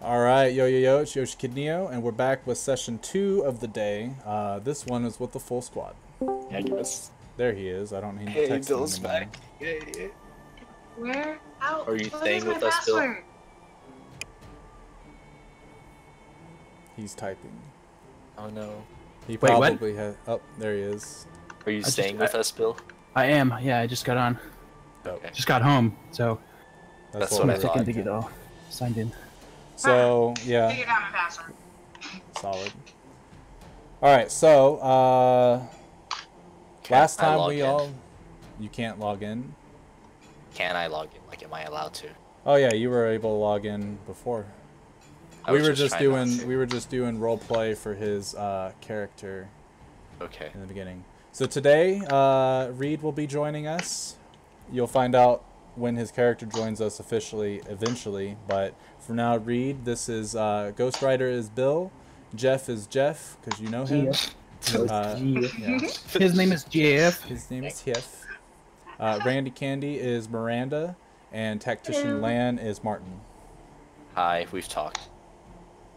All right, yo, it's Yoshi Kid Neo, and we're back with session 2 of the day. This one is with the full squad. I guess. There he is. I don't need to Hey, text him Bill's anymore. back. Yay. Where? How? Are you What staying is my with us, Bill? password? He's typing. Oh no. He Wait, what? probably has. Oh, there he is. Are you staying with us, Bill? I am. Yeah, I just got on. Okay. Just got home, so That's what what we're I thought. second to get all signed in. So, yeah, Figured out my password. solid. All right, so last I time log we in? all. You can't log in. Can I log in? Like, am I allowed to? Oh yeah, you were able to log in before. I We was were just trying not doing to. we were just doing role play for his character Okay. in the beginning. So today, Reed will be joining us. You'll find out when his character joins us officially eventually, but for now, Reed, this is Ghost Rider is Bill, Jeff is Jeff, because you know him. Yeah. His name is Jeff. His name is Jeff. Randy Candy is Miranda, and Tactician Hello. Lan is Martin. Hi, we've talked.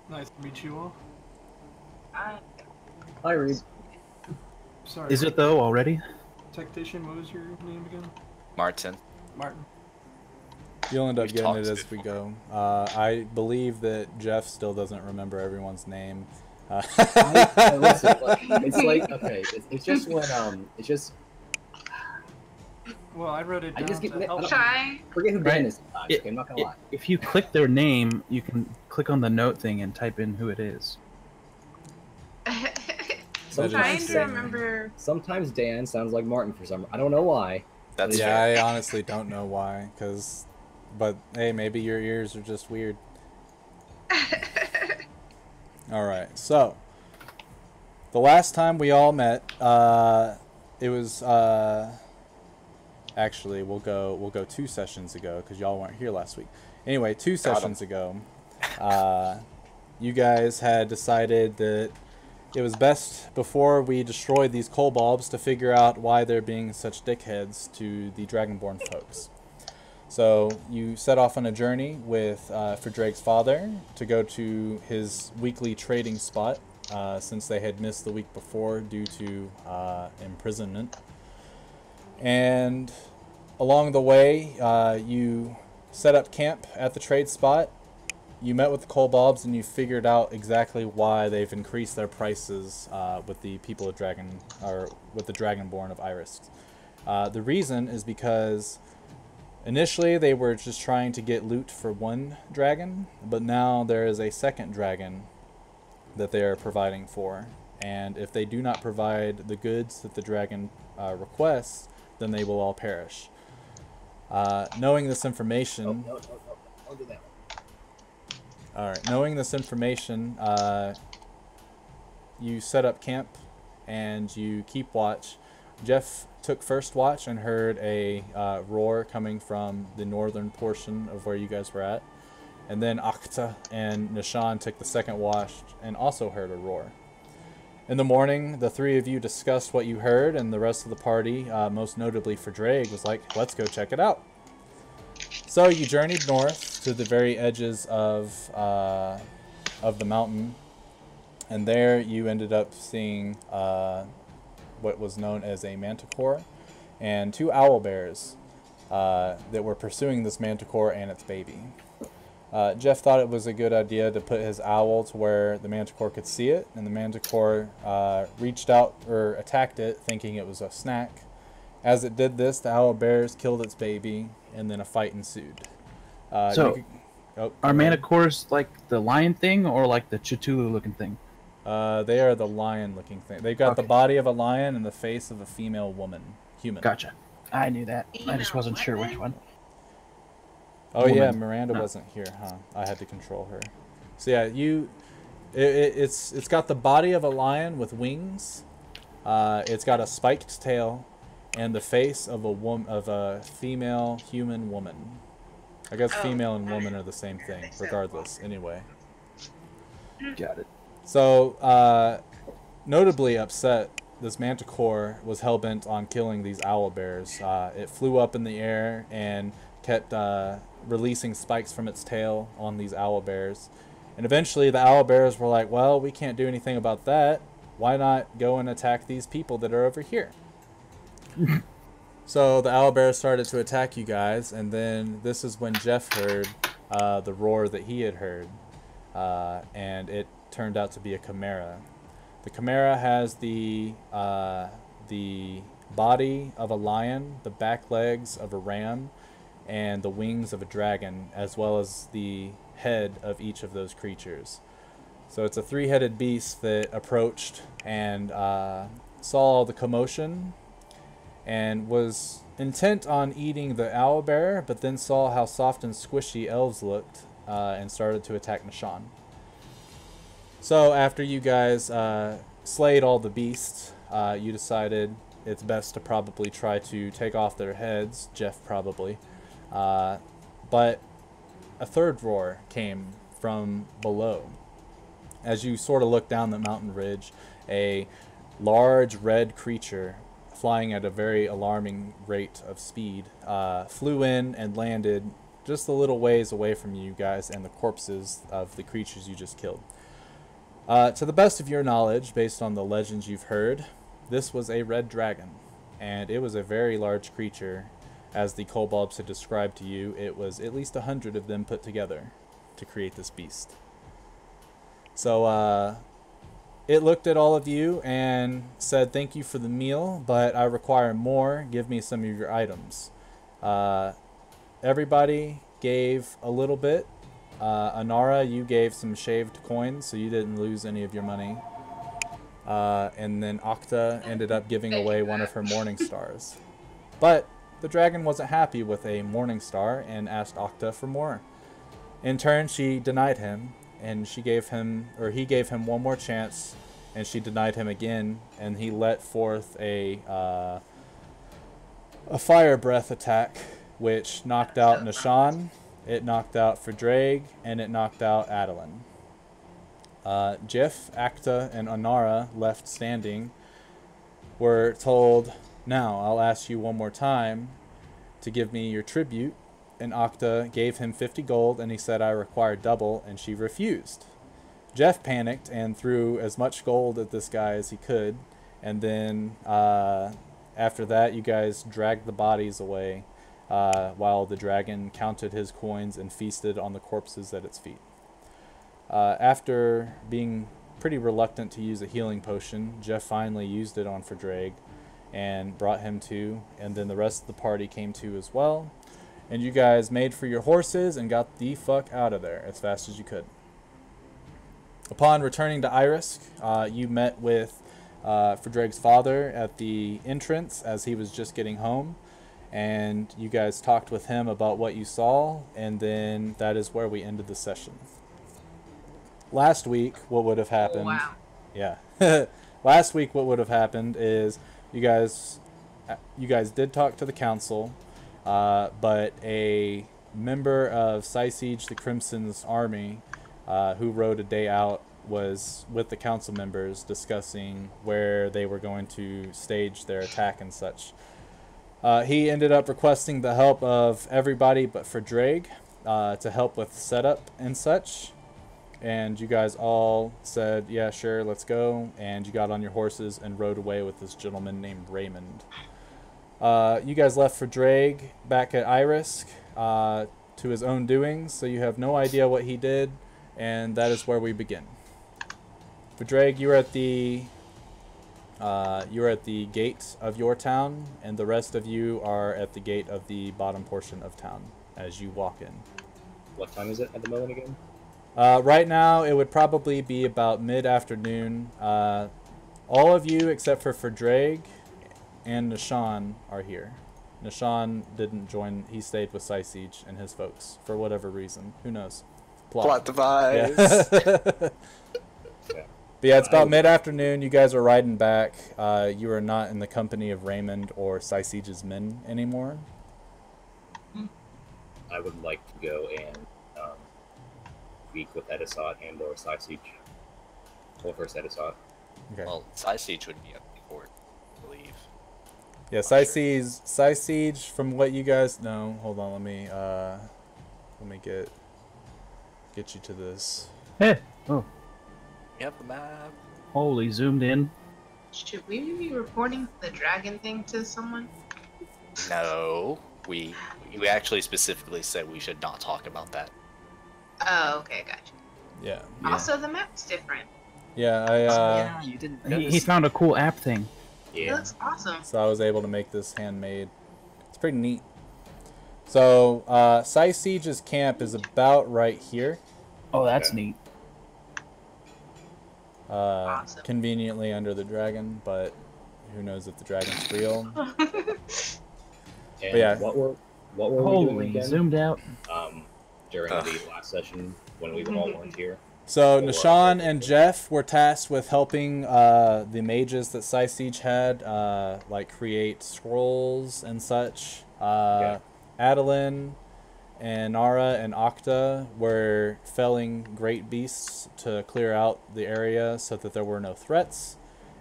Nice to meet you all. Hi, Reed. Sorry. Is it though already? Tactician, what was your name again? Martin. Martin. You'll end up We've getting it talked as we go. I believe that Jeff still doesn't remember everyone's name. Listen, it's like okay, it's just when it's just Well, I wrote it I down just get to help. Try. forget who Right. Dan is sometimes. Okay, I'm not gonna lie. If you click their name, you can click on the note thing and type in who it is. Sometimes Trying to insane. remember. Sometimes Dan sounds like Martin for some. I don't know why. That's Yeah, fair. I honestly don't know why, but hey, maybe your ears are just weird. All right, so the last time we all met, it was actually we'll go 2 sessions ago because y'all weren't here last week. Anyway, 2 sessions ago, you guys had decided that it was best before we destroyed these kobolds to figure out why they're being such dickheads to the Dragonborn folks. So you set off on a journey with for Drake's father to go to his weekly trading spot since they had missed the week before due to imprisonment. And along the way, you set up camp at the trade spot. You met with the kobolds and you figured out exactly why they've increased their prices with the people of with the Dragonborn of Iris. The reason is because initially they were just trying to get loot for one dragon, but now there is a second dragon that they are providing for. And if they do not provide the goods that the dragon requests, then they will all perish. Knowing this information... No, don't do that. Alright, knowing this information, you set up camp and you keep watch. Jeff took first watch and heard a roar coming from the northern portion of where you guys were at. And then Akta and Nishan took the second watch and also heard a roar. In the morning, the 3 of you discussed what you heard, and the rest of the party, most notably for Drake, was like, let's go check it out. So you journeyed north to the very edges of the mountain, and there you ended up seeing what was known as a manticore and 2 owl bears that were pursuing this manticore and its baby. Jeff thought it was a good idea to put his owl to where the manticore could see it, and the manticore reached out or attacked it thinking it was a snack. As it did this, the owl bears killed its baby, and then a fight ensued. So, oh, Are go ahead. manticores like the lion thing or like the Cthulhu looking thing? They are the lion-looking thing. They've got the Okay. body of a lion and the face of a female woman, human. Gotcha. I knew that. I just wasn't sure which one. Oh yeah, Woman. Miranda No. wasn't here, huh? I had to control her. So yeah, it's got the body of a lion with wings. It's got a spiked tail, and the face of a female human woman. I guess female and woman are the same thing, regardless. Anyway. Got it. So, notably upset, this manticore was hell-bent on killing these owlbears. It flew up in the air and kept releasing spikes from its tail on these owl bears. And eventually the owl bears were like, well, we can't do anything about that. Why not go and attack these people that are over here? So the owl bears started to attack you guys, and then this is when Jeff heard the roar that he had heard. And it turned out to be a chimera. The chimera has the body of a lion, the back legs of a ram, and the wings of a dragon, as well as the head of each of those creatures. So it's a three-headed beast that approached and saw the commotion and was intent on eating the owlbear, but then saw how soft and squishy elves looked and started to attack Nishan. So after you guys slayed all the beasts, you decided it's best to probably try to take off their heads, Jeff probably. But a third roar came from below. As you sort of look down the mountain ridge, a large red creature flying at a very alarming rate of speed flew in and landed just a little ways away from you guys and the corpses of the creatures you just killed. To the best of your knowledge, based on the legends you've heard, this was a red dragon, and it was a very large creature. As the kobolds had described to you, it was at least 100 of them put together to create this beast. So it looked at all of you and said, thank you for the meal, but I require more. Give me some of your items. Everybody gave a little bit. Anara, you gave some shaved coins, so you didn't lose any of your money. And then Okta ended up giving away one of her morning stars. But the dragon wasn't happy with a morning star and asked Okta for more. In turn, she denied him, and he gave him one more chance, and she denied him again, and he let forth a fire breath attack, which knocked out Nishan, it knocked out Ferdraig, and it knocked out Adeline. Jif, Akta, and Anara, left standing, were told, now I'll ask you one more time to give me your tribute. And Okta gave him 50 gold, and he said I require double, and she refused. Jeff panicked and threw as much gold at this guy as he could, and then after that you guys dragged the bodies away while the dragon counted his coins and feasted on the corpses at its feet. After being pretty reluctant to use a healing potion, Jeff finally used it on Ferdraig and brought him to, and then the rest of the party came to as well. And you guys made for your horses and got the fuck out of there as fast as you could. Upon returning to Irisk, you met with Ferdraig's father at the entrance as he was just getting home. And you guys talked with him about what you saw, and then that is where we ended the session. Last week, what would have happened... Oh, wow. Yeah. Last week, what would have happened is you guys did talk to the council, but a member of Siege the Crimson's army who rode a day out was with the council members discussing where they were going to stage their attack and such. He ended up requesting the help of everybody but Ferdraig to help with setup and such. And you guys all said, yeah, sure, let's go. And you got on your horses and rode away with this gentleman named Raymond. You guys left Ferdraig back at Irisk to his own doings, so you have no idea what he did, and that is where we begin. Ferdraig, you were at the gate of your town, and the rest of you are at the gate of the bottom portion of town as you walk in. What time is it at the moment again? Right now, it would probably be about mid-afternoon. All of you, except for Ferdraig and Nishan, are here. Nishan didn't join. He stayed with Siege and his folks for whatever reason. Who knows? Plot device. Yeah. But yeah, it's about mid-afternoon. You guys are riding back. You are not in the company of Raymond or Siege's men anymore. I would like to go and speak with Edisot and or Siege. Well, first Edisot. Okay. Well, Siege would be up before, I believe. Yeah, Siege, from what you guys know, hold on, let me get you to this. Hey! Oh, We have the map. holy, zoomed in. Should we be reporting the dragon thing to someone? No, we actually specifically said we should not talk about that. Oh, okay, gotcha. Yeah. Also, the map's different. Yeah, Yeah, you didn't. He found a cool app thing. It Yeah. looks awesome. so I was able to make this handmade. It's pretty neat. So, Siege's camp is about right here. Oh, that's Okay. neat. Awesome. Conveniently under the dragon, but who knows if the dragon's real. And yeah. what were we doing Holy, again? zoomed out. During the last session when we all weren't here. So Nishan and Jeff were tasked with helping the mages that Siege had like create scrolls and such. Adeline and Nara and Okta were felling great beasts to clear out the area so that there were no threats.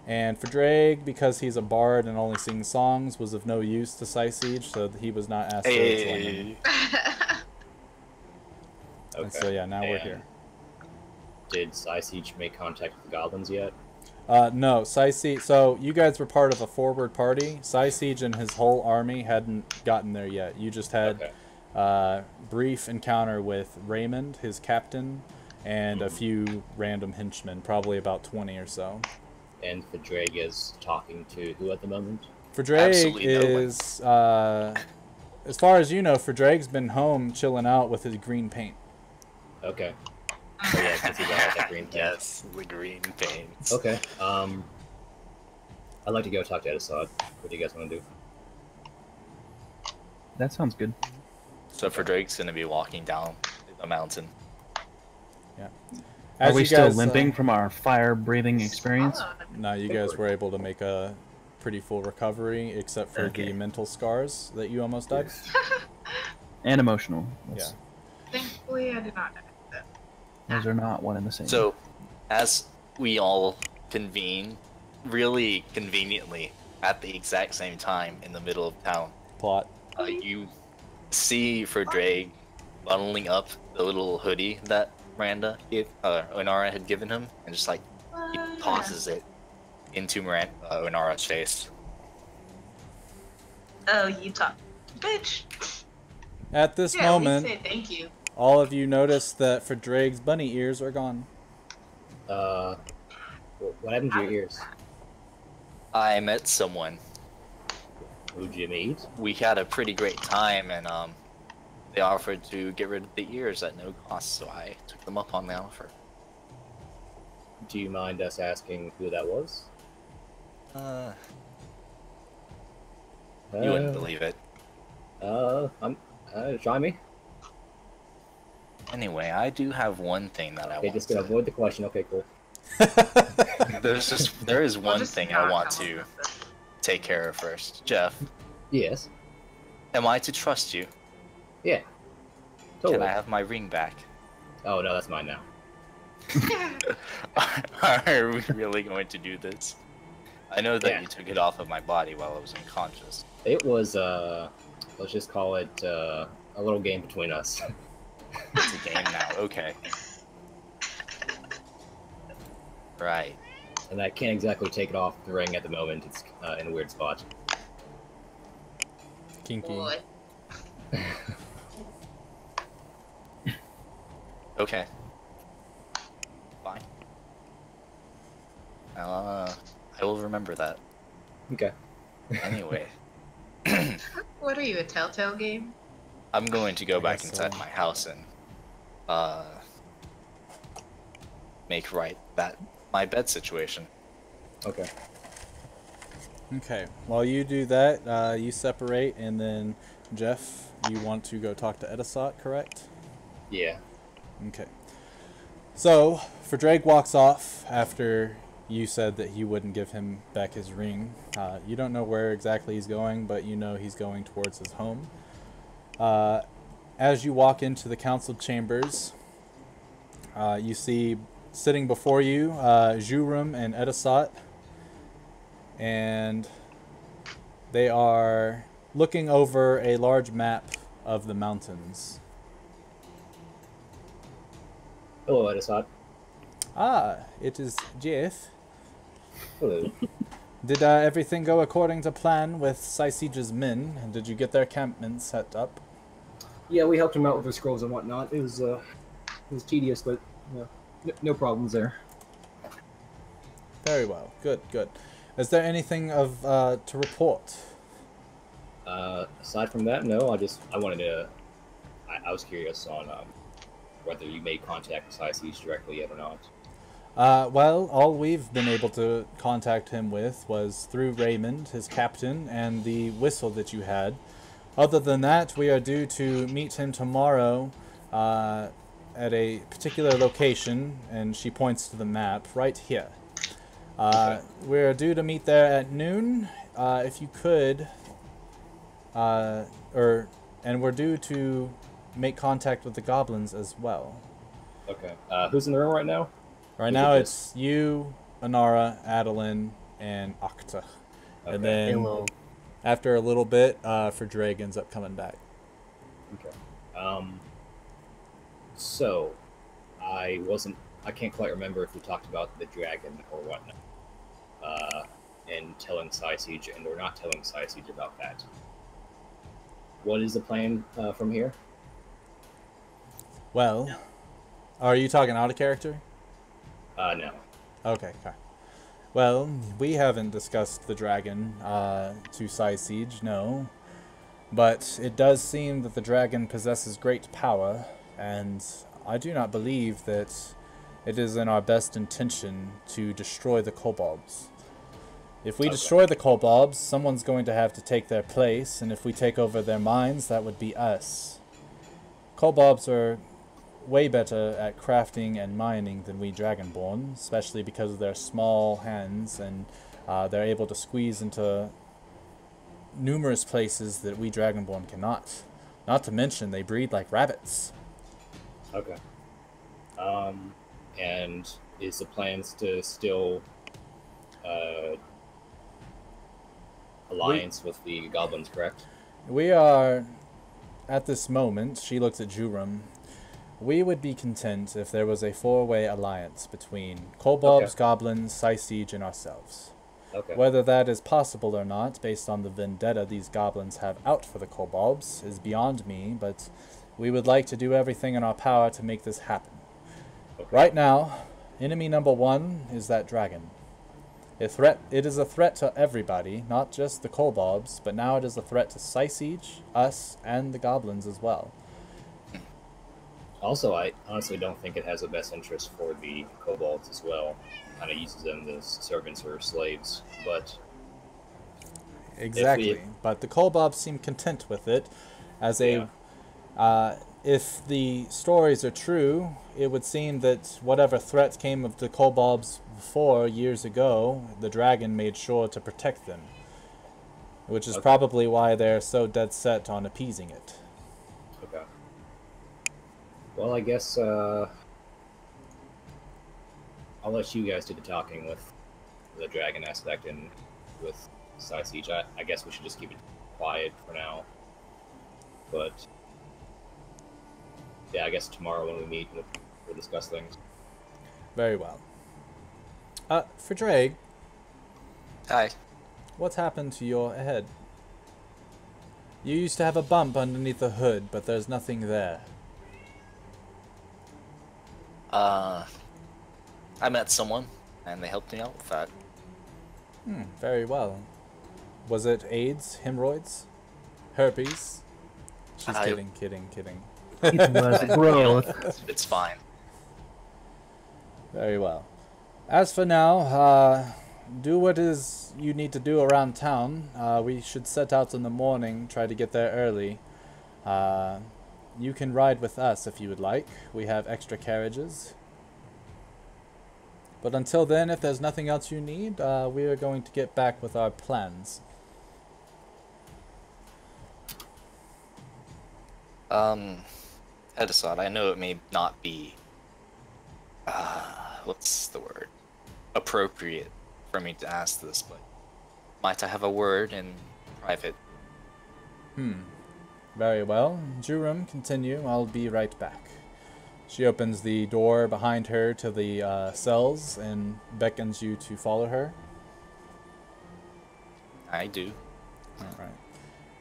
And for Drake, because he's a bard and only sings songs, was of no use to Siege, so he was not asked to join him. Okay. And so yeah, now we're And here. Did Siege make contact with the goblins yet? No, Siege. So you guys were part of a forward party. Siege and his whole army hadn't gotten there yet. You just had brief encounter with Raymond, his captain, and a few random henchmen, probably about 20 or so. And Fadreg is talking to who at the moment? Fadreg Absolutely no one. is, as far as you know, Fadreg's been home chilling out with his green paint. Okay. So yeah, since he got that green paint. Yes, the green paint. Okay. I'd like to go talk to Edisod. What do you guys want to do? That sounds good. So for Drake's gonna be walking down the mountain. Yeah. Are we you still guys, limping from our fire-breathing experience? No, you guys were able to make a pretty full recovery, except for the mental scars that you almost died. And emotional. Yeah. Thankfully, I did not die. Those are not one and the same. So, as we all convene, really conveniently, at the exact same time in the middle of town, Plot. you see for Drake bundling up the little hoodie that Onara had given him, and just like he tosses it into Onara's face. Oh, you talk, bitch. At this Yeah, moment, we said thank you. all of you notice that Fadreg's bunny ears are gone. What happened to your ears? I met someone. Who'd you meet? We had a pretty great time, and they offered to get rid of the ears at no cost, so I took them up on the offer. Do you mind us asking who that was? You wouldn't believe it. Try me. Anyway, I do have one thing that I Okay, want just gonna to... avoid the question. Okay, cool. There is We'll one just thing not I want come to up with it. take care of first. Jeff, Yes. am I to trust you? Yeah. Totally. Can I have my ring back? Oh no, that's mine now. Are we really going to do this? I know that Yeah. you took it off of my body while I was unconscious. It was let's just call it a little game between us. It's a game now. Okay. Right. And I can't exactly take it off the ring at the moment. It's in a weird spot. Kinky. Boy. Okay. Fine. I will remember that. Okay. Anyway, What are you, a Telltale game? I'm going to go I back guess inside so. my house and make right my bed situation. Okay. Okay. While you do that, you separate, and then Jeff, you want to go talk to Edisot, correct? Yeah. Okay. So, Fadreg walks off after you said that you wouldn't give him back his ring. You don't know where exactly he's going, but you know he's going towards his home. As you walk into the council chambers, you see sitting before you Jurum and Edisot, and They are looking over a large map of the mountains. Hello, Edisot. Ah, it is Jeff. Hello. Did everything go according to plan with Sisiege's men? Did you get their encampment set up? Yeah, we helped him out with the scrolls and whatnot. It was tedious, but no problems there. Very well. Good, good. Is there anything of to report? Aside from that, no. I wanted to. I was curious on whether you made contact with Siege directly yet or not. Well, all we've been able to contact him with was through Raymond, his captain, and the whistle that you had. Other than that, we are due to meet him tomorrow at a particular location, and she points to the map right here. Okay. We're due to meet there at noon. If you could, and we're due to make contact with the goblins as well. Okay. Who's in the room right now? Right now it's you, Anara, Adeline, and Okta. Okay. And then Hello. after a little bit, Drake ends up coming back. Okay. So, I can't quite remember if we talked about the dragon or whatnot. And telling Siege and or not telling Siege about that. What is the plan from here? Well, are you talking out of character? No. Okay. Well, we haven't discussed the dragon to Siege, no. But it does seem that the dragon possesses great power, and I do not believe that it is in our best intention to destroy the kobolds. If we destroy the kobolds, someone's going to have to take their place, and if we take over their minds, that would be us. Kobolds are way better at crafting and mining than we Dragonborn, especially because of their small hands, and they're able to squeeze into numerous places that we Dragonborn cannot. Not to mention, they breed like rabbits. Okay. And is the plans to still alliance with the goblins, correct? We are, at this moment, she looks at Juram, we would be content if there was a four-way alliance between kobolds, goblins, Siege, and ourselves. Okay. Whether that is possible or not, based on the vendetta these goblins have out for the kobolds, is beyond me, but we would like to do everything in our power to make this happen. Okay. Right now, enemy number one is that dragon. It is a threat to everybody, not just the kobolds, but now it is a threat to Siege, us, and the goblins as well. Also, I honestly don't think it has the best interest for the kobolds as well. Kind of uses them as servants or slaves, but... Exactly, but the kobolds seem content with it. As a... if the stories are true, it would seem that whatever threat came of the kobolds before, years ago, the dragon made sure to protect them. Which is probably why they're so dead set on appeasing it. Okay. Well, I guess, I'll let you guys do the talking with the dragon aspect and with Siege. I guess we should just keep it quiet for now. But... yeah, I guess tomorrow when we meet, we'll discuss things. Very well. For Drake, Hi. what's happened to your head? You used to have a bump underneath the hood, but there's nothing there. I met someone, and they helped me out with that. Very well. Was it AIDS, hemorrhoids, herpes? She's kidding. It was growth. It's fine. Very well. As for now, do what is you need to do around town. We should set out in the morning, try to get there early. You can ride with us if you would like. We have extra carriages. But until then, if there's nothing else you need, we are going to get back with our plans. Edisot, I know it may not be, what's the word? Appropriate for me to ask this, but might I have a word in private. Very well. Jurum, continue. I'll be right back. She opens the door behind her to the cells and beckons you to follow her. I do. All right.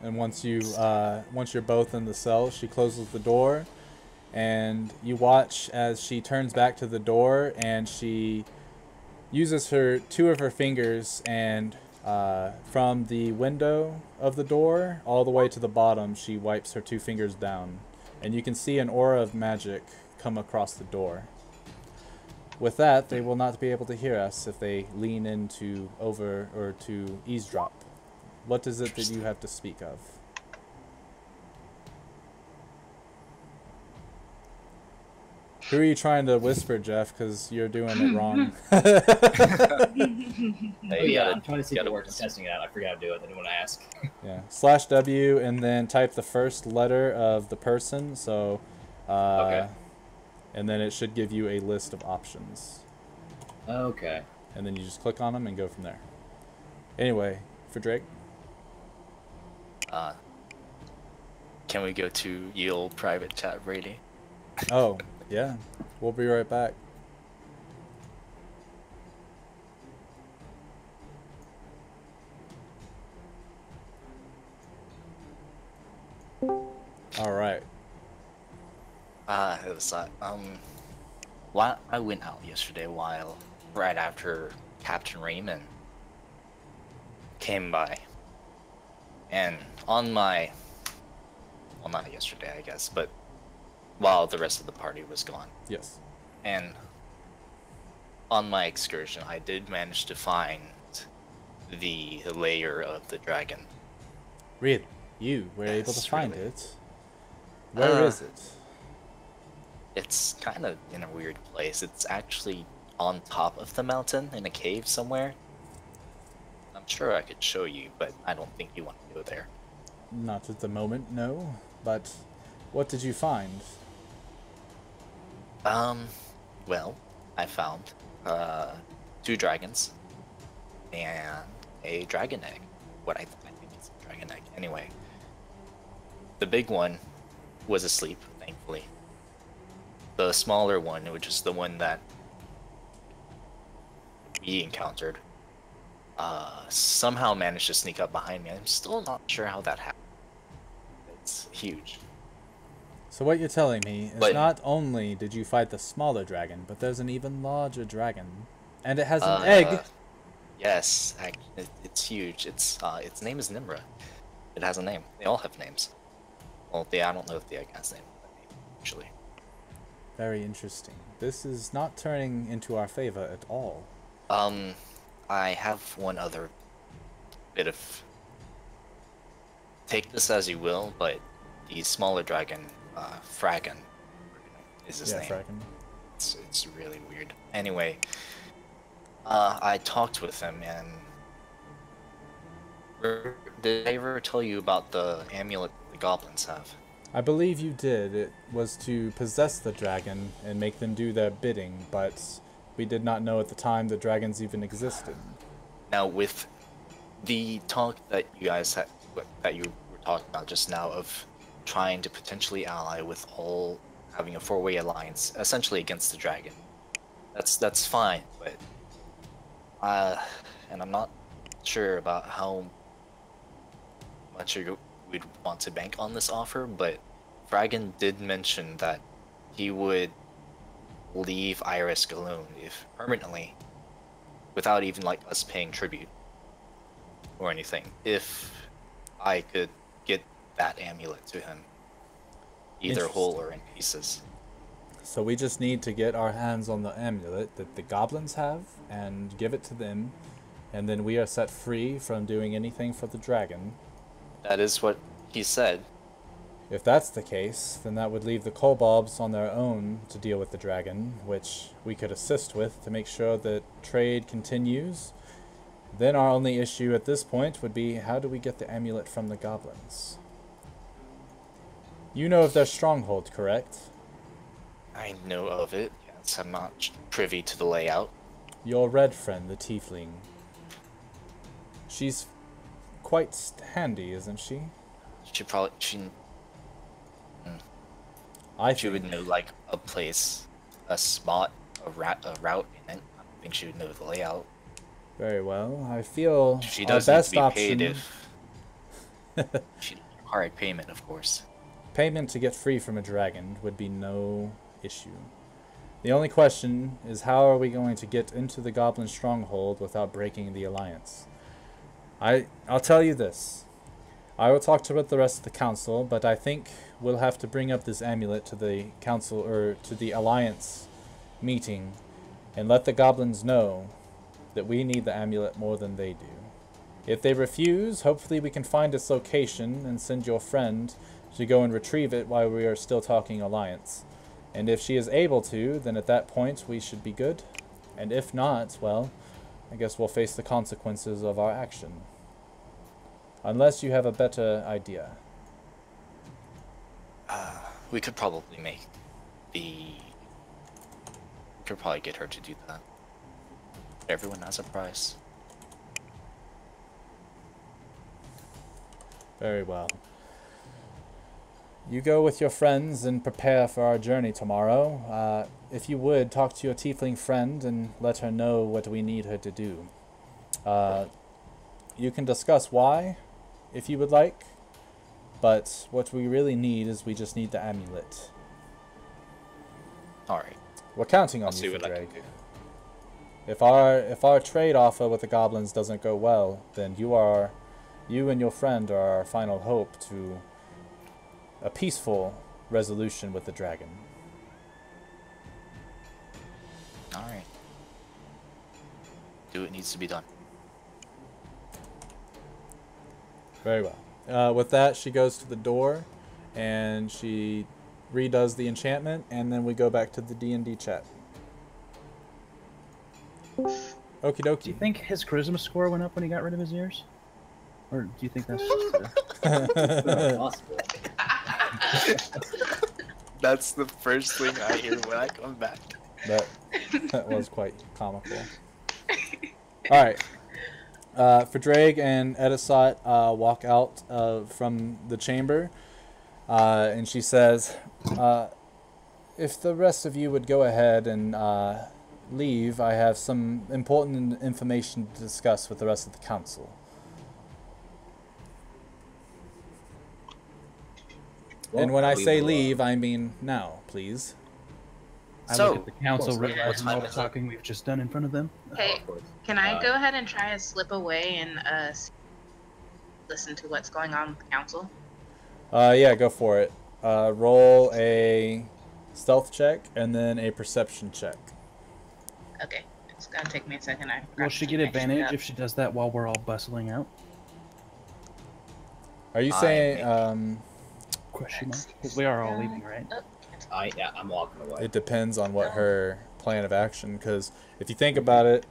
And once you're both in the cell, she closes the door, and you watch as she turns back to the door, and she uses two of her fingers, and from the window of the door all the way to the bottom, she wipes her 2 fingers down, and you can see an aura of magic come across the door. With that, they will not be able to hear us if they lean in to eavesdrop. What is it that you have to speak of? Who are you trying to whisper, Jeff? Because you're doing it wrong. Hey, I'm trying to see if it works. I'm testing it out. I forgot to do it. I didn't want to ask. Yeah. /W and then type the first letter of the person. So, Okay. and then it should give you a list of options. Okay. And then you just click on them and go from there. Anyway, for Drake. Can we go to ye old private chat, Brady? Oh, yeah. We'll be right back. All right. It was while I went out yesterday, right after Captain Raymond came by, and well, not yesterday, I guess, but while the rest of the party was gone. Yes. And on my excursion, I did manage to find the lair of the dragon. Really? You were able to Yes, find really. it? Where is it? It's kind of in a weird place. It's actually on top of the mountain in a cave somewhere. I'm sure I could show you, but I don't think you want to go there. Not at the moment, no. But what did you find? Well, I found 2 dragons and a dragon egg. I think it's a dragon egg. Anyway, the big one was asleep, thankfully. The smaller one, which is the one that we encountered, somehow managed to sneak up behind me. I'm still not sure how that happened. It's huge. So what you're telling me is But- not only did you fight the smaller dragon, but there's an even larger dragon. And it has an egg! Yes, it's huge. Its name is Nimra. It has a name. They all have names. Well, I don't know if the egg has a name, actually. Very interesting. This is not turning into our favor at all. I have one other bit of... Take this as you will, but the smaller dragon, Fragan, is his name. Fragan. It's really weird. Anyway, I talked with him, and did I ever tell you about the amulet the goblins have? I believe you did. It was to possess the dragon and make them do their bidding, but we did not know at the time the dragons even existed. Now, with the talk that you guys had, that you were talking about just now, of trying to potentially ally with having a 4-way alliance, essentially against the dragon, that's fine, but and I'm not sure about how much we'd want to bank on this offer, but Fragan did mention that he would leave Iris alone permanently, without even us paying tribute or anything, if I could get that amulet to him, either whole or in pieces. So we just need to get our hands on the amulet that the goblins have and give it to them, and then we are set free from doing anything for the dragon. That is what he said. If that's the case, then that would leave the kobolds on their own to deal with the dragon, which we could assist with to make sure that trade continues. Then our only issue at this point would be, how do we get the amulet from the goblins? You know of their stronghold, correct? I know of it, yes, I'm not privy to the layout. Your red friend, the tiefling. She's quite handy, isn't she? She probably she would know like a place, a spot, a route in it. I think she would know the layout. Very well. I feel She our does need best to be option. paid if she required payment, of course. Payment to get free from a dragon would be no issue. The only question is, how are we going to get into the goblin stronghold without breaking the alliance? I'll tell you this. I will talk to the rest of the council, but I think we'll have to bring up this amulet to the council, or to the alliance meeting, and let the goblins know that we need the amulet more than they do. If they refuse, hopefully we can find its location and send your friend to go and retrieve it while we are still talking alliance. And if she is able to, then at that point we should be good. And if not, well, I guess we'll face the consequences of our action. Unless you have a better idea. We could probably make the... Could probably get her to do that. Everyone has a price. Very well. You go with your friends and prepare for our journey tomorrow. If you would, talk to your tiefling friend and let her know what we need her to do. You can discuss why, if you would like, but what we really need is we just need the amulet. Alright. We're counting on I'll you, see what I Drake. can do. If our trade offer with the goblins doesn't go well, then you and your friend are our final hope to a peaceful resolution with the dragon. Alright. Do what needs to be done. Very well. With that, she goes to the door, and she redoes the enchantment, and then we go back to the D&D chat. Okie Do dokie. you think his charisma score went up when he got rid of his ears? Or do you think that's just Possible. That's the first thing I hear when I come back. That was quite comical. Alright. Verdraig and Edisot walk out from the chamber, and she says, if the rest of you would go ahead and leave, I have some important information to discuss with the rest of the council. Well, And when I we say will, leave, I mean now, please. I So, look at the council, what realizing time all the is it? talking we've just done in front of them. Hey, of course. can I go ahead and try to slip away and listen to what's going on with the council? Yeah, go for it. Roll a stealth check and then a perception check. Okay, it's gonna take me a second. I Will forgot she to get keep my shit advantage up. if she does that while we're all bustling out? Are you I saying, Question mark. Because we are all leaving, right? Yeah, I'm walking away. it depends on what her plan of action, because if you think about it,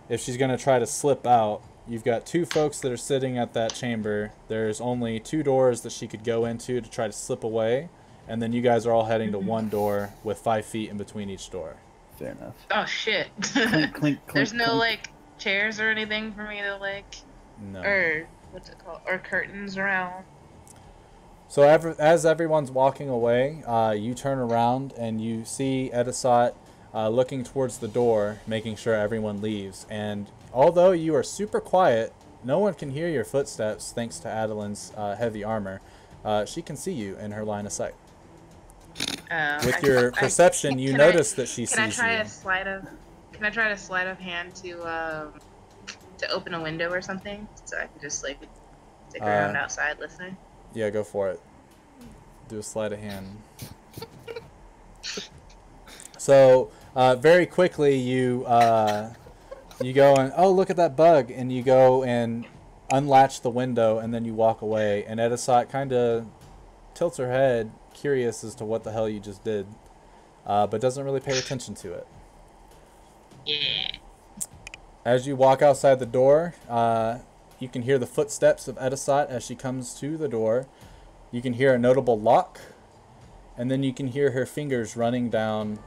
if she's going to try to slip out, you've got two folks that are sitting at that chamber. There's only two doors that she could go into to try to slip away, and then you guys are all heading to one door with 5 feet in between each door. Fair enough. Oh shit! Clink, clink, There's clink, no clink. like chairs or anything for me to like, No. or what's it called, or curtains around. So as everyone's walking away, you turn around and you see Edisot looking towards the door, making sure everyone leaves. And although you are super quiet, no one can hear your footsteps thanks to Adeline's heavy armor. She can see you in her line of sight. With your perception, you notice that she Can I sees try you. a sleight of? Can I try a sleight of hand to open a window or something, so I can just like stick around outside listening? Yeah, go for it. Do a sleight of hand. So, very quickly you go and, oh, look at that bug, and you go and unlatch the window, and then you walk away, and Edisot kind of tilts her head, curious as to what the hell you just did, but doesn't really pay attention to it. Yeah. As you walk outside the door, you can hear the footsteps of Edisot as she comes to the door. You can hear a notable lock, and then you can hear her fingers running down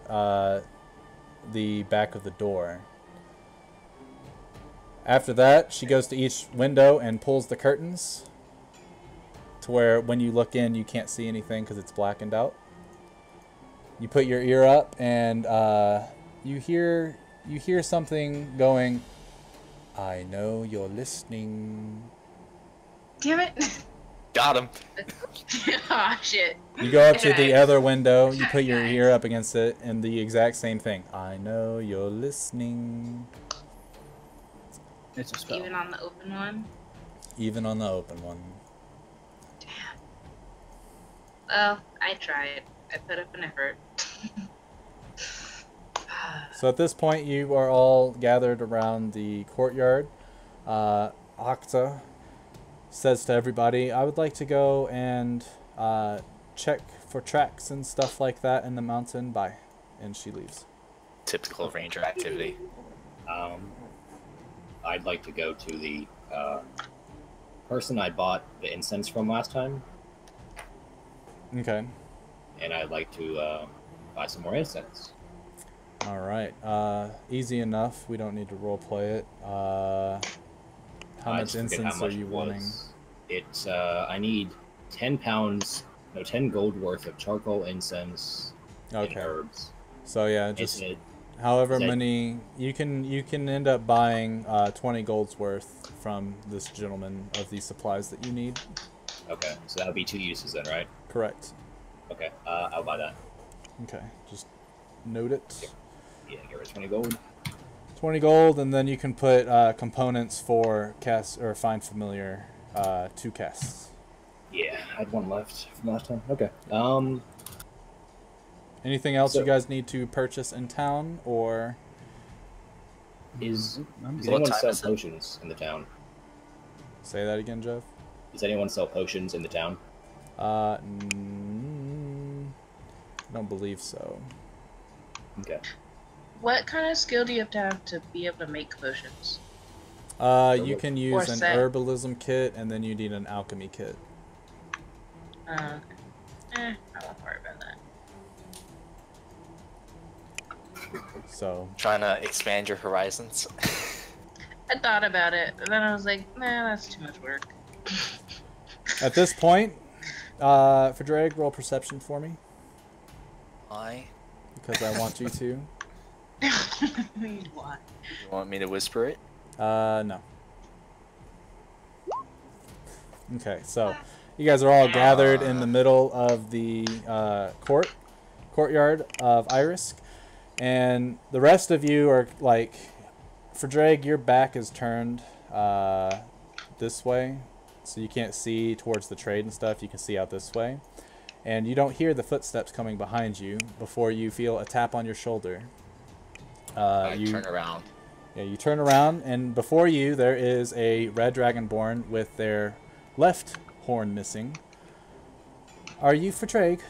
the back of the door. After that, she goes to each window and pulls the curtains to where when you look in, you can't see anything because it's blackened out. You put your ear up and you hear something going, "I know you're listening." Damn it. Got him. Aw, shit. You go up to the Guys. other window, you put your ear up against it, and the exact same thing. "I know you're listening." It's a spell. Even on the open one? Even on the open one. Damn. Well, I tried. I put up an effort. So at this point, you are all gathered around the courtyard. Octa says to everybody, "I would like to go and check for tracks and stuff like that in the mountain. Bye." And she leaves. Typical ranger activity. I'd like to go to the person I bought the incense from last time, Okay. and I'd like to buy some more incense. All right. Easy enough. We don't need to role play it. How I much just forget incense how are much you it wanting? was. It's I need 10 gold worth of charcoal, incense, and Okay. herbs. So yeah, Is just it- however is that- many you can end up buying 20 gold's worth from this gentleman of the supplies that you need. Okay, so that would be 2 uses then, right? Correct. Okay, I'll buy that. Okay. Just note it. Yeah, get rid of 20 gold. 20 gold, and then you can put components for cast or find familiar 2 casts. Yeah, I had one left from last time. Okay. Anything else So- you guys need to purchase in town, or Does I'm good. What anyone time sell is it? potions in the town? say that again, Jeff? Does anyone sell potions in the town? I don't believe so. Okay. What kind of skill do you have to be able to make potions? You can use an set. herbalism kit, and then you need an alchemy kit. Okay. I won't worry about that. So Trying to expand your horizons. I thought about it, but then I was like, nah, that's too much work. at this point, for Drake, roll perception for me Why? because I want you to. Why? You want me to whisper it? No. Okay, so you guys are all gathered in the middle of the courtyard of Irisk, and the rest of you are like, for Drake, your back is turned this way, so you can't see towards the trade and stuff. You can see out this way, and you don't hear the footsteps coming behind you before you feel a tap on your shoulder. I You turn around. Yeah, you turn around, and before you there is a red dragonborn with their left horn missing. Are you for Drake?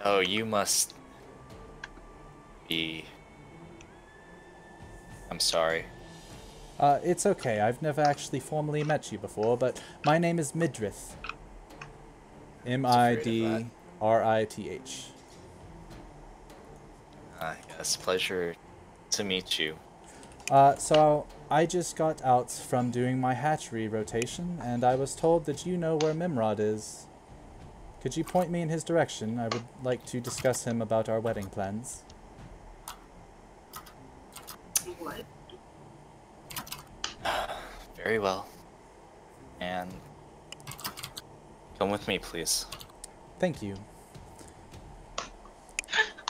Oh, you must be. I'm sorry. It's okay. I've never actually formally met you before, but my name is Midrith. Midrith. Yes, pleasure to meet you. So I just got out from doing my hatchery rotation, and I was told that you know where Mimrod is. Could you point me in his direction? I would like to discuss him about our wedding plans. What? Very well. And come with me, please. Thank you.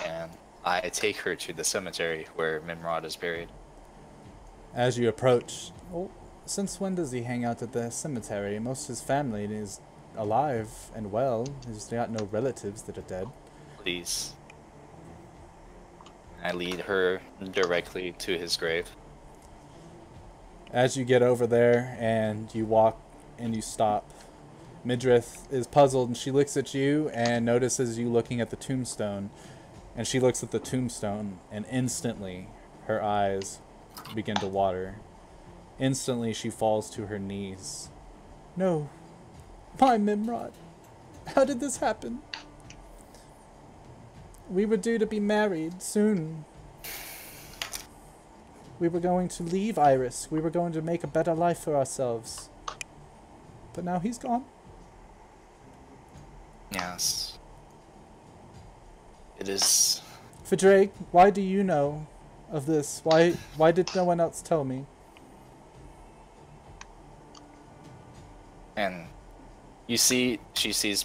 And I take her to the cemetery where Mimrod is buried. As you approach, well, since when does he hang out at the cemetery? Most of his family is alive and well. He's got no relatives that are dead. Please. I lead her directly to his grave. As you get over there and you walk and you stop, Midrith is puzzled and she looks at you and notices you looking at the tombstone. And she looks at the tombstone and instantly her eyes begin to water. Instantly she falls to her knees. No. My Mimrod. How did this happen? We were due to be married soon. We were going to leave Iris. We were going to make a better life for ourselves. But now he's gone. Yes. It is. Drake, why do you know of this? Why did no one else tell me? And you see, she sees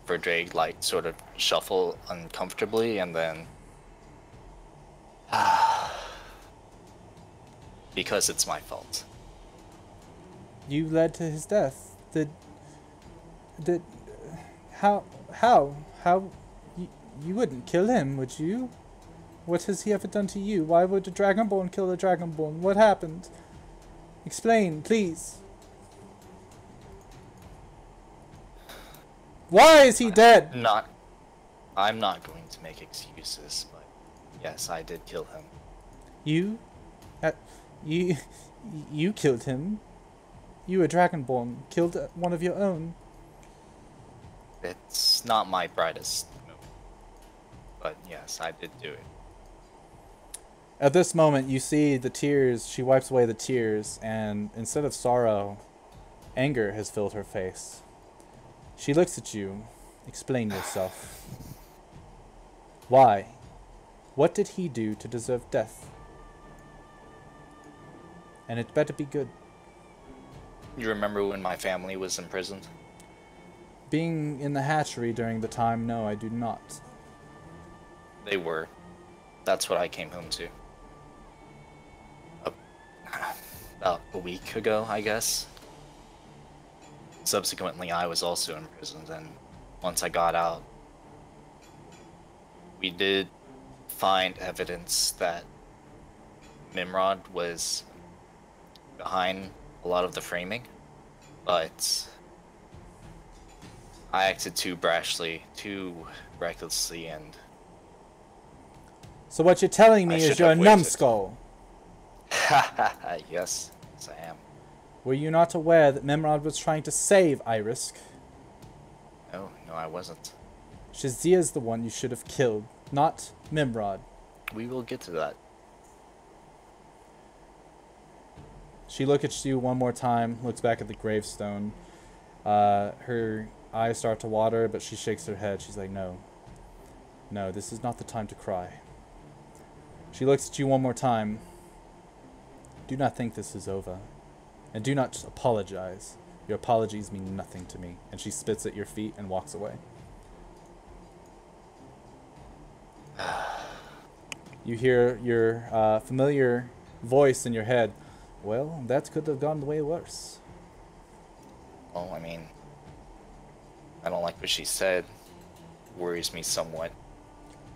Drake like sort of shuffle uncomfortably, and then because it's my fault. You led to his death. How you wouldn't kill him, would you? What has he ever done to you? Why would a Dragonborn kill a Dragonborn? What happened? Explain, please. Why is he dead? I'm not going to make excuses, but yes, I did kill him. You killed him? You, a Dragonborn, killed one of your own? It's not my brightest moment, but yes, I did do it. At this moment, you see the tears. She wipes away the tears, and instead of sorrow, anger has filled her face. She looks at you. Explain yourself. Why? What did he do to deserve death? And it better be good. You remember when my family was imprisoned? Being in the hatchery during the time, no, I do not. They were. That's what I came home to. About a week ago, I guess. Subsequently, I was also imprisoned, and once I got out, we did find evidence that Nimrod was behind a lot of the framing, but I acted too brashly, too recklessly, and So what you're telling me is you're a numbskull. yes, I am. Were you not aware that Nimrod was trying to save Iris? No, I wasn't. Shazir's the one you should have killed, not Nimrod. We will get to that. She looks at you one more time, looks back at the gravestone. Her eyes start to water, but she shakes her head. She's like, no. No, this is not the time to cry. She looks at you one more time. Do not think this is over. And do not apologize. Your apologies mean nothing to me. And she spits at your feet and walks away. You hear your familiar voice in your head. Well, that could have gone way worse. Well, I mean, I don't like what she said. Worries me somewhat.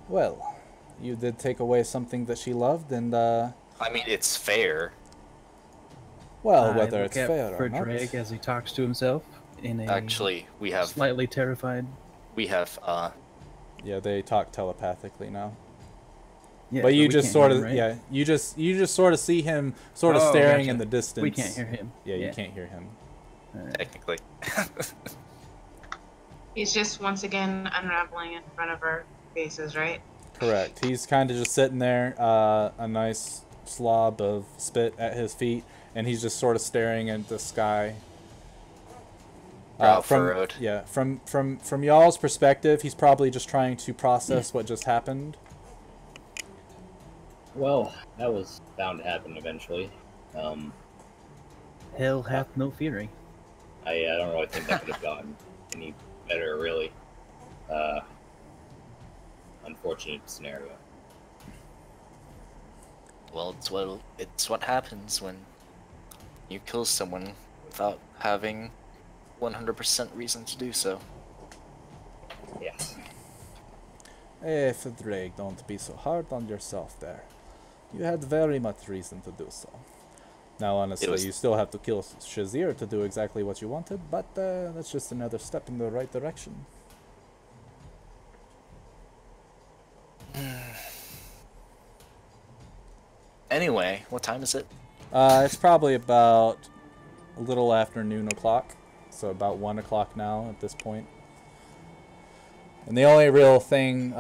Well, you did take away something that she loved, and I mean, it's fair. well, whether it's fair or not. Drake as he talks to himself in a Actually, we have slightly terrified. Yeah, they talk telepathically now. Yeah, but you we just can't sort hear of him, right? you just sort of see him sort of Oh, staring gotcha. in the distance. We can't hear him. Yeah, you can't hear him. Technically. He's just once again unraveling in front of our faces, right? Correct. He's kind of just sitting there, a nice slob of spit at his feet, and he's just sort of staring at the sky. Furrowed. Yeah, from y'all's perspective, he's probably just trying to process what just happened. Well, that was bound to happen eventually. Hell hath no fury. I don't really think that could have gotten any better, really. Unfortunate scenario. Well, it's what happens when you kill someone without having 100% reason to do so. Yeah. Drake, don't be so hard on yourself there. You had very much reason to do so. Now, honestly, you still have to kill Shazir to do exactly what you wanted, but that's just another step in the right direction. Anyway, what time is it? It's probably about a little after noon o'clock, so about 1 o'clock now at this point. And the only real thing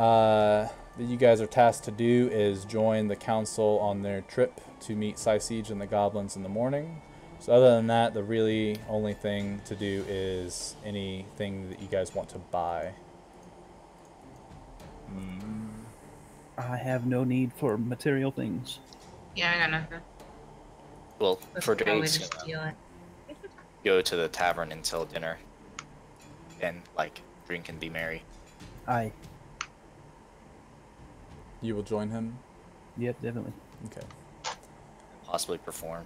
that you guys are tasked to do is join the council on their trip to meet Siege and the goblins in the morning. So other than that, the really only thing to do is anything that you guys want to buy. I have no need for material things. Yeah, I got nothing. Well, Let's for probably Drake's just steal it. go to the tavern until dinner, and like drink and be merry. I. You will join him? Yep, definitely. Okay. Possibly perform.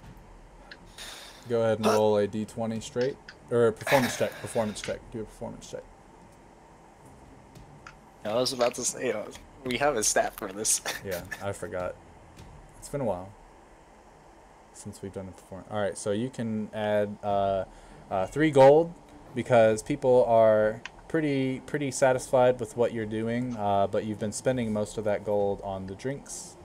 Go ahead and roll a d20 straight. Or a performance check. Performance check. Do a performance check. I was about to say, we have a stat for this. Yeah, I forgot. It's been a while since we've done a performance. Alright, so you can add 3 gold because people are pretty satisfied with what you're doing, but you've been spending most of that gold on the drinks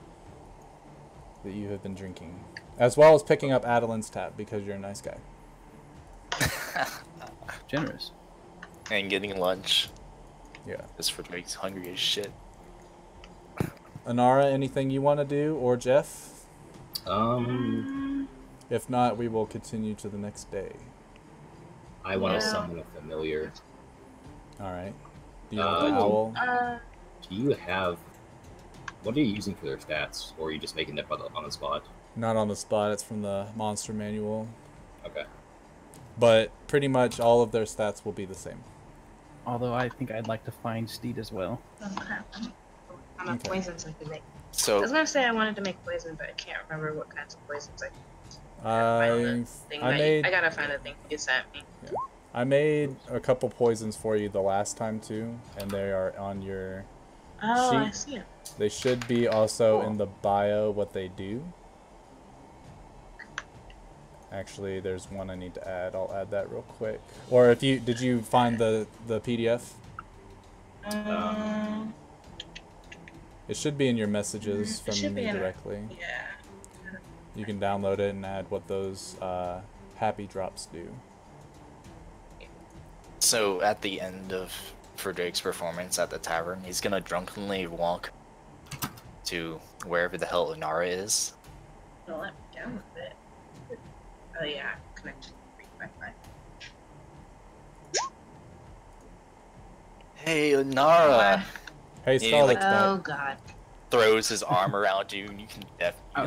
that you have been drinking, as well as picking up Adeline's tab because you're a nice guy. Generous. And getting lunch. Yeah. Just for Drake's hungry as shit. Anara, anything you want to do, or Jeff? If not, we will continue to the next day. I want to summon a familiar. Alright. Do you want the owl? Do you have... What are you using for their stats? Or are you just making it on the spot? Not on the spot, it's from the monster manual. Okay. But pretty much all of their stats will be the same. Although I think I'd like to find Steed as well. How much poisons I could make. I So was gonna say I wanted to make poison, but I can't remember what kinds of poisons I gotta find the thing you sent me. Yeah. I made a couple poisons for you the last time too, and they are on your Oh, sheet. I see it. They should be also in the bio what they do. Actually, there's one I need to add. I'll add that real quick. Or if you did you find the PDF? It should be in your messages from me directly. Yeah. You can download it and add what those happy drops do. So at the end of Drake's performance at the tavern, he's gonna drunkenly walk to wherever the hell Inara is. Don't let me down with it. Oh yeah, connection 355. Hey Inara! Hey, Yeah, Scarlet's Oh back. god. Throws his arm around you, and you can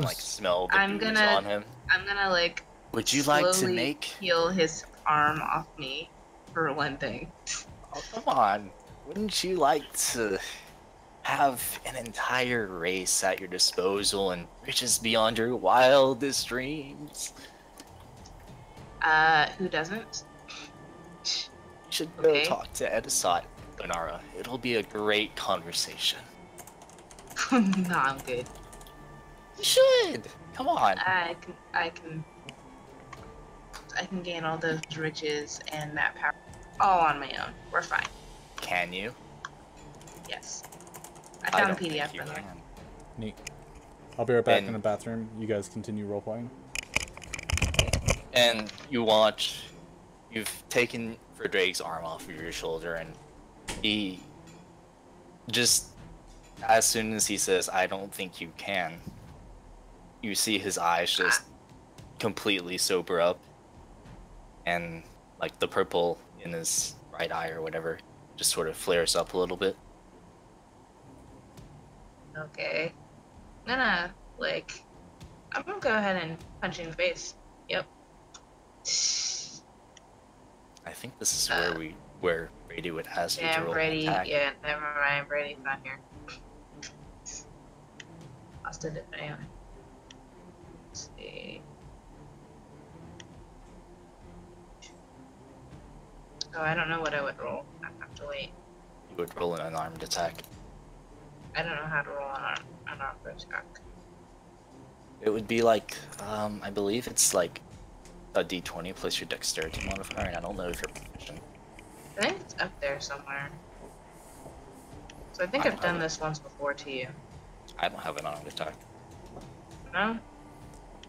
like smell the I'm booze gonna- on him. I'm gonna like Would you like to slowly make? peel his arm off me for one thing. Oh, come on! Wouldn't you like to have an entire race at your disposal and riches beyond your wildest dreams? Who doesn't? You should go Okay. talk to Edisot, Inara. It'll be a great conversation. Nah, I'm good. You should! Come on! I can gain all those riches and that power all on my own. We're fine. Can you? Yes. I found a don't think PDF you for that. can. Neat. I'll be right back And- in the bathroom. You guys continue role playing. And you watch, you've taken Drake's arm off of your shoulder, and he just, as soon as he says, I don't think you can, you see his eyes just completely sober up, and like the purple in his right eye or whatever just sort of flares up a little bit. Okay. I'm gonna go ahead and punch you in the face. Yep. I think this is where Brady would ask you Yeah, to roll Brady. an attack. Yeah, never mind. Brady's not here. I'll still do it anyway. Let's see. Oh, I don't know what I would roll. I have to wait. You would roll an unarmed attack. I don't know how to roll an arm attack. It would be like, I believe it's like a d20 plus your dexterity modifier, and I don't know if you're proficient. I think it's up there somewhere. So I think I I've don't done have it. this once before to you. I don't have an unarmed attack. No?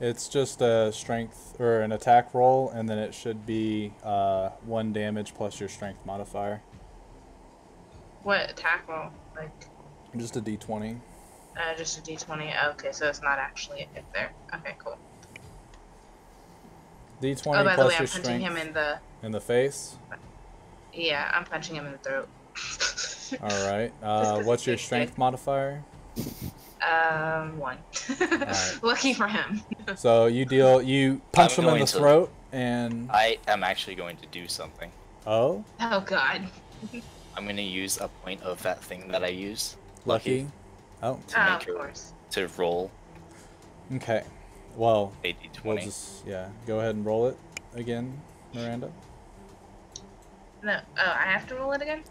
It's just a strength or an attack roll, and then it should be 1 damage plus your strength modifier. What attack roll? Like, Just a D20. Just a D20. Okay, so it's not actually a hit there. Okay, cool. D20 Oh, by the plus way, your I'm punching him strength in the. in the face. Yeah, I'm punching him in the throat. All right. 'cause What's he your kicked strength it. modifier? 1. Alright. Lucky for him. So you punch him in the throat, and I am actually going to do something. oh, Oh god. I'm going to use a point of that thing that I use. lucky. Oh, To Oh, make of her course. to roll okay. Well, a d20. we'll just go ahead and roll it again, Miranda. No, oh, I have to roll it again?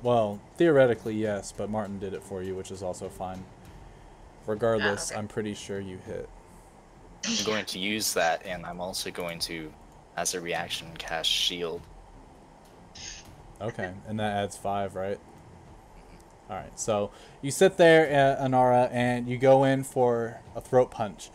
Well, theoretically yes, but Martin did it for you, which is also fine. Regardless, okay. I'm pretty sure you hit. I'm going to use that, and I'm also going to, as a reaction, cast Shield. Okay, and that adds 5, right? Alright, so you sit there, Anara, and you go in for a throat punch.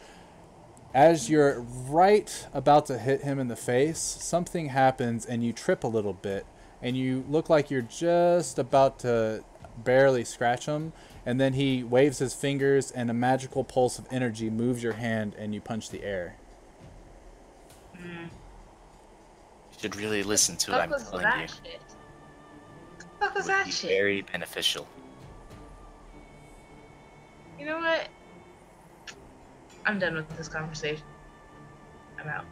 As you're right about to hit him in the face, something happens and you trip a little bit, and you look like you're just about to barely scratch him, and then he waves his fingers and a magical pulse of energy moves your hand and you punch the air. Mm. You should really listen to what I'm was telling that you. shit? What was It would that be shit? very beneficial. You know what? I'm done with this conversation. I'm out.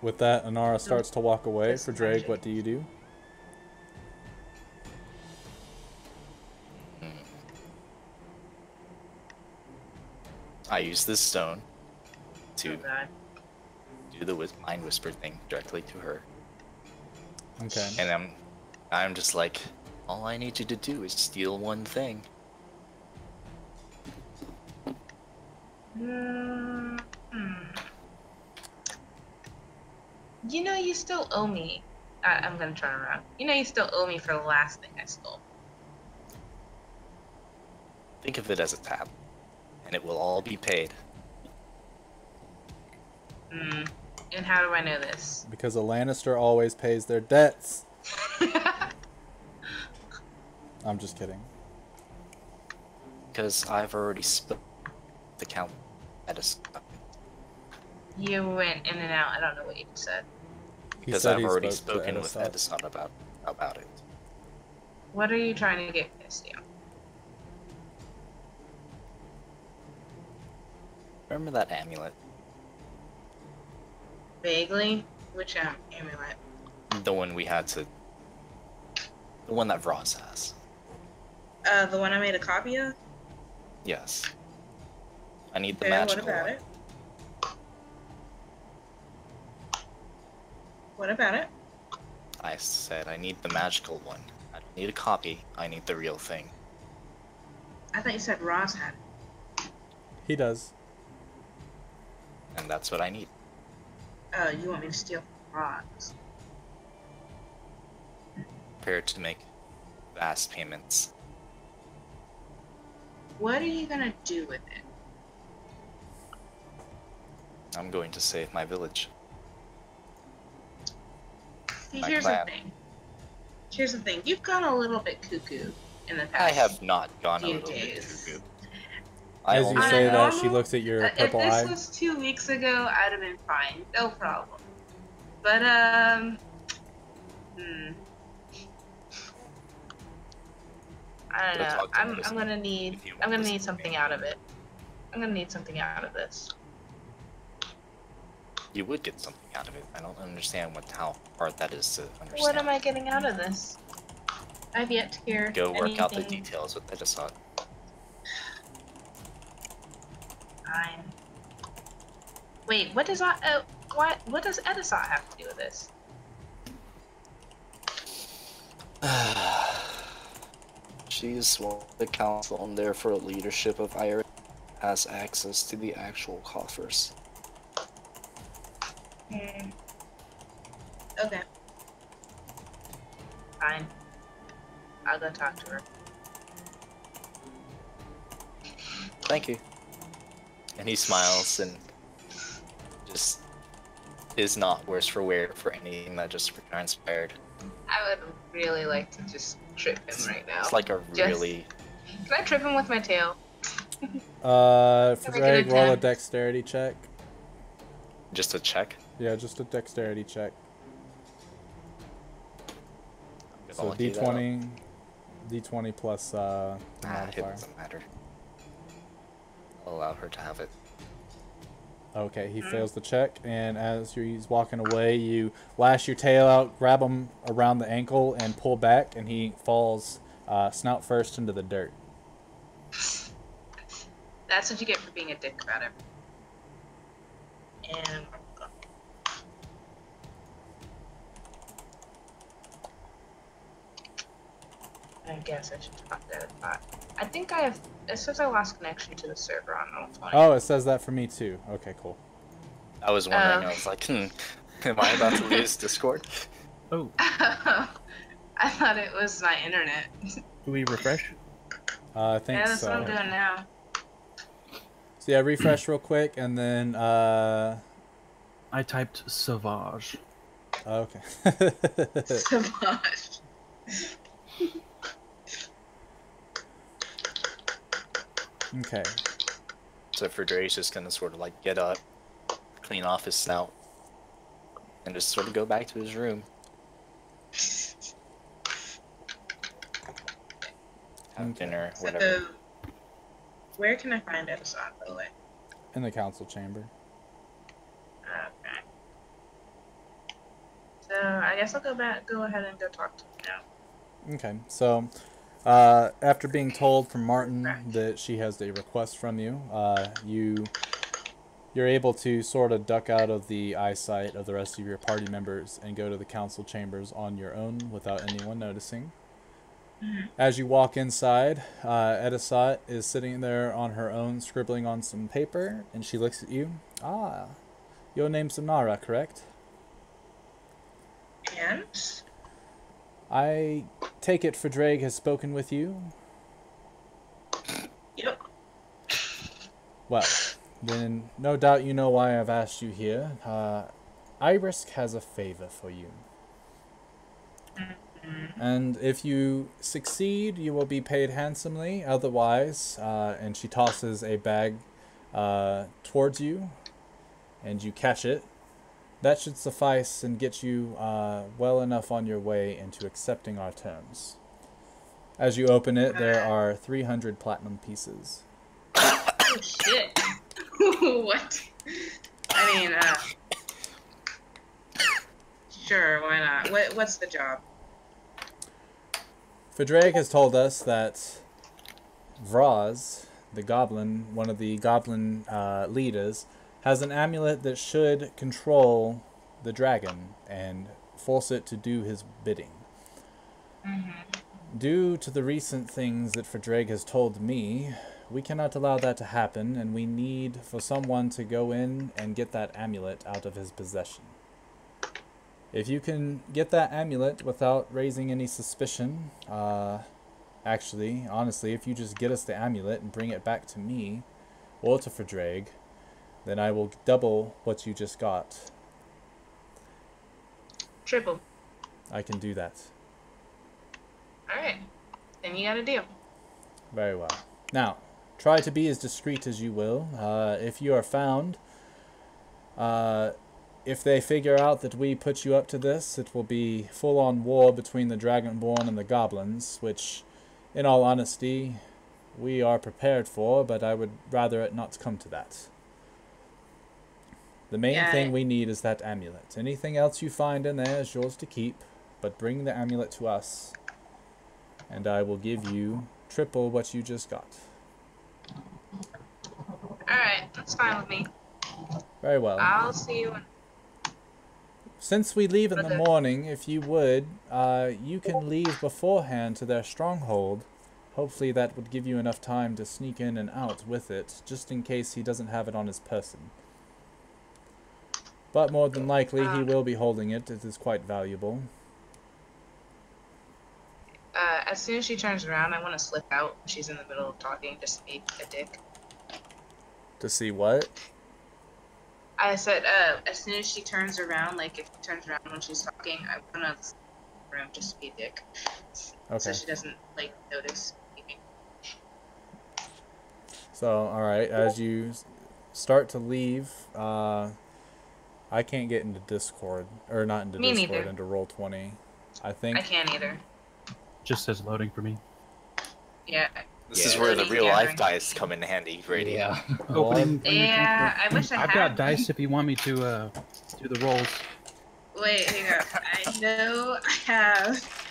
With that, Anara starts to walk away. Just For Drake, magic. what do you do? I use this stone to Oh god. do the mind whisper thing directly to her, Okay. and I'm just like, all I need you to do is steal one thing. Hmm. You know, you still owe me. I'm gonna turn around. You know, you still owe me for the last thing I stole. Think of it as a tab, and it will all be paid. Hmm. And how do I know this? Because a Lannister always pays their debts. I'm just kidding. Because I've already spent the count at a You went in and out. I don't know what you said. He because said I've he already spoke to spoken with Edison. Edison about it. What are you trying to get, Misty? Remember that amulet? Vaguely? Which amulet? The one we had to... The one that Ross has. The one I made a copy of? Yes. I need the Okay, what magical about one. it? What about it? I said I need the magical one. I don't need a copy. I need the real thing. I thought you said Ross had it. He does. And that's what I need. Oh, you want me to steal from Ross? Prepared to make vast payments. What are you gonna do with it? I'm going to save my village. See, My here's plan. the thing. Here's the thing. You've gone a little bit cuckoo in the past. I have not gone a few little bit days. cuckoo. As you On a say that, she normal- looks at your If purple this eye. was 2 weeks ago, I'd have been fine. No problem. But, I don't Go know. talk to I'm Edison gonna need if you want I'm gonna this need something thing. out of it. I'm gonna need something out of this. You would get something out of it. I don't understand how hard that is to understand. What am I getting out of this? I've yet to hear Go work out the anything. details with Edison. Fine. Wait, what does what does Edison have to do with this? She's one of the council and therefore leadership of Iris has access to the actual coffers. Hmm. Okay. Fine. I'll go talk to her. Thank you. And he smiles and just is not worse for wear for anything that just transpired. I would really like to just trip him right now. It's like a really. Can I trip him with my tail? For Make an Drake, roll a attempt. dexterity check. Just a check. Yeah, just a dexterity check. If So I'll lucky that up. D20 plus the It modifier. doesn't matter. I'll allow her to have it. Okay, he fails the check, and as he's walking away, you lash your tail out, grab him around the ankle, and pull back, and he falls snout first into the dirt. That's what you get for being a dick about it. And I guess I should talk that about. I think I have. It says I lost connection to the server on Roll20. Oh, it says that for me too. Okay, cool. I was wondering. I was like, am I about to lose Discord? Oh, I thought it was my internet. do we refresh? I think Yeah, that's so. what I'm doing now. So yeah, refresh real quick, and then I typed Sauvage. okay. So much. Okay. So for Dre's just gonna sort of like get up, clean off his snout, and just sort of go back to his room. Have dinner, whatever. So, where can I find Edison, by the way? In the council chamber. Okay. So I guess I'll go ahead and go talk to him now. Okay, so after being told from Martin that she has a request from you, you're able to sort of duck out of the eyesight of the rest of your party members and go to the council chambers on your own without anyone noticing. As you walk inside, Edisat is sitting there on her own, scribbling on some paper, and she looks at you. Ah, your name's Sonara, correct? And I take it Drake has spoken with you? yep. Well, then no doubt you know why I've asked you here. Irisk has a favor for you. And if you succeed, you will be paid handsomely. Otherwise, and she tosses a bag towards you, and you catch it. That should suffice and get you well enough on your way into accepting our terms. As you open it, there are 300 platinum pieces. Oh shit. What? I mean, sure, why not? What's the job? Drake has told us that Vraz, the goblin, one of the goblin leaders, has an amulet that should control the dragon and force it to do his bidding. Due to the recent things that Drake has told me, we cannot allow that to happen, and we need for someone to go in and get that amulet out of his possession. If you can get that amulet without raising any suspicion, actually, honestly, if you just get us the amulet and bring it back to me, or to Drake, then I will double what you just got. Triple. I can do that. Alright. Then you got a deal. Very well. Now, try to be as discreet as you will. If you are found, if they figure out that we put you up to this, it will be full-on war between the Dragonborn and the Goblins, which, in all honesty, we are prepared for, but I would rather it not come to that. The main thing we need is that amulet. Anything else you find in there is yours to keep, but bring the amulet to us, and I will give you triple what you just got. Alright, that's fine with me. Very well. I'll see you when... Since we leave in the morning, if you would, you can leave beforehand to their stronghold. Hopefully that would give you enough time to sneak in and out with it, just in case he doesn't have it on his person. But more than likely, he will be holding it. It is quite valuable. As soon as she turns around, I want to slip out. She's in the middle of talking, just to be a dick. To see what? I said, as soon as she turns around, like if she turns around when she's talking, I want to room just to be a dick. Okay. So she doesn't like notice me. So, all right, as you start to leave, I can't get into Discord, or not into Me Discord, neither. into Roll20. I I think. can't either. Just says loading for me. Yeah. This Yeah. is where the Loading, real life gathering. dice come in handy, Brady. Yeah. Well, Opening planar Yeah, transport. I wish I I've had. got dice if you want me to do the rolls. Wait, hang on. I know I have.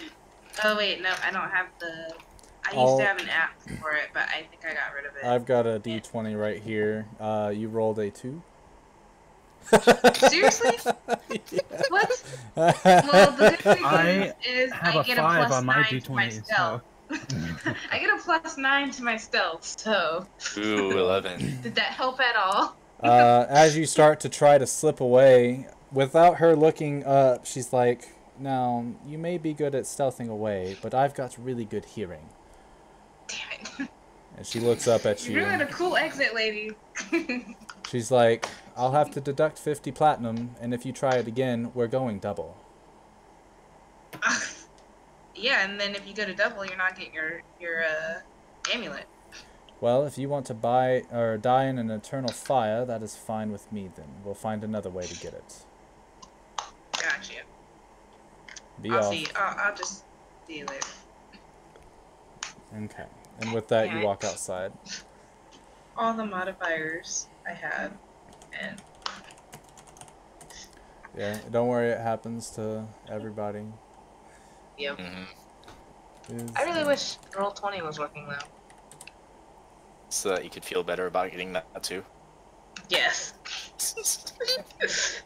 Oh wait, no, I don't have the. I used I'll- to have an app for it, but I think I got rid of it. I've got a D20 right here. You rolled a 2? Seriously? What? Well, the good thing I is have I a get 5 a plus on my 9 to my D20, stealth. I get a plus 9 to my stealth, so Ooh, 11. did that help at all? As you start to try to slip away, without her looking up, she's like, "Now, you may be good at stealthing away, but I've got really good hearing." Damn it. And she looks up at You you. ruined a cool exit, lady. She's like, "I'll have to deduct 50 platinum, and if you try it again, we're going double." Yeah, and then if you go to double, you're not getting your amulet. Well, if you want to buy or die in an eternal fire, that is fine with me then. We'll find another way to get it. Gotcha. Be I'll off. see. I'll just see you later. Okay. And with that, Damn you it. walk outside. All the modifiers I have, and Yeah, don't worry, it happens to everybody. yep. Mm-hmm. I really wish Roll20 was working though. So that you could feel better about getting that too. Yes.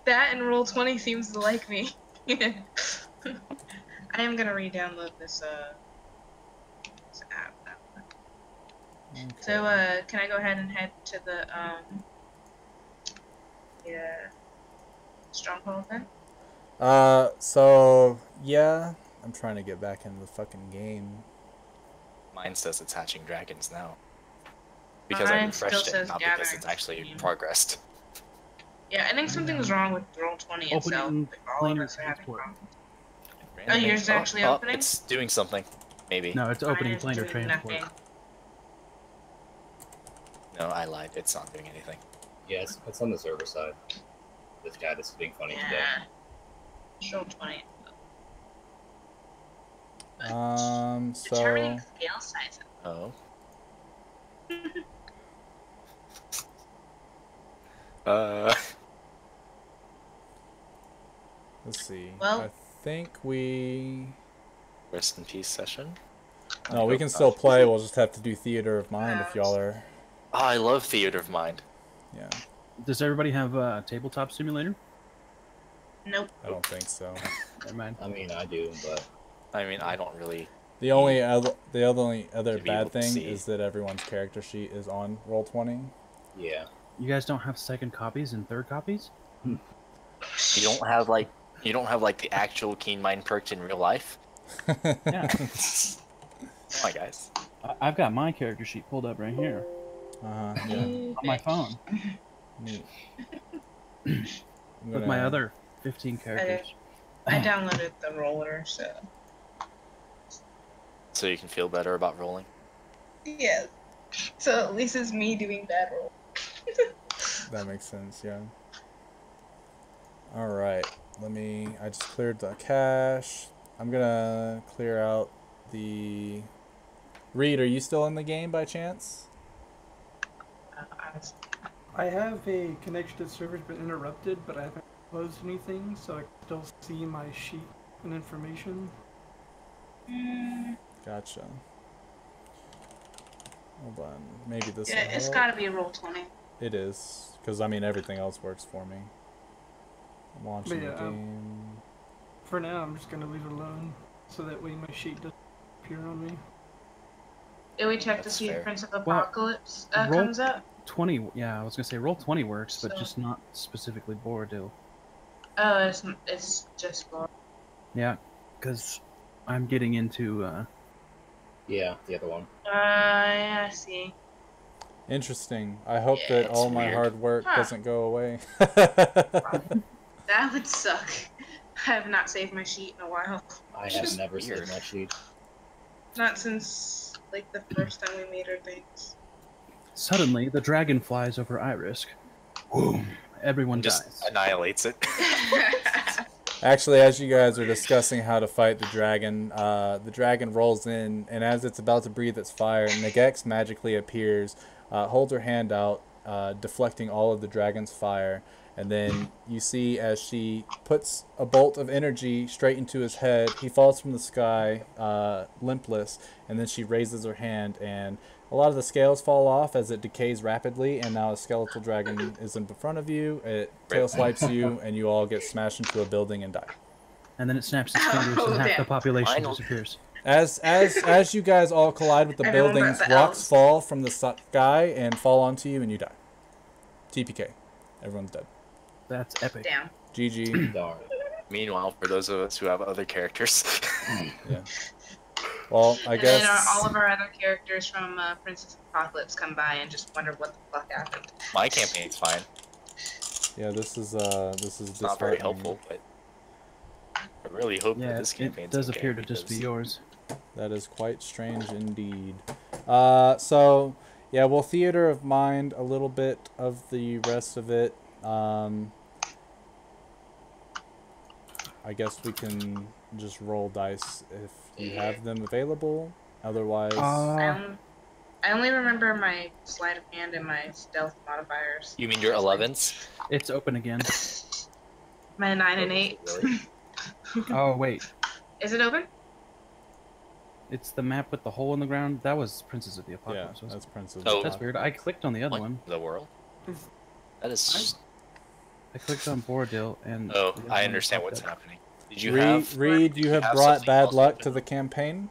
That and Roll20 seems to like me. I am gonna re-download this app. So can I go ahead and head to the stronghold then? So yeah, I'm trying to get back into the fucking game. Mine says it's hatching dragons now. Because I Mine still refreshed it, says not because gathering it's actually steam. progressed. Yeah, I think something's wrong with Roll20 itself. Opening Like, all of planar us are having transport. problems. Oh, yours is actually opening? It's doing something. Maybe. No, it's opening Mine is planar doing transport. nothing. No, I lied. It's not doing anything. Yeah, it's on the server side. This guy is being funny today. Yeah. Roll20. So Determining scale size. Oh. let's see. Well- I think we. Rest in peace session. No, we can still play. We'll just have to do Theater of Mind if y'all are. Oh, I love Theater of Mind. Yeah, Does everybody have a tabletop simulator? Nope. I don't think so. Never mind. I mean, I do, but I mean, I don't really. The only other To be able bad to thing see. is that everyone's character sheet is on Roll20. yeah. You guys don't have second copies and third copies? You don't have like the actual keen mind perked in real life. Yeah. Come on, guys. I've got my character sheet pulled up right here Yeah. on my phone Neat. with my other 15 characters. I downloaded the roller, so. So you can feel better about rolling. Yes. So at least it's me doing bad roll. That makes sense. Yeah. All right. I just cleared the cache. I'm gonna clear out the. Reed, are you still in the game by chance? I have a connection to the server's been interrupted, but I haven't closed anything, so I can still see my sheet and information. Gotcha. Hold on. Maybe this. Yeah, will it's help. gotta be a Roll20. It is, because I mean everything else works for me. I'm launching But the yeah, game. For now, I'm just gonna leave it alone, so that way my sheet doesn't appear on me. Did we check to That's see fair. if Prince of Well, Apocalypse roll- comes up? 20, yeah, I was gonna say roll 20 works, but So- just not specifically Boridil. Oh, it's just more. Yeah, because I'm getting into Yeah, the other one. Yeah, I see. Interesting. I hope Yeah, that it's all my weird. hard work Huh. doesn't go away. That would suck. I have not saved my sheet in a while. I have Just never weird. saved my sheet. Not since like the first time we made her things. Suddenly, the dragon flies over Irisk. Boom! Everyone Just dies. annihilates it. Actually, as you guys are discussing how to fight the dragon rolls in, and as it's about to breathe its fire, Nagex magically appears, holds her hand out, deflecting all of the dragon's fire, and then you see as she puts a bolt of energy straight into his head, he falls from the sky, limpless, and then she raises her hand, and a lot of the scales fall off as it decays rapidly, and now a skeletal dragon is in front of you. It tail swipes you, and you all get smashed into a building and die. And then it snaps its fingers, Oh, and half the damn. population Final. disappears. As you guys all collide with the Everyone but buildings, the rocks elves. fall from the sky and fall onto you, and you die. TPK. Everyone's dead. That's epic. Damn. GG. Darn. Meanwhile, for those of us who have other characters, Yeah. Well, I And guess. then all of our other characters from Princess Apocalypse come by and just wonder what the fuck happened. my campaign's fine. Yeah, this is It's not very disheartening. helpful, but I really hope that Yeah, this campaign it does appear to just be yours. That is quite strange indeed. So yeah, we'll theater of mind a little bit of the rest of it. I guess we can just roll dice if you have them available. Otherwise, I only remember my sleight of hand and my stealth modifiers. You mean your 11s? It's open again. My 9 and 8. Really? Oh wait, Is it open? it's the map with the hole in the ground. That was Princess of the yeah, Apocalypse. wasn't that's Princess. Oh. it? That's weird. I clicked on the other Like one. the world? That is. I clicked on Boridil, and Oh, the other I one understand popped what's up. happening. Did you have? Reed, you have have brought something bad else luck open? to the campaign.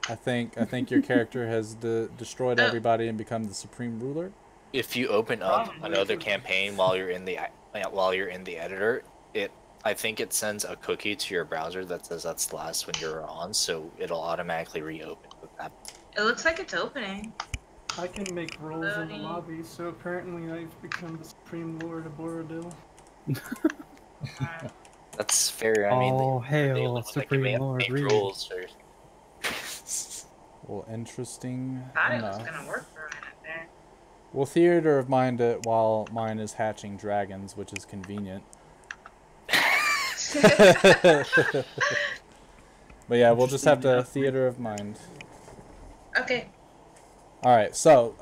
I think your character has destroyed Oh. everybody and become the supreme ruler. If you open up Probably. another campaign while you're in the editor, I think it sends a cookie to your browser that says that's the last one you're on, so it'll automatically reopen with that. It looks like it's opening. I can make rolls in the Loading. lobby, so apparently I've become the Supreme Lord of Borodil. That's fair. I mean, All they hail, look like they Supreme may have Lord made Reed. rules or Well, interesting Thought it was enough. gonna work for a minute there. We'll theater of mind it while mine is hatching dragons, which is convenient. But yeah, we'll just have to theater of mind. Okay. Alright, so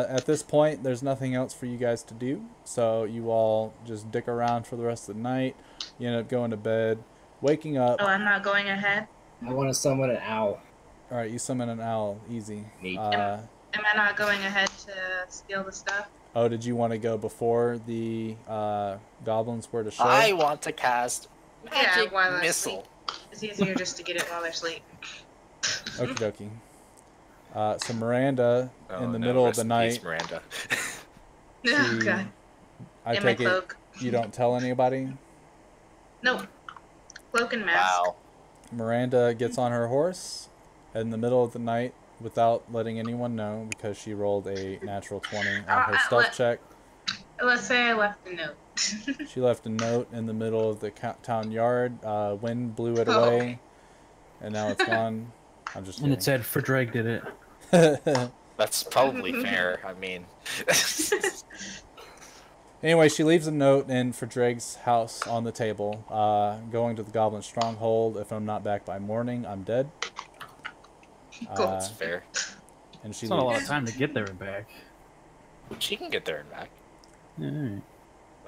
at this point, there's nothing else for you guys to do. So you all just dick around for the rest of the night. You end up going to bed, waking up. Oh, I'm not going ahead. I want to summon an owl. Alright, you summon an owl. Easy. Neat. Uh, Am I not going ahead to steal the stuff? oh, did you want to go before the goblins were to show? I want to cast Yeah, magic while I missile. It's easier just to get it while they're asleep. Okie dokie. So Miranda, Oh, in the no, middle of rest the in night, peace, Miranda. Oh She- god. I In my take it cloak. you don't tell anybody. Nope. Cloak and mask. Wow. Miranda gets on her horse in the middle of the night without letting anyone know because she rolled a natural 20 on her stealth check. Let's say I left a note. She left a note in the middle of the town yard. Wind blew it Oh. away, and now it's gone. I'm just And it said Fredreg did it. kidding. That's probably fair. I mean, Anyway, she leaves a note in for Drake's house on the table. Going to the goblin stronghold. If I'm not back by morning, I'm dead. Cool. that's fair. And she It's not a lot of leaves. time to get there and back. She can get there and back.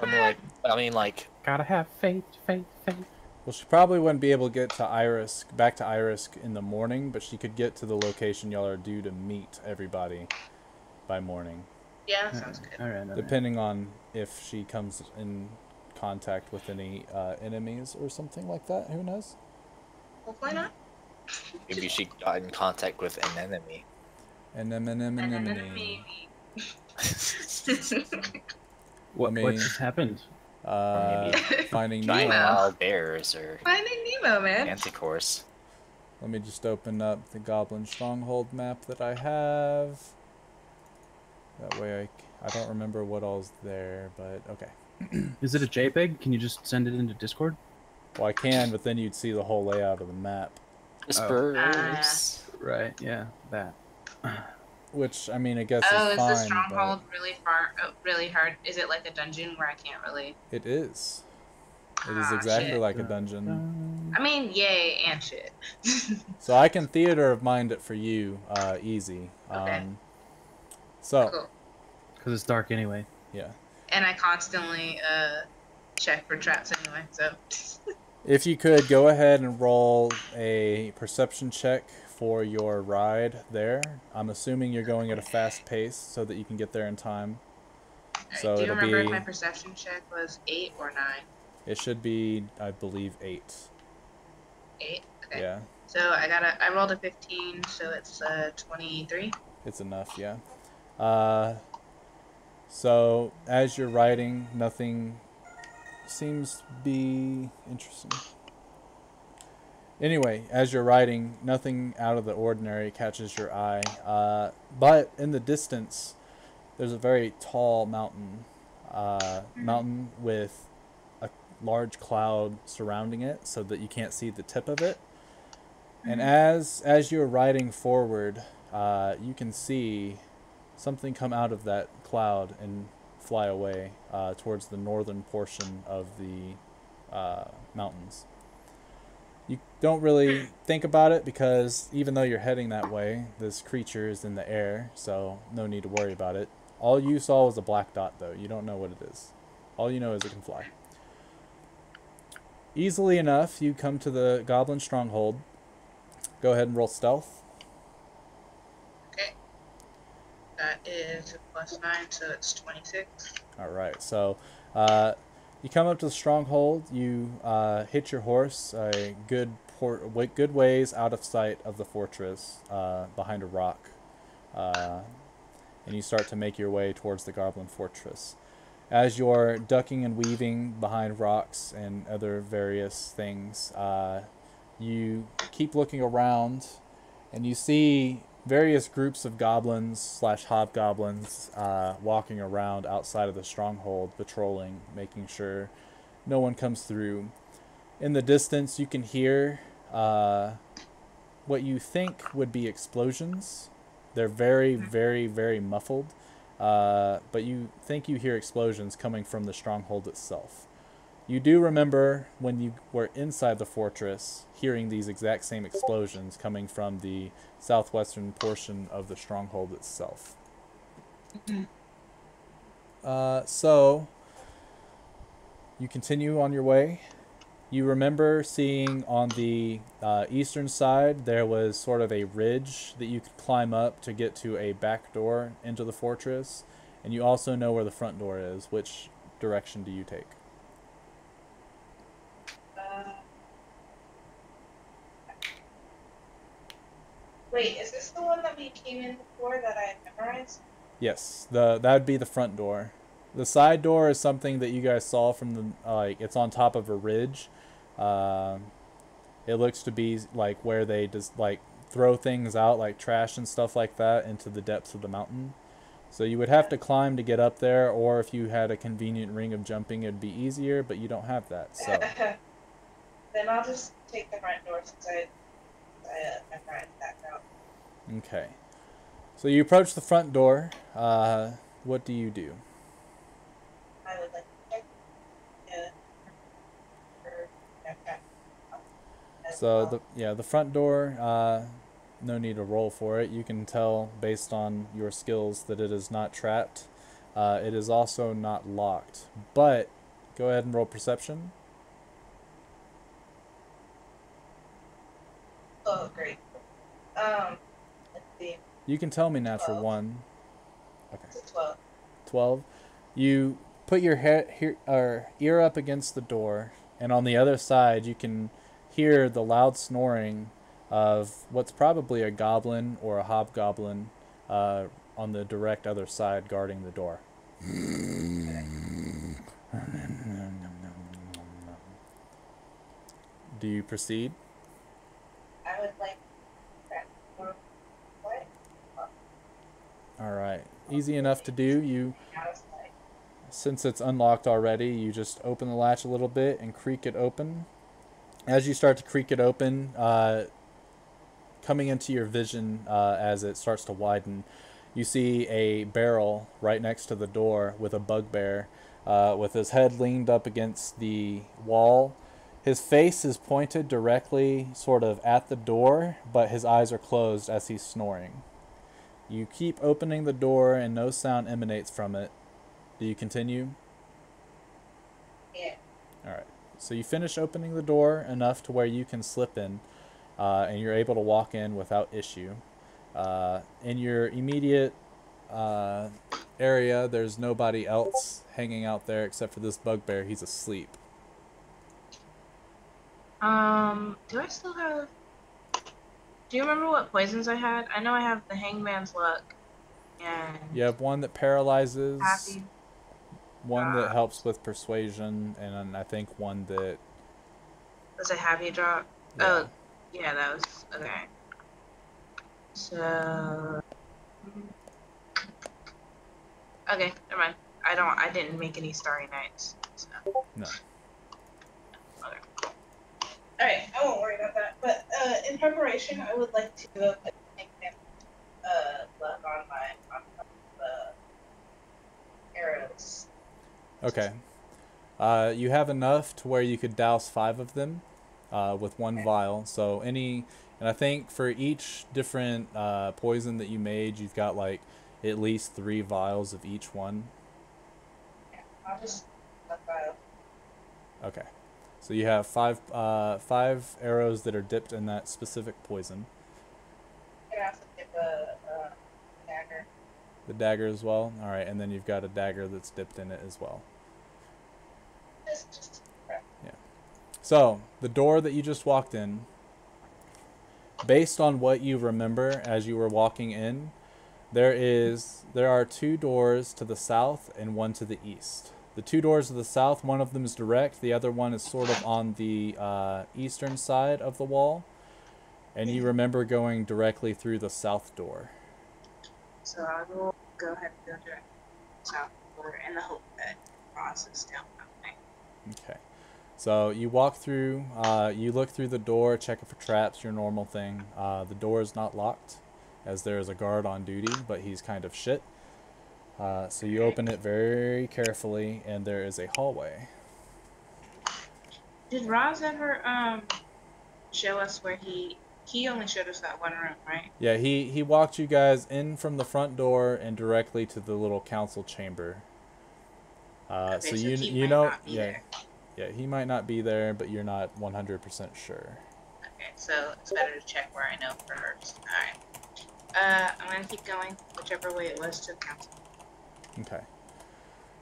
Alright. I mean, like, Gotta have faith, faith, faith. Well, she probably wouldn't be able to get to back to Irisk in the morning, but she could get to the location y'all are due to meet everybody by morning, Yeah, that sounds good. Alright. depending on if she comes in contact with any enemies or something like that. Who knows? Hopefully not. maybe she got in contact with an enemy. And And then enemy. maybe. What, I mean- what just happened? Finding Giant Nemo. Nemo. wild bears or Finding Nemo, man. Manticores. Let me just open up the Goblin Stronghold map that I have. That way I don't remember what all's there, but okay. Is it a JPEG? Can you just send it into Discord? Well, I can, but then you'd see the whole layout of the map. Spurs. Right, yeah, that. Which, I mean, I guess Oh, is is the fine, stronghold really far? Oh, really hard? Is it like a dungeon where I can't really? but it is. It is Ah, exactly shit. like a dungeon. I mean, yay and shit. So I can theater of mind it for you, easy. Okay. So, Cool. Because it's dark anyway. yeah. And I constantly check for traps anyway, so. If you could, go ahead and roll a perception check for your ride there. I'm assuming you're going at a fast pace so that you can get there in time. Alright, So do you it'll remember if be, my perception check was 8 or 9? it should be, I believe, 8. 8? Okay. Yeah, So I rolled a 15, so it's 23. it's enough, yeah. So as you're riding, nothing seems to be interesting. Anyway, as you're riding, nothing out of the ordinary catches your eye. But in the distance, there's a very tall mountain. Mountain with a large cloud surrounding it so that you can't see the tip of it. And as you're riding forward, you can see something come out of that cloud and fly away towards the northern portion of the mountains. You don't really think about it because even though you're heading that way, this creature is in the air, so no need to worry about it. All you saw was a black dot, though. You don't know what it is. All you know is it can fly. Easily enough, you come to the goblin stronghold. Go ahead and roll stealth. Okay. That is a +9, so it's 26. All right, so you come up to the stronghold. You hit your horse a good ways out of sight of the fortress behind a rock, and you start to make your way towards the goblin fortress. As you're ducking and weaving behind rocks and other various things, you keep looking around, and you see various groups of goblins / hobgoblins walking around outside of the stronghold, patrolling, making sure no one comes through. In the distance, you can hear what you think would be explosions. They're very, very, very muffled, but you think you hear explosions coming from the stronghold itself. You do remember when you were inside the fortress hearing these exact same explosions coming from the southwestern portion of the stronghold itself. So you continue on your way. You remember seeing on the eastern side there was sort of a ridge that you could climb up to get to a back door into the fortress, and you also know where the front door is. Which direction do you take? Wait, is this the one that we came in before that I memorized? Yes, that would be the front door. The side door is something that you guys saw from the it's on top of a ridge. It looks to be like where they just throw things out like trash and stuff like that into the depths of the mountain. So you would have to climb to get up there, or if you had a convenient ring of jumping, it'd be easier, but you don't have that. So Then I'll just take the front door since I memorized that route. okay. So you approach the front door. What do you do? I would like to check So the front door, no need to roll for it. You can tell based on your skills that it is not trapped. It is also not locked. But go ahead and roll perception. Oh, great. Let's see. You can tell me natural 12. 1. Okay. It's a 12. 12. You put your ear up against the door, and on the other side you can hear the loud snoring of what's probably a goblin or a hobgoblin on the direct other side guarding the door. Do you proceed? I would like that. What? All right. Easy enough to do. You, Out of sight. since it's unlocked already, you just open the latch a little bit and creak it open. As you start to creak it open, coming into your vision as it starts to widen, you see a barrel right next to the door with a bugbear with his head leaned up against the wall. His face is pointed directly sort of at the door, but his eyes are closed as he's snoring. You keep opening the door and no sound emanates from it. Do you continue? Yeah. Alright. So you finish opening the door enough to where you can slip in, and you're able to walk in without issue. In your immediate area, there's nobody else hanging out there except for this bugbear. He's asleep. Do I still have... Do you remember what poisons I had? I know I have the Hangman's Luck and You have one that paralyzes, Happy. one that helps with persuasion, and I think one that... Was it Happy Drop? Yeah. Oh, yeah, that was... Okay. So... Okay, never mind. I didn't make any Starry Nights, so... No. Okay. Alright, I won't worry about that. But, in preparation, I would like to put Hangman's Luck on the arrows. Okay. You have enough to where you could douse 5 of them with one vial. So and I think for each different poison that you made, you've got like at least 3 vials of each one. Yeah, I'll just put vial. Okay. So you have 5 arrows that are dipped in that specific poison. I can also dip a dagger. The dagger as well. All right, and then you've got a dagger that's dipped in it as well. Just Yeah. So the door that you just walked in, based on what you remember as you were walking in, there are 2 doors to the south and 1 to the east. The 2 doors to the south, one of them is direct, the other one is sort of on the eastern side of the wall, and you remember going directly through the south door. So I will go ahead and go direct south door in the hope that Ross is down that way. Okay. So you walk through, you look through the door, check it for traps, your normal thing. The door is not locked, as there is a guard on duty, but he's kind of shit. So you open it very carefully, and there is a hallway. Did Roz ever show us where he only showed us that one room, right? Yeah, he walked you guys in from the front door and directly to the little council chamber. Okay, so he you might know, not be there. Yeah, he might not be there, but you're not 100% sure. Okay, so it's better to check where I know first. Alright. I'm gonna keep going, whichever way it was to the council. Okay.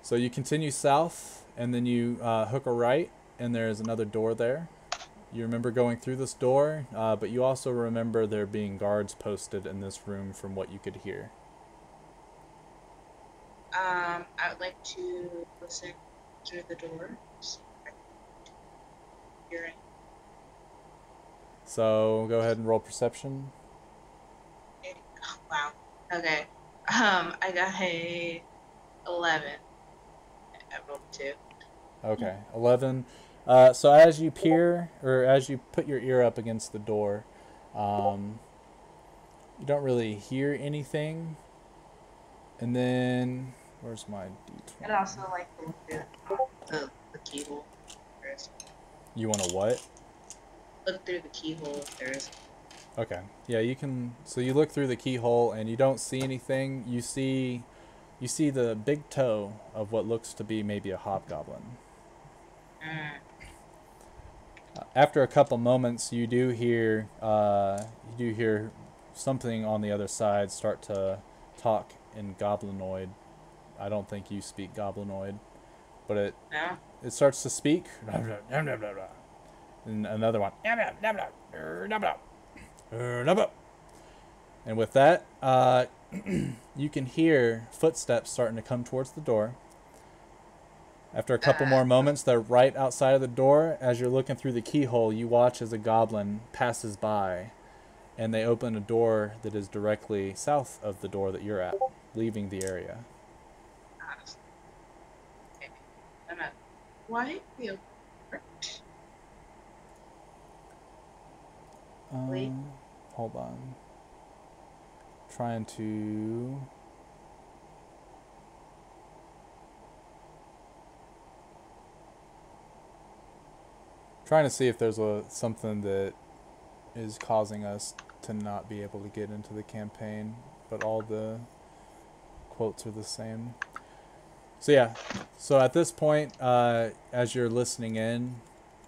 So you continue south, and then you hook a right, and there's another door there. You remember going through this door, but you also remember there being guards posted in this room from what you could hear. I would like to listen through the door. See if I can hear it. So go ahead and roll perception. Oh, wow. Okay. I got a 11. I rolled 2. Okay, 11. So as you peer, or as you put your ear up against the door, you don't really hear anything. And then, where's my D20? I'd also like to look through the keyhole. You want to what? Look through the keyhole if there is. Okay. Yeah, you can. So you look through the keyhole and you don't see anything. You see the big toe of what looks to be maybe a hobgoblin. After a couple moments, you do hear something on the other side start to talk in goblinoid. I don't think you speak goblinoid, but it starts to speak. And another one. And with that, you can hear footsteps starting to come towards the door. After a couple more moments, they're right outside of the door. As you're looking through the keyhole, you watch as a goblin passes by, and they open a door that is directly south of the door that you're at, leaving the area. Why? Hold on. Trying to... Trying to see if there's something that is causing us to not be able to get into the campaign, but all the quotes are the same. So yeah, so at this point, as you're listening in,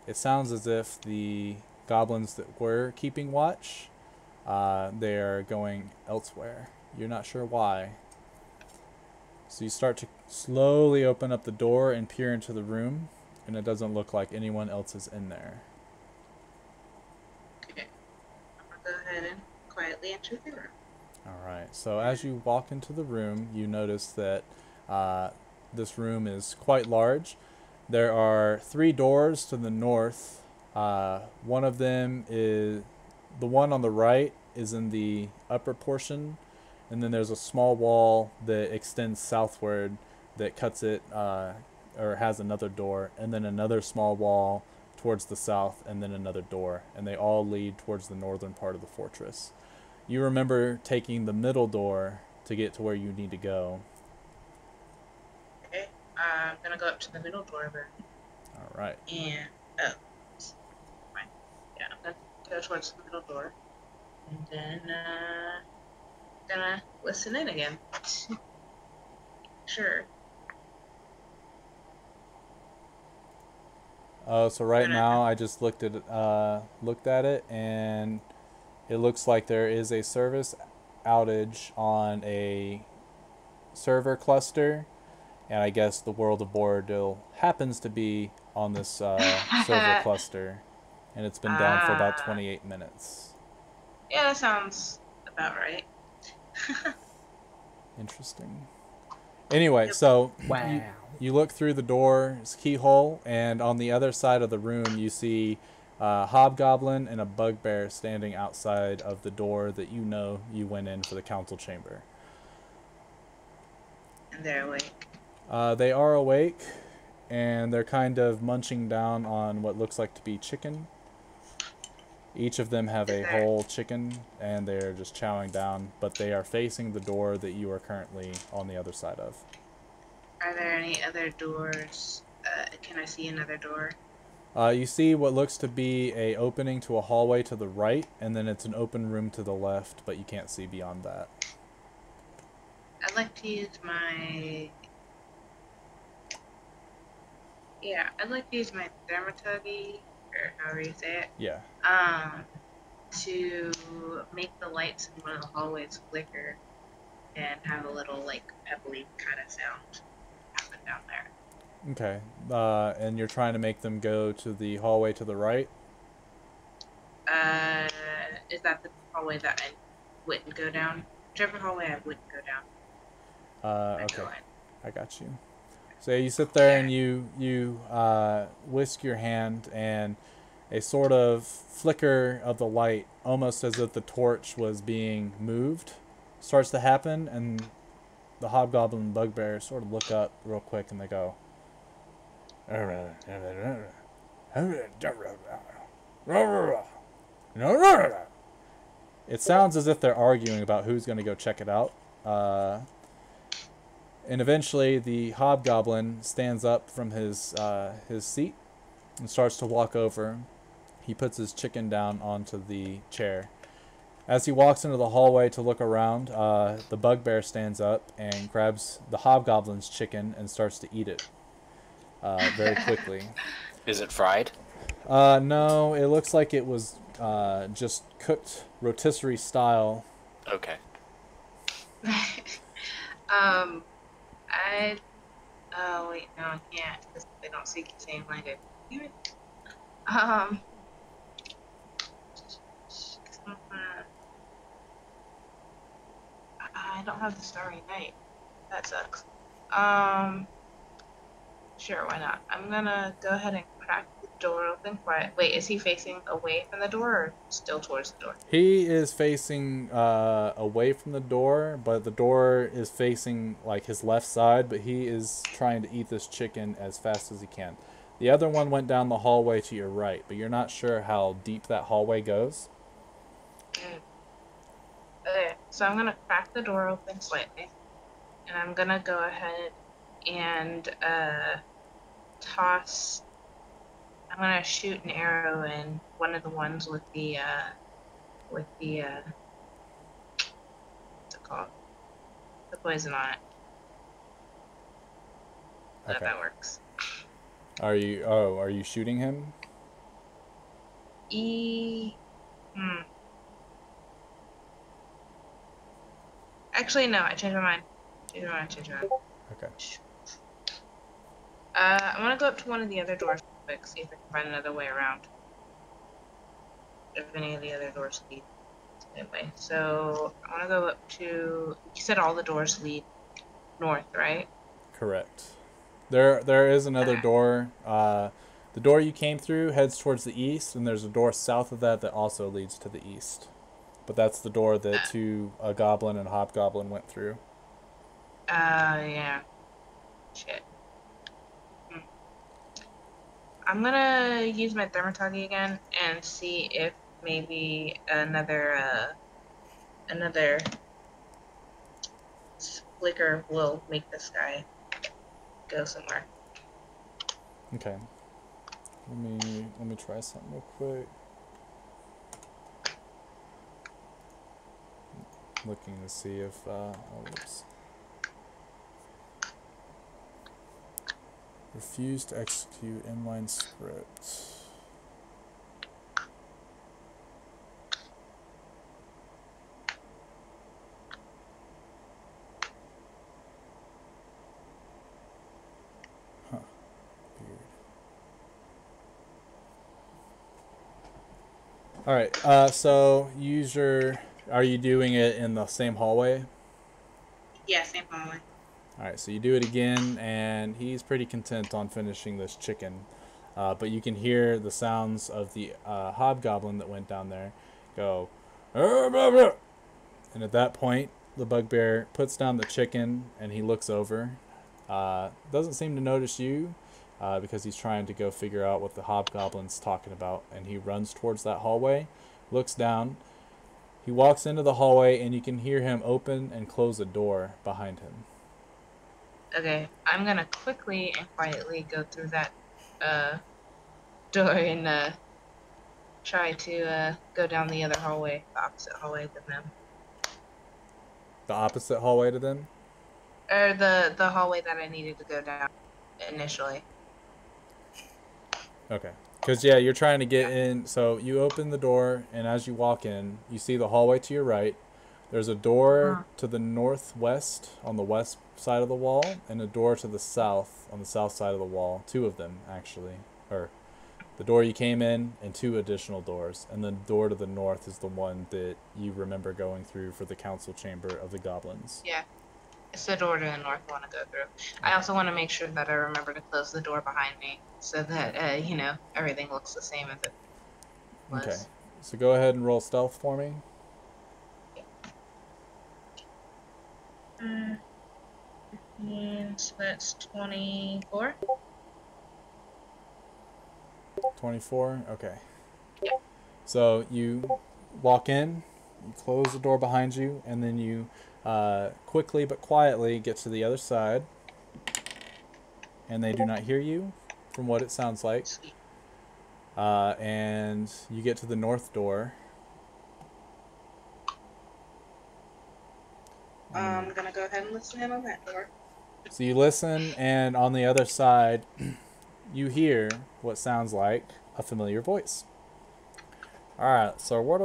it sounds as if the goblins that were keeping watch, they are going elsewhere. You're not sure why. So you start to slowly open up the door and peer into the room, and it doesn't look like anyone else is in there. Okay. I'm gonna go ahead and quietly enter the room. Alright, so as you walk into the room, you notice that this room is quite large. There are 3 doors to the north. One of them is... The one on the right is in the upper portion, and then there's a small wall that extends southward that cuts it, or has another door, and then another small wall towards the south, and then another door, and they all lead towards the northern part of the fortress. You remember taking the middle door to get to where you need to go. Okay, I'm gonna go up to the middle door then. Alright. And, fine. Yeah, I'm gonna go towards the middle door. And then, gonna listen in again. Sure. So right now I just looked at it, and it looks like there is a service outage on a server cluster, and I guess the world of Boridil happens to be on this server cluster, and it's been down for about 28 minutes. Yeah, that sounds about right. Interesting. Anyway, so Wow. you look through the door's keyhole, and on the other side of the room you see a hobgoblin and a bugbear standing outside of the door that you know you went in for the council chamber. And they're awake. They are awake, and they're kind of munching down on what looks like to be chicken. Each of them have a whole chicken, and they're just chowing down, but they are facing the door that you are currently on the other side of. Are there any other doors? Can I see another door? You see what looks to be a opening to a hallway to the right, and then it's an open room to the left, but you can't see beyond that. I'd like to use my... Yeah, I'd like to use my thermatogy, or however you say it. Yeah. To make the lights in one of the hallways flicker and have a little, like, pebbly kind of sound happen down there. Okay. And you're trying to make them go to the hallway to the right? Is that the hallway that I wouldn't go down? Whichever hallway I wouldn't go down. Okay. I got you. So you sit there and you whisk your hand, and a sort of flicker of the light, almost as if the torch was being moved, starts to happen, and the hobgoblin and bugbear sort of look up real quick, and they go, it sounds as if they're arguing about who's going to go check it out. And eventually the hobgoblin stands up from his seat and starts to walk over. He puts his chicken down onto the chair. As he walks into the hallway to look around, the bugbear stands up and grabs the hobgoblin's chicken and starts to eat it very quickly. Is it fried? No, it looks like it was just cooked rotisserie style. Okay. Oh wait, no, I can't because they don't speak the same language. I don't have the Starry Night. That sucks. Sure, why not? I'm gonna go ahead and crack the door open. Wait, is he facing away from the door or still towards the door? He is facing away from the door, but the door is facing like his left side, but he is trying to eat this chicken as fast as he can. The other one went down the hallway to your right, but you're not sure how deep that hallway goes. Okay, so I'm gonna crack the door open slightly, and I'm gonna go ahead and toss. I'm gonna shoot an arrow in one of the ones with the what's it called? The poison on it. So Okay. that works. Are you shooting him? Hmm. Actually, no. I changed my mind. Changed my mind. Okay. I'm gonna go up to one of the other doors real quick, see if I can find another way around. If any of the other doors lead that way. So I want to go up to. You said all the doors lead north, right? Correct. There is another Okay. door. The door you came through heads towards the east, and there's a door south of that that also leads to the east. But that's the door that a goblin and hobgoblin went through. Yeah. Shit. I'm gonna use my thermatology again and see if maybe another flicker will make this guy go somewhere. Okay. Let me try something real quick. Looking to see if oops. Refuse to execute inline script. Huh. Weird. Alright, so are you doing it in the same hallway? Yeah, same hallway. Alright, so you do it again, and he's pretty content on finishing this chicken. But you can hear the sounds of the hobgoblin that went down there go, and at that point, the bugbear puts down the chicken, and he looks over. Doesn't seem to notice you, because he's trying to go figure out what the hobgoblin's talking about, and he runs towards that hallway, looks down. He walks into the hallway, and you can hear him open and close a door behind him. Okay, I'm gonna quickly and quietly go through that door and try to go down the other hallway, the opposite hallway than them. The opposite hallway to them? Or the hallway that I needed to go down initially. Okay. Because, yeah, you're trying to get in. So you open the door, and as you walk in, you see the hallway to your right. There's a door to the northwest on the west side of the wall, and a door to the south on the south side of the wall. Two of them, actually. Or the door you came in, and two additional doors. And the door to the north is the one that you remember going through for the council chamber of the goblins. Yeah. It's the door to the north I want to go through. I also want to make sure that I remember to close the door behind me so that, everything looks the same as it was. Okay. So go ahead and roll stealth for me. 15, so that's 24. 24? Okay. Yeah. So you walk in, you close the door behind you, and then you quickly but quietly get to the other side. And they do not hear you, from what it sounds like. And you get to the north door. I'm gonna go ahead and listen in on that door. So you listen, and on the other side, you hear what sounds like a familiar voice. Alright, so what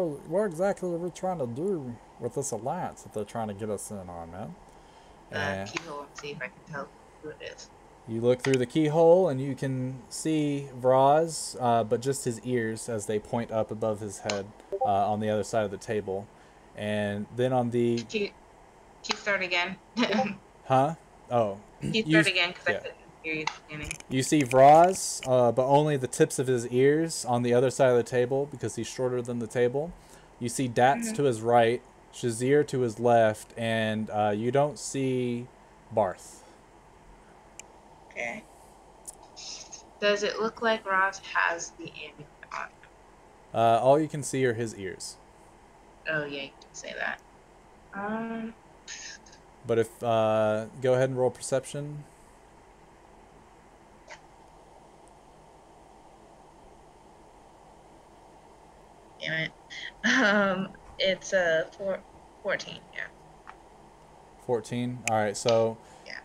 exactly are we trying to do with this alliance that they're trying to get us in on, man? Keyhole and see if I can tell who it is. You look through the keyhole, and you can see Vraz, but just his ears as they point up above his head on the other side of the table. And then on the... Can you start again? Huh? Oh. Can you start again, because I couldn't hear you at the beginning. You see Vraz, but only the tips of his ears on the other side of the table, because he's shorter than the table. You see Dats to his right, Shazir to his left, and you don't see Barth. Okay. Does it look like Roz has the amulet on? All you can see are his ears. Oh yeah, you can say that. But if go ahead and roll perception. Damn it. It's 14. Yeah. 14. All right, so Yeah.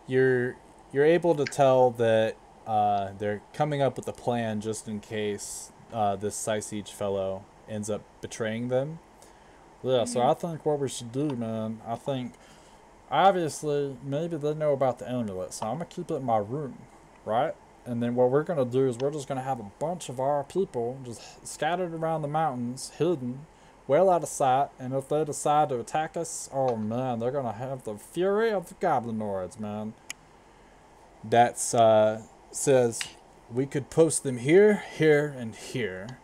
you're able to tell that they're coming up with a plan just in case this Siege fellow ends up betraying them. Yeah, so I think what we should do, man, I think obviously maybe they know about the amulet, so I'm gonna keep it in my room, right? And then what we're gonna do is we're just gonna have a bunch of our people just scattered around the mountains, hidden, well out of sight. And if they decide to attack us, oh man, they're gonna have the fury of the goblinoids, man. That says we could post them here, here, and here.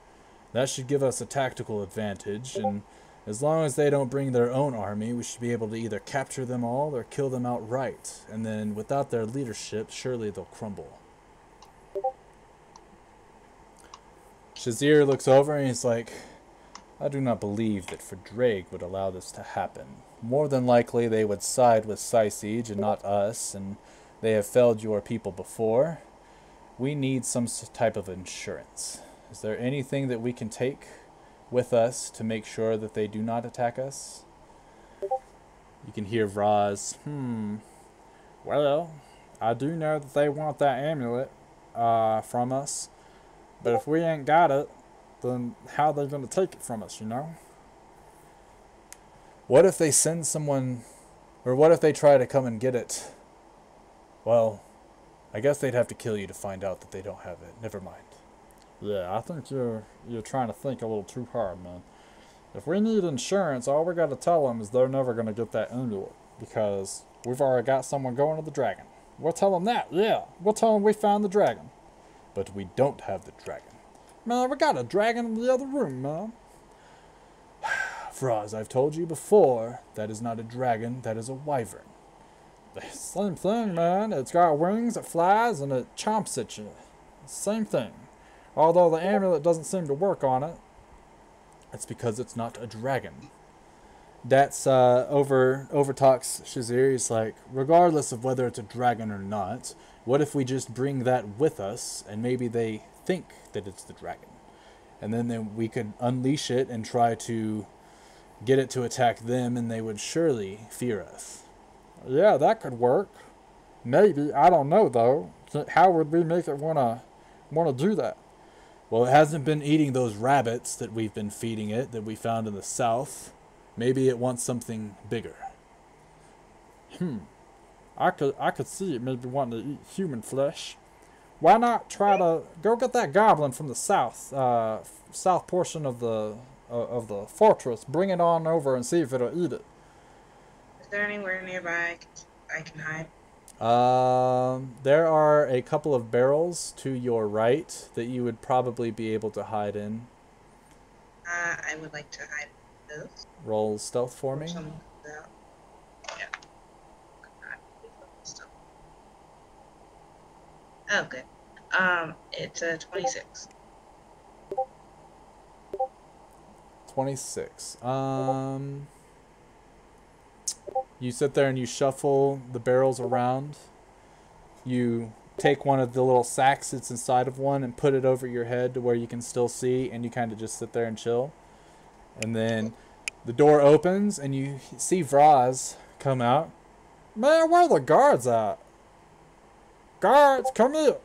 That should give us a tactical advantage, and as long as they don't bring their own army, we should be able to either capture them all or kill them outright. And then without their leadership, surely they'll crumble. Shazir looks over and he's like, I do not believe that Drake would allow this to happen. More than likely they would side with Siege and not us, and they have failed your people before. We need some type of insurance. Is there anything that we can take with us to make sure that they do not attack us? You can hear Vraz, well, I do know that they want that amulet from us, but if we ain't got it, then how are they going to take it from us, you know? What if they send someone, or what if they try to come and get it? Well, I guess they'd have to kill you to find out that they don't have it. Never mind. Yeah, I think you're trying to think a little too hard, man. If we need insurance, all we got to tell them is they're never going to get that amulet, because we've already got someone going to the dragon. We'll tell them that, yeah. We'll tell them we found the dragon. But we don't have the dragon. Man, we got a dragon in the other room, man. Froz, I've told you before, that is not a dragon, that is a wyvern. The same thing, man. It's got wings, it flies, and it chomps at you. Same thing. Although the amulet doesn't seem to work on it, it's because it's not a dragon. That's overtalks Shazir. He's like, regardless of whether it's a dragon or not, what if we just bring that with us, and maybe they think that it's the dragon, and then we could unleash it and try to get it to attack them, and they would surely fear us. Yeah, that could work. Maybe. I don't know though. How would we make it wanna do that? Well, it hasn't been eating those rabbits that we've been feeding it that we found in the south. Maybe it wants something bigger. I could see it maybe wanting to eat human flesh. Why not try to go get that goblin from the south portion of the fortress? Bring it on over and see if it'll eat it. Is there anywhere nearby I can hide? There are a couple of barrels to your right that you would probably be able to hide in. I would like to hide those. Roll stealth for me. Someone comes out. Yeah. Oh, good. It's a 26. 26. You sit there and you shuffle the barrels around. You take one of the little sacks that's inside of one and put it over your head to where you can still see, and you kind of just sit there and chill. And then the door opens and you see Vraz come out. Man, where are the guards at? Guards, come here!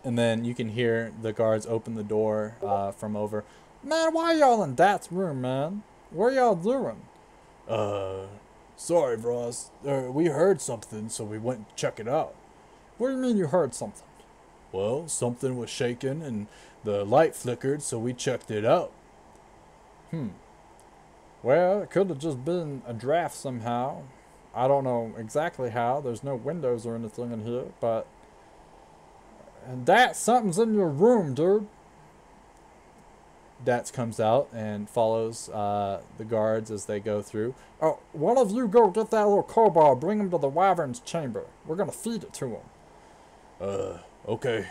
And then you can hear the guards open the door from over. Man, why y'all in Dat's room, man? What y'all doing? Sorry, Vraz. We heard something, so we went to check it out. What do you mean you heard something? Well, something was shaking and the light flickered, so we checked it out. Well, it could have just been a draft somehow. I don't know exactly how. There's no windows or anything in here, but... And that something's in your room, dude. Dats comes out and follows the guards as they go through. Oh, one of you go get that little kobold, bring him to the wyvern's chamber. We're gonna feed it to him. Okay.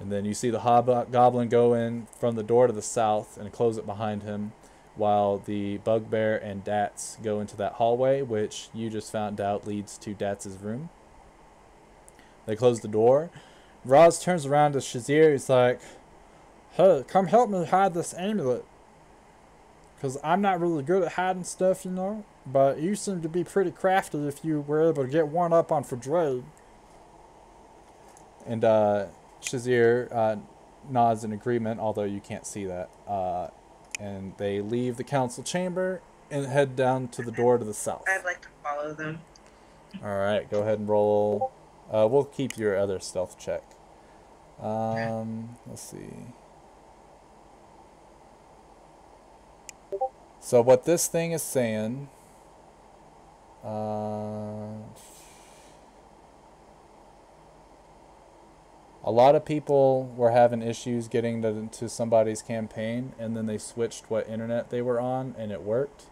And then you see the hobgoblin go in from the door to the south and close it behind him, while the bugbear and Dats go into that hallway, which you just found out leads to Dats's room. They close the door. Roz turns around to Shazir. He's like, "Hey, come help me hide this amulet. Because I'm not really good at hiding stuff, you know. But you seem to be pretty crafty if you were able to get one up on Fadre." And Shazir nods in agreement, although you can't see that. And they leave the council chamber and head down to the door to the south. I'd like to follow them. Alright, go ahead and roll. We'll keep your other stealth check. Let's see. So what this thing is saying... a lot of people were having issues getting into somebody's campaign, and then they switched what internet they were on, and it worked.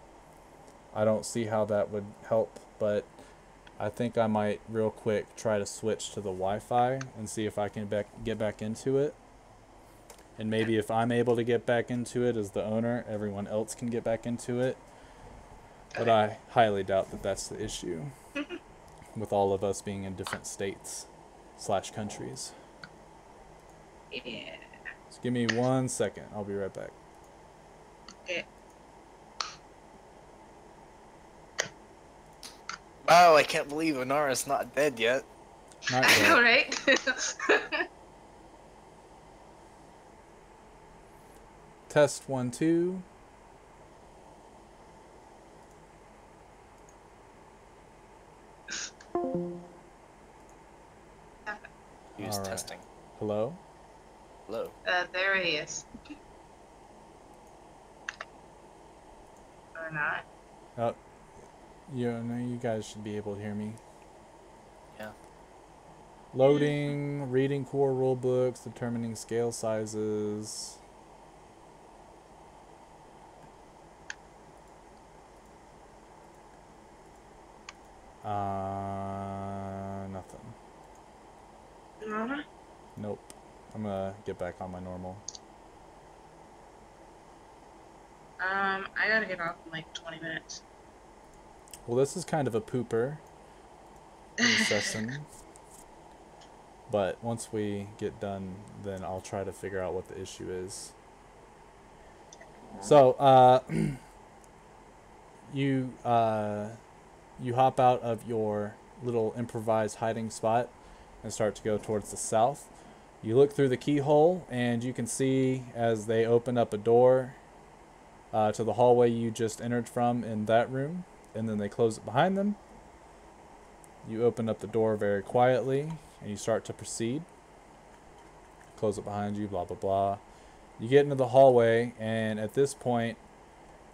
I don't see how that would help, but I think I might real quick try to switch to the Wi-Fi and see if I can get back into it. And maybe if I'm able to get back into it as the owner, everyone else can get back into it. But I highly doubt that that's the issue with all of us being in different states / countries. Yeah. So give me 1 second. I'll be right back. Okay. Wow, I can't believe Inara's not dead yet. Not I know, yet. right? Test 1, 2. He was All right. testing. Hello? Hello. There he is. Or not. Oh, you guys should be able to hear me. Yeah. Loading, reading core rule books, determining scale sizes. Nothing. Mama? Nope. I'm gonna get back on my normal. I gotta get off in like 20 minutes. Well, this is kind of a pooper in the session. But once we get done, then I'll try to figure out what the issue is. So, you hop out of your little improvised hiding spot and start to go towards the south. You look through the keyhole, and you can see as they open up a door to the hallway you just entered from in that room, and then they close it behind them. You open up the door very quietly, and you start to proceed. Close it behind you, blah, blah, blah. You get into the hallway, and at this point,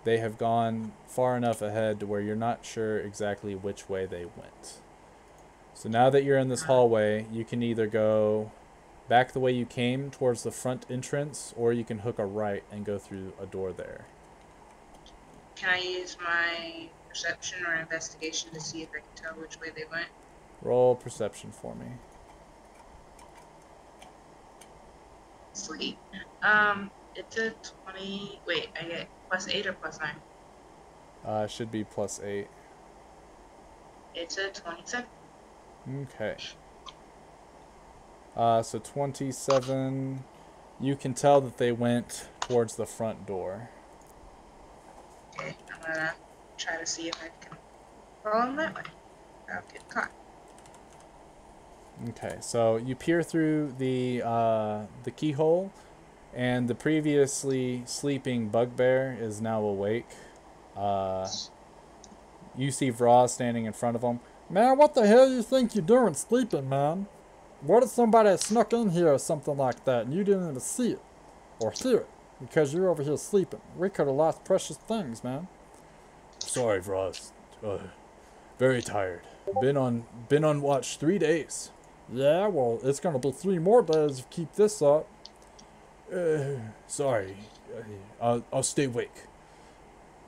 they have gone far enough ahead to where you're not sure exactly which way they went. So now that you're in this hallway, you can either go back the way you came towards the front entrance, or you can hook a right and go through a door there. Can I use my perception or investigation to see if I can tell which way they went? Roll perception for me. Sweet. It's a 20. Wait, I get +8 or +9? Should be +8. It's a 27. Okay. So 27. You can tell that they went towards the front door. Okay, I'm gonna try to see if I can follow them that way. I'll get caught. Okay, so you peer through the keyhole, and the previously sleeping bugbear is now awake. You see Vra standing in front of him. "Man, what the hell you think you're doing sleeping, man? What if somebody snuck in here or something like that and you didn't even see it or hear it because you're over here sleeping? We could have lost precious things, man." "Sorry, Vra. Very tired. Been on watch 3 days." "Yeah, well, it's gonna be 3 more days if you keep this up." Sorry. I'll stay awake."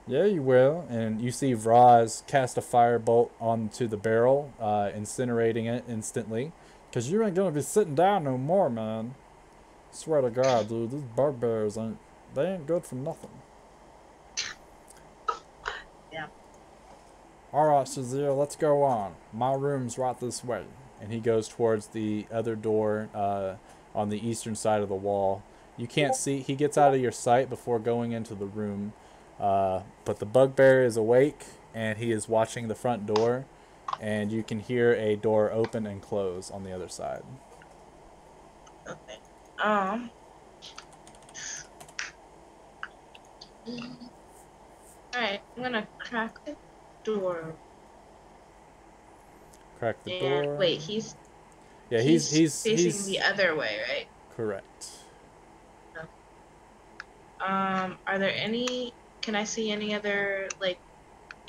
"Yeah, you will." And you see Vraz cast a firebolt onto the barrel, incinerating it instantly. "Because you ain't going to be sitting down no more, man." Swear to God, dude, these bugbears ain't good for nothing. Yeah. Alright, Shazir, let's go on. My room's right this way. And he goes towards the other door on the eastern side of the wall. You can't see, he gets out of your sight before going into the room. But the bugbear is awake and he is watching the front door. And you can hear a door open and close on the other side. Okay. Alright, I'm gonna crack the door. Crack the And door. wait, he's he's the other way, right? correct. Are there any? Can I see any other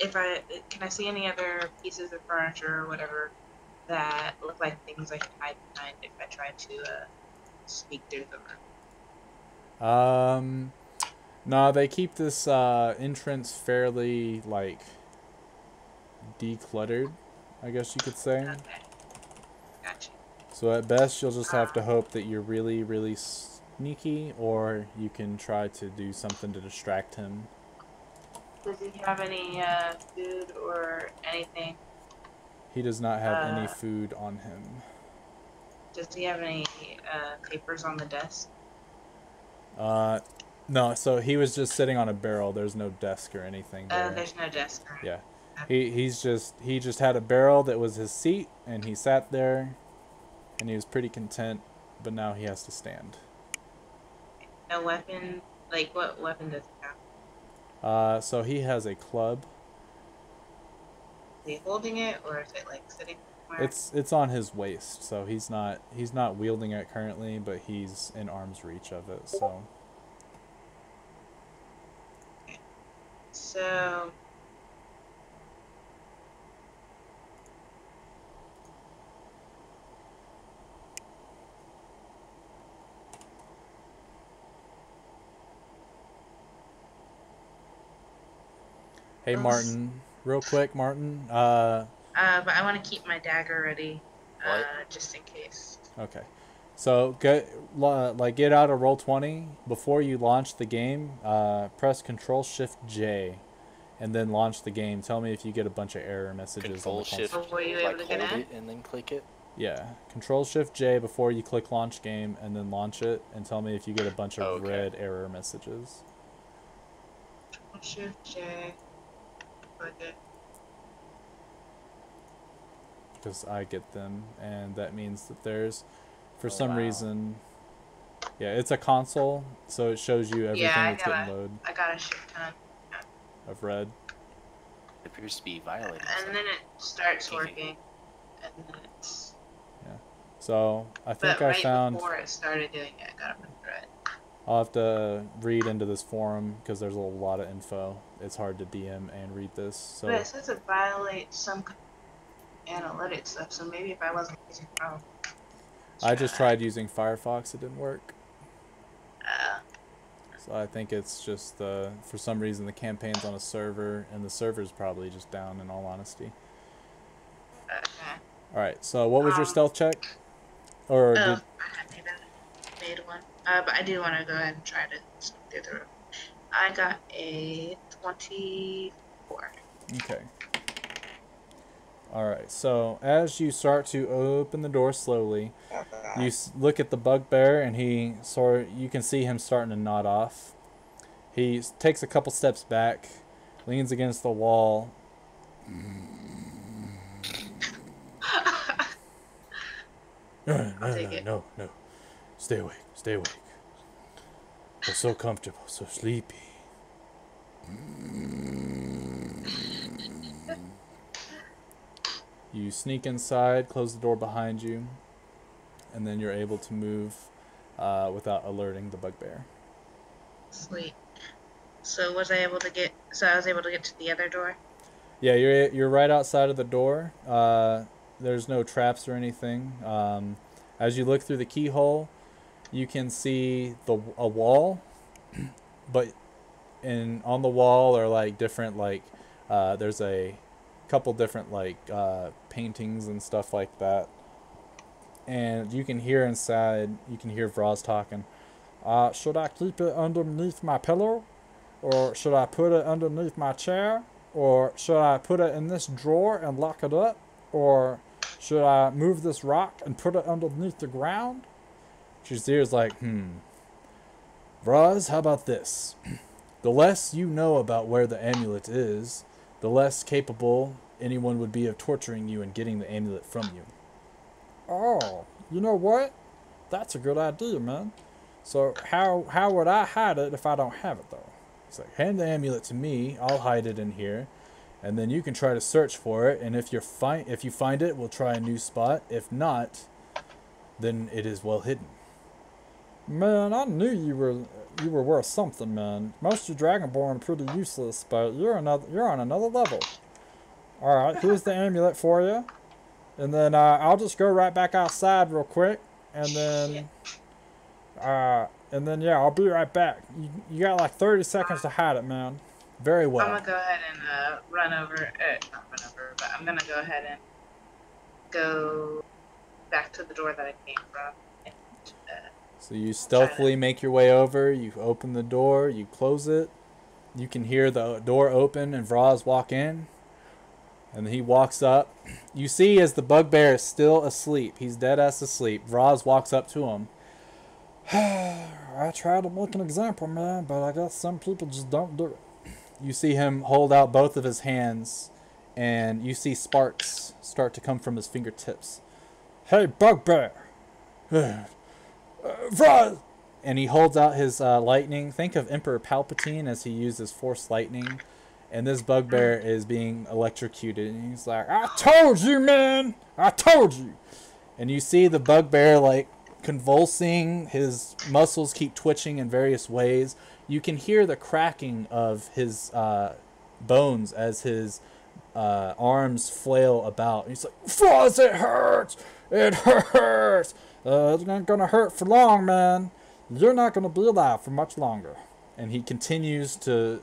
can I see any other pieces of furniture or whatever that look like things I can hide behind if I try to sneak through the room? No, they keep this entrance fairly like decluttered, I guess you could say. Okay, gotcha. So at best, you'll just have to hope that you're really, really sneaky, or you can try to do something to distract him. Does he have any food or anything? He does not have any food on him. Does he have any papers on the desk? No, so he was just sitting on a barrel. There's no desk or anything there. There's no desk. Yeah. He just had a barrel that was his seat, and he sat there, and he was pretty content, but now he has to stand. No weapon? Like, what weapon does he have? So he has a club. Is he holding it, or is it, like, sitting somewhere? It's on his waist, so he's not wielding it currently, but he's in arm's reach of it, so. So... Hey, Martin. Real quick, Martin. but I want to keep my dagger ready, What? just in case. Okay. So get out of Roll20 before you launch the game. Press Control Shift J, and then launch the game. Tell me if you get a bunch of error messages. Control on the Shift, console. Were you able to get hold in? it and then click it. Yeah. Control Shift J before you click Launch Game, and then launch it, and tell me if you get a bunch of red error messages. Shift J. Okay. Because I get them, and that means that there's, for some reason, yeah, it's a console, so it shows you everything that's getting loaded. I got a shit ton. Of red. It appears to be violating. And then it starts working, and then it's. Yeah. So I think But I right found. before it started doing it, I got a bunch of red. I'll have to read into this forum because there's a lot of info. It's hard to DM and read this. So. But it says it violates some analytics stuff, so maybe if I wasn't using Chrome. I just tried using Firefox. It didn't work. So I think it's just for some reason the campaign's on a server, and the server's probably just down. In all honesty. Okay. All right. So what was your stealth check? Or I made one. But I do want to go ahead and try to sneak through the room. I got a 24. Okay. Alright, so as you start to open the door slowly, you look at the bugbear, and you can see him starting to nod off. He takes a couple steps back, leans against the wall. No. Stay awake. We're so comfortable, so sleepy. You sneak inside, close the door behind you, and then you're able to move without alerting the bugbear. Sweet. So was I able to get? So I was able to get to the other door. Yeah, you're right outside of the door. There's no traps or anything. As you look through the keyhole, you can see a wall, but on the wall are like different there's a couple different paintings and stuff like that. And you can hear inside. You can hear Vraz talking. Should I keep it underneath my pillow? Or should I put it underneath my chair? Or should I put it in this drawer and lock it up? Or should I move this rock and put it underneath the ground? Shazir's like, Vraz, how about this? The less you know about where the amulet is, the less capable anyone would be of torturing you and getting the amulet from you. Oh, you know what? That's a good idea, man. So how would I hide it if I don't have it, though? He's like, hand the amulet to me, I'll hide it in here, and then you can try to search for it, and if you find it, we'll try a new spot. If not, then it is well hidden. Man, I knew you were worth something, man. Most of you Dragonborn are pretty useless, but you're on another level. Alright, here's the amulet for you. And then I'll just go right back outside real quick, and then yeah, I'll be right back. You got like 30 seconds to hide it, man. Very well. I'm gonna go ahead and not run over, but I'm gonna go ahead and go back to the door that I came from. And, so you stealthily make your way over, you open the door, you close it. You can hear the door open and Vraz walk in. And he walks up. You see as the bugbear is still asleep. He's dead ass asleep. Vraz walks up to him. I try to make an example, man, but I guess some people just don't do it. You see him hold out both of his hands, and you see sparks start to come from his fingertips. Hey, bugbear! Vraz! And he holds out his lightning. Think of Emperor Palpatine as he uses Force lightning. And this bugbear is being electrocuted. And he's like, I told you, man! I told you! And you see the bugbear, like, convulsing. His muscles keep twitching in various ways. You can hear the cracking of his bones as his arms flail about. And he's like, Fuzz, it hurts! It hurts! It's not gonna hurt for long, man. You're not gonna be alive for much longer. And he continues to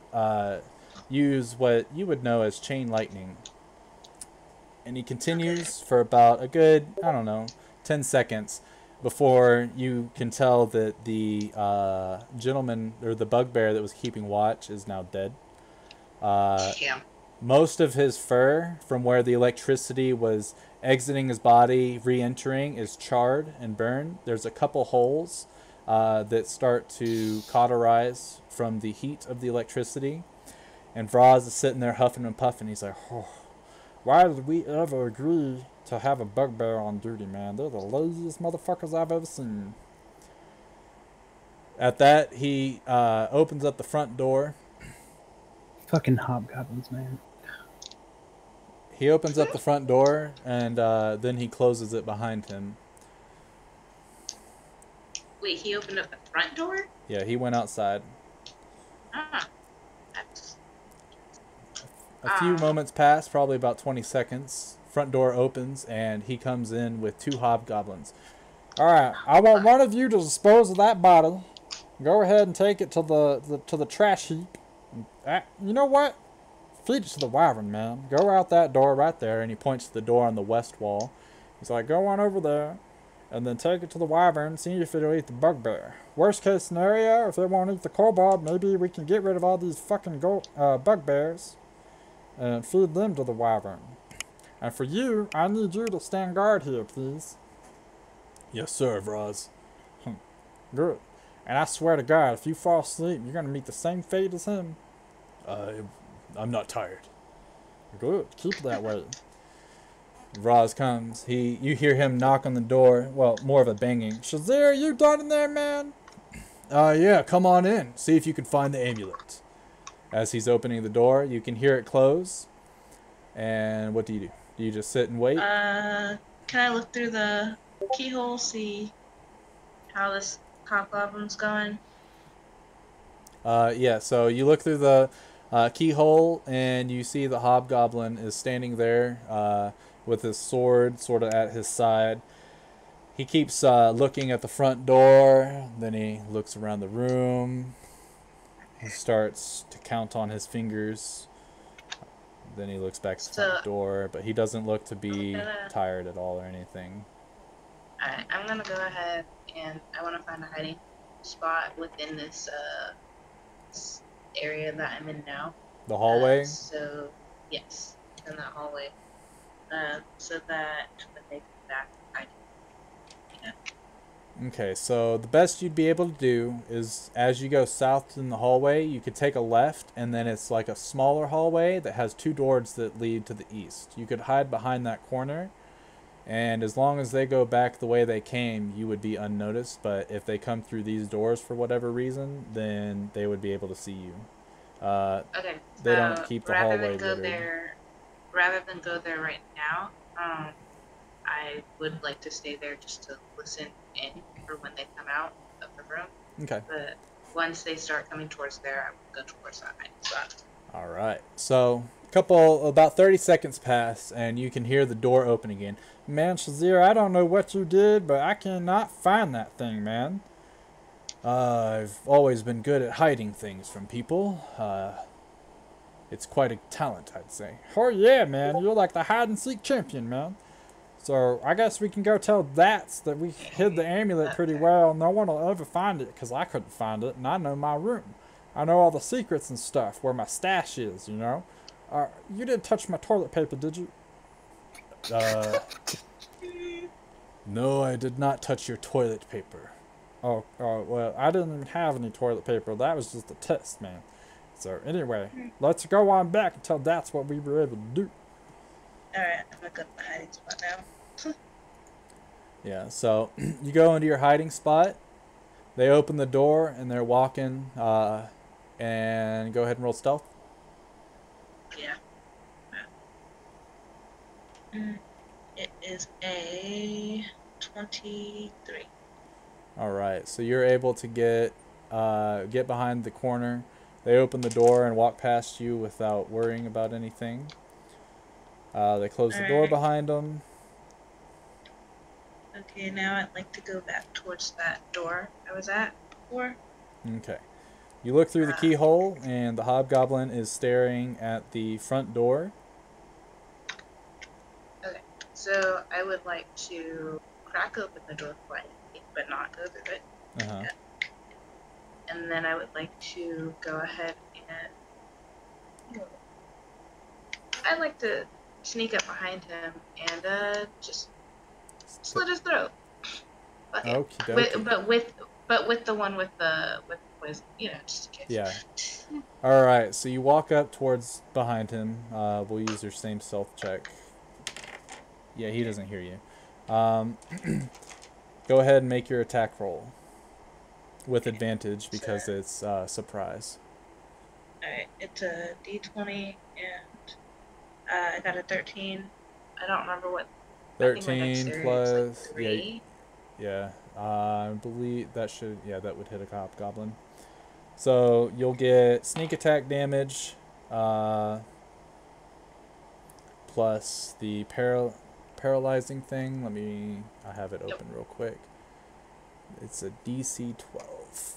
use what you would know as chain lightning. And he continues for about a good, 10 seconds before you can tell that the gentleman, or the bugbear that was keeping watch, is now dead. Most of his fur from where the electricity was exiting his body, re-entering, is charred and burned. There's a couple holes that start to cauterize from the heat of the electricity. And Vraz is sitting there huffing and puffing. He's like, why did we ever agree to have a bugbear on duty, man? They're the laziest motherfuckers I've ever seen. At that, he opens up the front door. Fucking hobgoblins, man. He opens up the front door, and then he closes it behind him. Wait, he opened up the front door? Yeah, he went outside. That's... A few moments pass, probably about 20 seconds. Front door opens, and he comes in with 2 hobgoblins. Alright, I want one of you to dispose of that body. Go ahead and take it to the trash heap. You know what? Feed it to the wyvern, man. Go out that door right there, and he points to the door on the west wall. He's like, go on over there, and then take it to the wyvern, see if it'll eat the bugbear. Worst case scenario, if it won't eat the kobold, maybe we can get rid of all these fucking bugbears and feed them to the wyvern. And for you, I need you to stand guard here, please. Yes, sir, Vraz. Good. And I swear to God, if you fall asleep, you're going to meet the same fate as him. I'm not tired. Good. Keep it that way. Vraz comes. You hear him knock on the door. Well, more of a banging. Shazir, you done in there, man? Yeah, come on in. See if you can find the amulet. As he's opening the door, you can hear it close. And what do you do? Do you just sit and wait? Can I look through the keyhole, see how this hobgoblin's going? Yeah, so you look through the keyhole, and you see the hobgoblin is standing there with his sword sort of at his side. He keeps looking at the front door, then he looks around the room. He starts to count on his fingers. Then he looks back at the front door, but he doesn't look to be tired at all or anything. Alright, I'm gonna go ahead and I want to find a hiding spot within this area that I'm in now. The hallway? So, yes, in that hallway. So that when they come back, I can. Okay, so the best you'd be able to do is as you go south in the hallway, you could take a left, and then it's like a smaller hallway that has 2 doors that lead to the east. You could hide behind that corner, and as long as they go back the way they came, you would be unnoticed. But if they come through these doors for whatever reason, then they would be able to see you. Okay, They don't keep the hallway littered. Rather than go there right now, I would like to stay there just to listen in for when they come out of the room. Okay. But once they start coming towards there, I will go towards that spot. All right. So about 30 seconds pass, and you can hear the door open again. Man, Shazir, I don't know what you did, but I cannot find that thing, man. I've always been good at hiding things from people. It's quite a talent, I'd say. Oh yeah, man, you're like the hide-and-seek champion, man. So I guess we can go tell That's that we hid the amulet pretty well. No one will ever find it, because I couldn't find it, and I know my room. I know all the secrets and stuff, where my stash is, you know? You didn't touch my toilet paper, did you? No, I did not touch your toilet paper. Oh, well, I didn't even have any toilet paper. That was just a test, man. So, anyway, let's go on back and tell That's what we were able to do. Alright, I'm gonna go to my hiding spot now. Yeah, so you go into your hiding spot. They open the door and they're walking. And go ahead and roll stealth. Yeah. It is a 23. All right, so you're able to get behind the corner. They open the door and walk past you without worrying about anything. They close the door behind them. Okay, now I'd like to go back towards that door I was at before. Okay. You look through the keyhole, and the hobgoblin is staring at the front door. Okay, so I would like to crack open the door quietly, but not go through it. Uh-huh. And then I would like to go ahead and... I'd like to sneak up behind him and just slit his throat. Okay. But with the one with the poison, you know, just in case. Yeah. All right. So you walk up towards behind him. We'll use your same stealth check. Yeah, he doesn't hear you. Go ahead and make your attack roll with advantage because it's surprise. All right. It's a D20 and I got a 13. I don't remember what. 13 plus like 3. Yeah. I believe that that would hit a hobgoblin. So you'll get sneak attack damage, plus the paralyzing thing. I have it open real quick. It's a DC 12.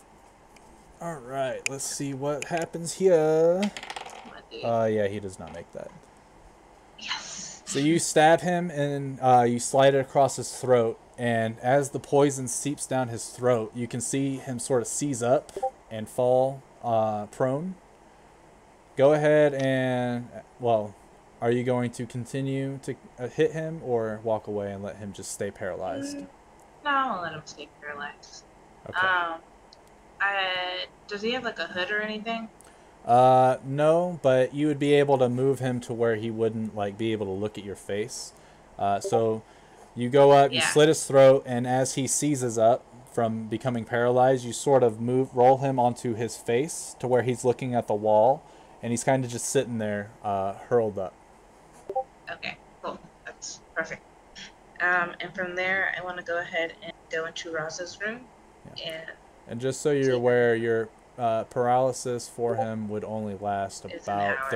All right, let's see what happens here. Yeah, he does not make that. Yes. So you stab him and you slide it across his throat. And as the poison seeps down his throat, you can see him sort of seize up and fall prone. Go ahead and, well, are you going to continue to hit him or walk away and let him just stay paralyzed? No, I'll let him stay paralyzed. Okay. Does he have like a hood or anything? No, but you would be able to move him to where he wouldn't like be able to look at your face. So you go up, you slit his throat, and as he seizes up from becoming paralyzed, you sort of roll him onto his face to where he's looking at the wall, and he's kind of just sitting there, hurled up. Okay, cool. That's perfect. And from there, I want to go ahead and go into Raza's room. Yeah. And just so you're aware, your paralysis for him would only last about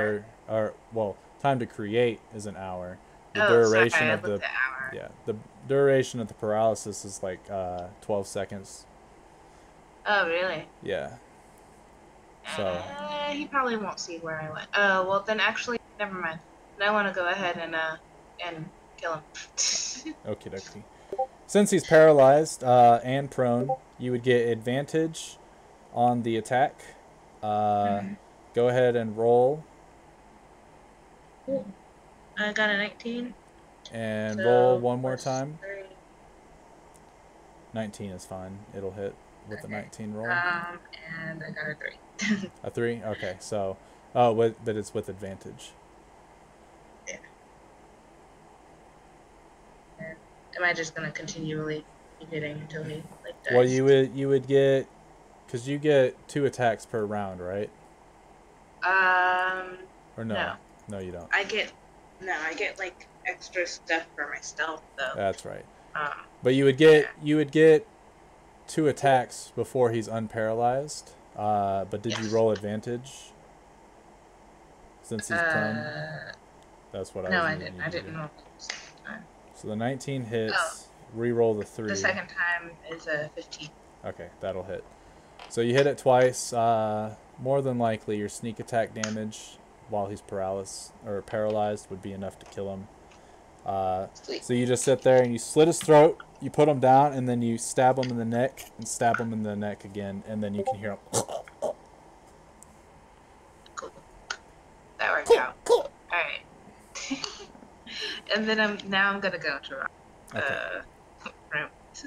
time to create is an hour. The duration of the the duration of the paralysis is like 12 seconds. Oh, really? Yeah. So he probably won't see where I went. Oh, well then actually, never mind. Then I want to go ahead and kill him. Okie dokie. since he's paralyzed and prone, you would get advantage on the attack. Go ahead and roll. Cool. I got a 19. And So roll one more plus time. 3. 19 is fine. It'll hit with the 19 roll. And I got a 3. A 3? Okay, so... but it's with advantage. Yeah. And am I just gonna continually keep hitting until he like dies? Well, you would get... Because you get 2 attacks per round, right? Or no? No. No, you don't. I get like extra stuff for my stealth though. That's right. But Yeah. you would get 2 attacks before he's unparalyzed. But did you roll advantage? Since he's prone? That's what I was No, I needing didn't. you I to didn't do. roll. So the 19 hits. Oh. Re-roll the 3. The second time is a 15. Okay, that'll hit. So you hit it twice. More than likely, your sneak attack damage while he's paralyzed would be enough to kill him. Sweet. So you just sit there and you slit his throat, you put him down, and then you stab him in the neck and stab him in the neck again, and then you can hear him. Cool. That worked out. All right. And then I'm gonna go to room. So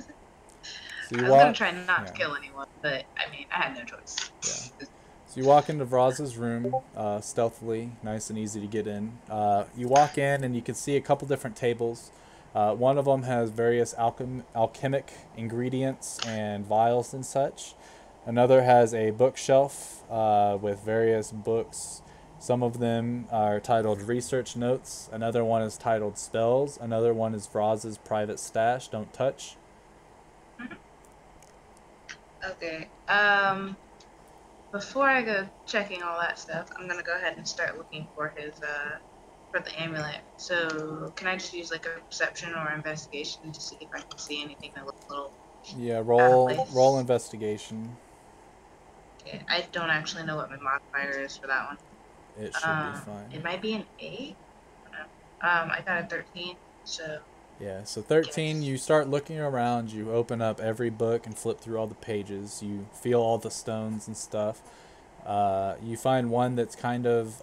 I you was gonna try not to kill anyone, but I mean, I had no choice. Yeah. So you walk into Vraz's room stealthily, nice and easy to get in. You walk in and you can see a couple different tables. One of them has various alchemic ingredients and vials and such. Another has a bookshelf with various books. Some of them are titled Research Notes. Another one is titled Spells. Another one is Vraz's Private Stash, Don't Touch. Okay. Before I go checking all that stuff, I'm gonna go ahead and start looking for his for the amulet. So can I just use like a perception or investigation to see if I can see anything that looks a little Yeah, out of roll place? investigation. Okay. I don't actually know what my modifier is for that one. It should be fine. It might be an 8. I got a 13, so Yeah, so 13, you start looking around, you open up every book and flip through all the pages, you feel all the stones and stuff. You find one that's kind of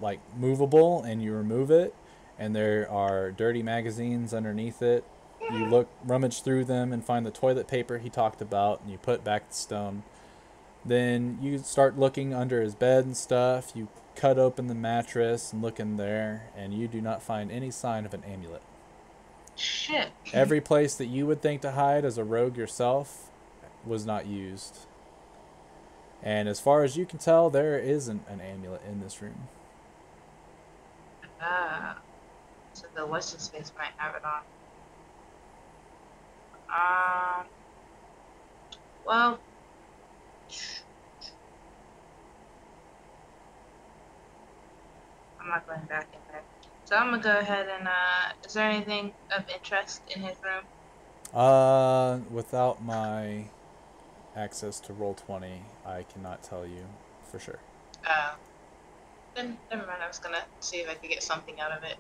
like movable, and you remove it, and there are dirty magazines underneath it. You rummage through them and find the toilet paper he talked about, and you put back the stone. Then you start looking under his bed and stuff. You cut open the mattress and look in there, and you do not find any sign of an amulet. shit. Every place that you would think to hide as a rogue yourself was not used. And as far as you can tell, there isn't an amulet in this room. So the what's his face might have it on. Well, I'm not going back in there. So I'm gonna go ahead and is there anything of interest in his room? Without my access to Roll20, I cannot tell you for sure. Then never mind. I was gonna see if I could get something out of it.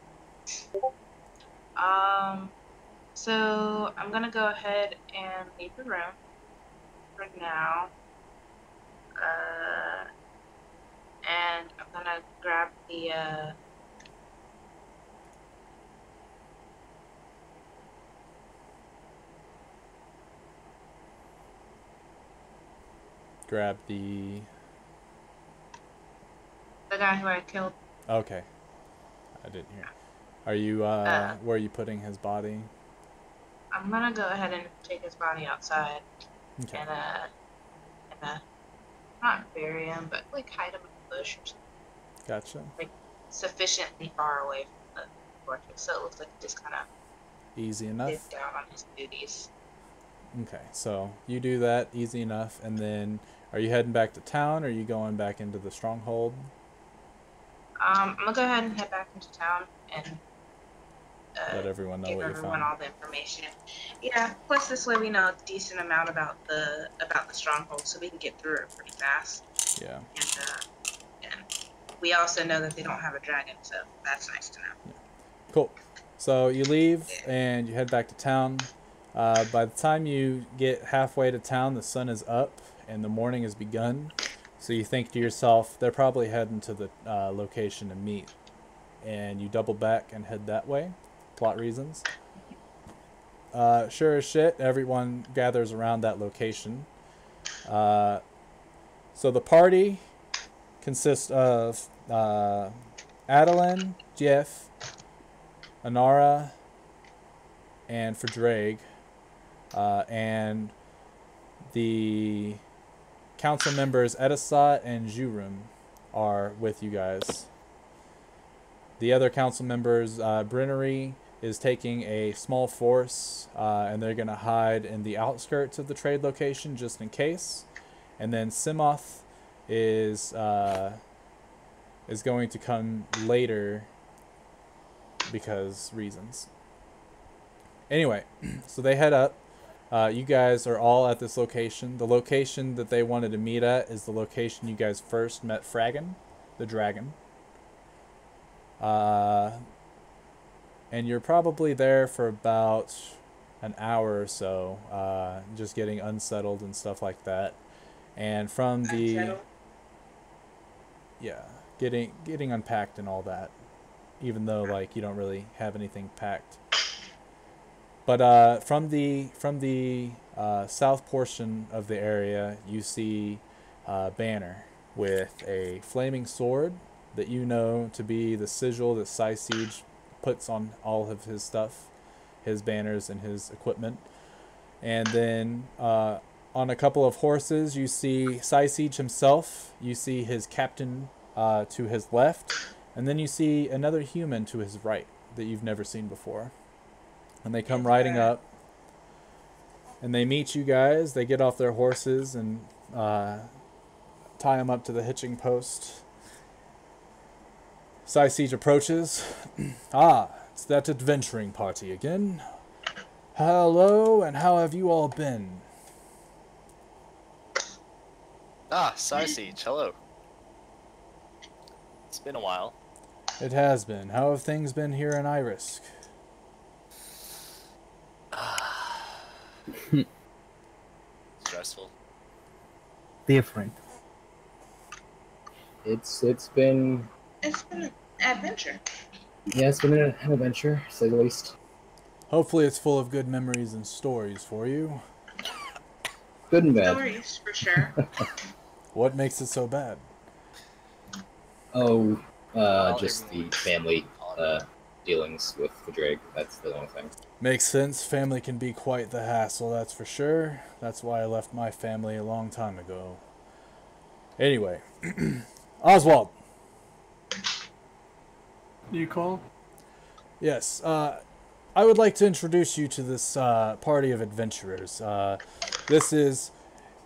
So I'm gonna go ahead and leave the room for now. And I'm gonna grab the Grab the... guy who I killed. Okay. I didn't hear. Are you, where are you putting his body? I'm gonna go ahead and take his body outside Okay. and not bury him, but like hide him in a bush or something. Gotcha. Like sufficiently far away from the fortress, so it looks like he just kind of Easy enough. did down on his duties. Okay, so you do that easy enough, and then are you heading back to town, or are you going back into the stronghold? I'm gonna go ahead and head back into town and Let everyone know give what you everyone found. all the information. Yeah. Plus, this way we know a decent amount about the stronghold, so we can get through it pretty fast. Yeah. And we also know that they don't have a dragon, so that's nice to know. Cool. So you leave and you head back to town. By the time you get halfway to town, the sun is up and the morning has begun. So you think to yourself, they're probably heading to the location to meet. And you double back and head that way. Plot reasons. Sure as shit, everyone gathers around that location. So the party consists of Adeline, Jeff, Anara, and Ferdraig, and the council members Edisat and Jurum are with you guys. The other council members, Brinnery is taking a small force, and they're going to hide in the outskirts of the trade location just in case. And then Simoth is going to come later because reasons. Anyway, so they head up. You guys are all at this location. The location that they wanted to meet at is the location you guys first met Fragan, the dragon. And you're probably there for about an hour or so, just getting unsettled and stuff like that. And from the Unsettled? yeah, getting unpacked and all that, even though like you don't really have anything packed. But from the south portion of the area, you see Banner with a flaming sword that you know to be the sigil that Siege puts on all of his stuff, his banners and his equipment. And then on a couple of horses, you see Siege himself. You see his captain to his left, and then you see another human to his right that you've never seen before. And they come riding up, and they meet you guys. They get off their horses and tie them up to the hitching post. Siege approaches. Ah, it's that adventuring party again. Hello, and how have you all been? Ah, Siege, hello. It's been a while. It has been. How have things been here in Irisk? Stressful. Different. It's been It's been an adventure. it's been an adventure, to say the least. Hopefully it's full of good memories and stories for you. Good and bad. Stories, for sure. What makes it so bad? Oh, Well, just the everyone- family dealings with the Drake. That's the only thing. Makes sense. Family can be quite the hassle, that's for sure. That's why I left my family a long time ago. Anyway, Oswald. You call? Yes, I would like to introduce you to this party of adventurers. This is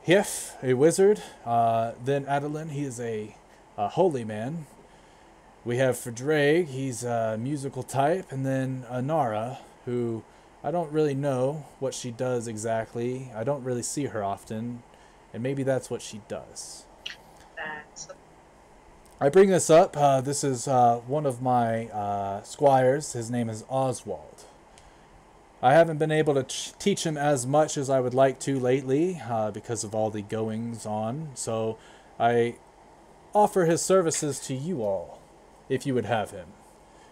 Hif, a wizard. Then Adeline, he is a holy man. We have Ferdraig, he's a musical type. And then Anara, who I don't really know what she does exactly. I don't really see her often. And maybe that's what she does. That's I bring this up. This is one of my squires. His name is Oswald. I haven't been able to teach him as much as I would like to lately because of all the goings on. So I offer his services to you all, if you would have him.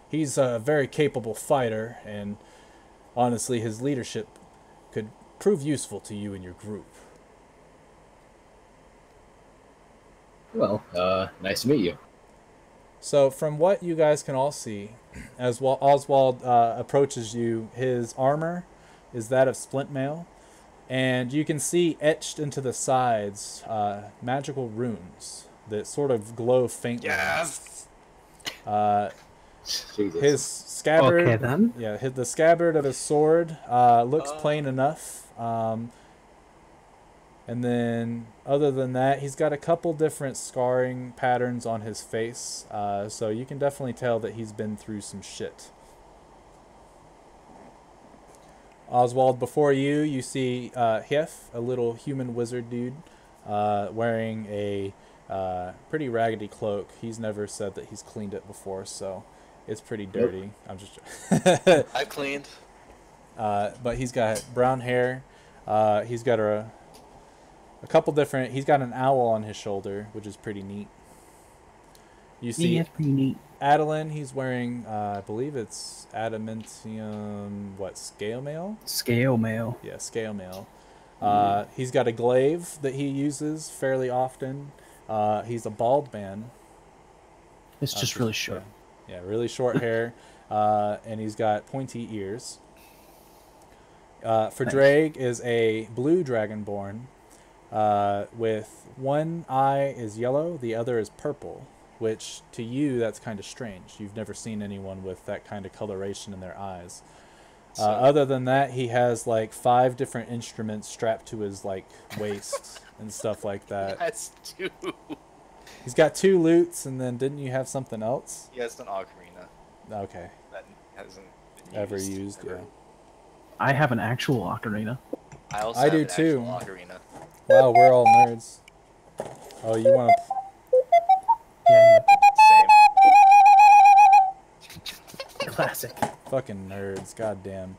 He's a very capable fighter, and honestly, his leadership could prove useful to you and your group. Well, nice to meet you. So from what you guys can all see, as Oswald approaches you, his armor is that of splint mail, and you can see etched into the sides magical runes that sort of glow faintly. Yes. Jesus. His scabbard, Okay, then. yeah, the scabbard of his sword looks plain enough. And then, other than that, he's got a couple different scarring patterns on his face, so you can definitely tell that he's been through some shit. Oswald, before you, you see Hef, a little human wizard dude, wearing a pretty raggedy cloak. He's never said that he's cleaned it before, so It's pretty dirty. I'm just. I cleaned. But he's got brown hair. He's got a couple different. He's got an owl on his shoulder, which is pretty neat. You see, Yeah, it's pretty neat. Adeline. He's wearing, I believe it's adamantium. What, scale mail? Scale mail. Yeah, scale mail. He's got a glaive that he uses fairly often. He's a bald man. It's just really short. Yeah, really short hair. And he's got pointy ears. For Drake is a blue dragonborn. With one eye is yellow, the other is purple. Which, to you, that's kind of strange. You've never seen anyone with that kind of coloration in their eyes. Other than that, he has like 5 different instruments strapped to his like waist and stuff like that. That's 2. He's got 2 lutes, and then didn't you have something else? He has an ocarina Okay. that hasn't been Ever used, ever. yeah. I have an actual ocarina. I also I have do an too. actual ocarina. Wow, we're all nerds. Oh, you want to? Yeah, Same. classic. Fucking nerds, goddamn.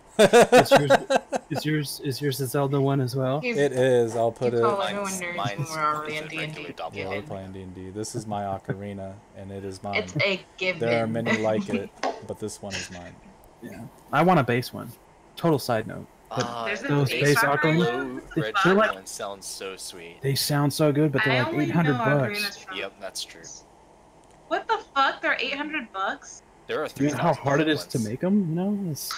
Is yours a Zelda one as well? He's, It is. I'll put you it. call everyone nerds when Mine's we're already in just a D&D. regular double. Yeah, we're playing D&D. This is my ocarina, and it is mine. It's a given. There are many like it, but this one is mine. Yeah. I want a base one. Total side note. There's a those base base ocarina? Blue red They're like- one sounds so sweet. They sound so good, but I they're like only 800 know bucks. ocarinas from- Yep, that's true. What the fuck? They're $800? There are Do you know how 3,000 hard it is ones. to make them? You know, it's...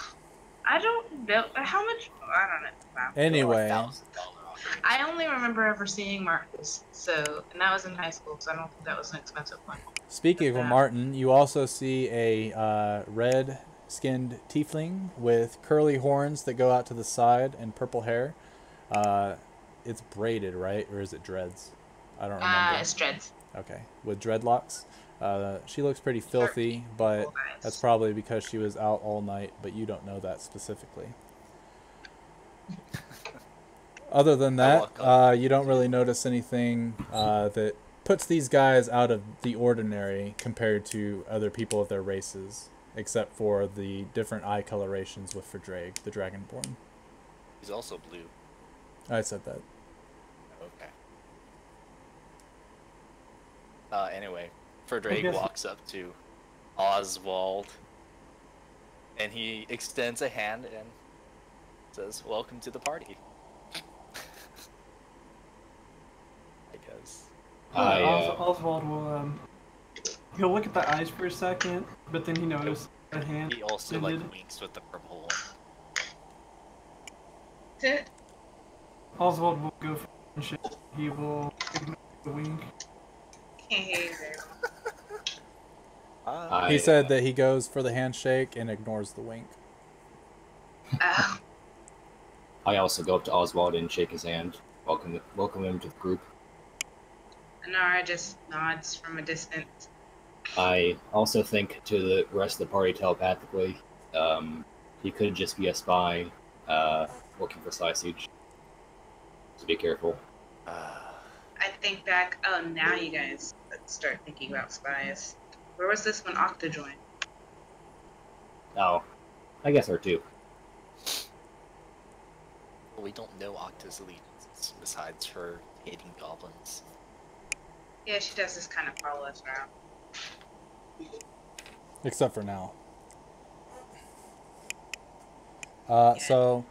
I don't know. How much? I don't know. Wow. Anyway, There are $1,000 ocarina. I only remember ever seeing Marcus, and that was in high school, so I don't think that was an expensive one. speaking of Martin, you also see a red-skinned tiefling with curly horns that go out to the side and purple hair. It's braided, right? Or is it dreads? I don't remember. It's dreads. Okay, with dreadlocks. She looks pretty filthy, but Cool guys. that's probably because she was out all night, but you don't know that specifically. Other than that, you don't really notice anything that puts these guys out of the ordinary compared to other people of their races, except for the different eye colorations with Verdrag, the Dragonborn. He's also blue. I said that. Okay. Anyway, Verdrag guess- walks up to Oswald, and he extends a hand and says, "Welcome to the party." I guess. Oswald will he'll look at the eyes for a second, but then he notices the hand. He also extended. winks with the purple Oswald will go for handshake. He will ignore the wink. Hey, one. He said that he goes for the handshake and ignores the wink. I also go up to Oswald and shake his hand. Welcome him to the group. Nara just nods from a distance. I also think to the rest of the party telepathically, he could just be a spy working for Siege. So be careful. I think back. Oh, now you guys start thinking about spies. Where was this when Octa joined? Oh, I guess her too. Well, we don't know Octa's allegiance besides her hating goblins. Yeah, she does just kind of follow us around. Except for now. So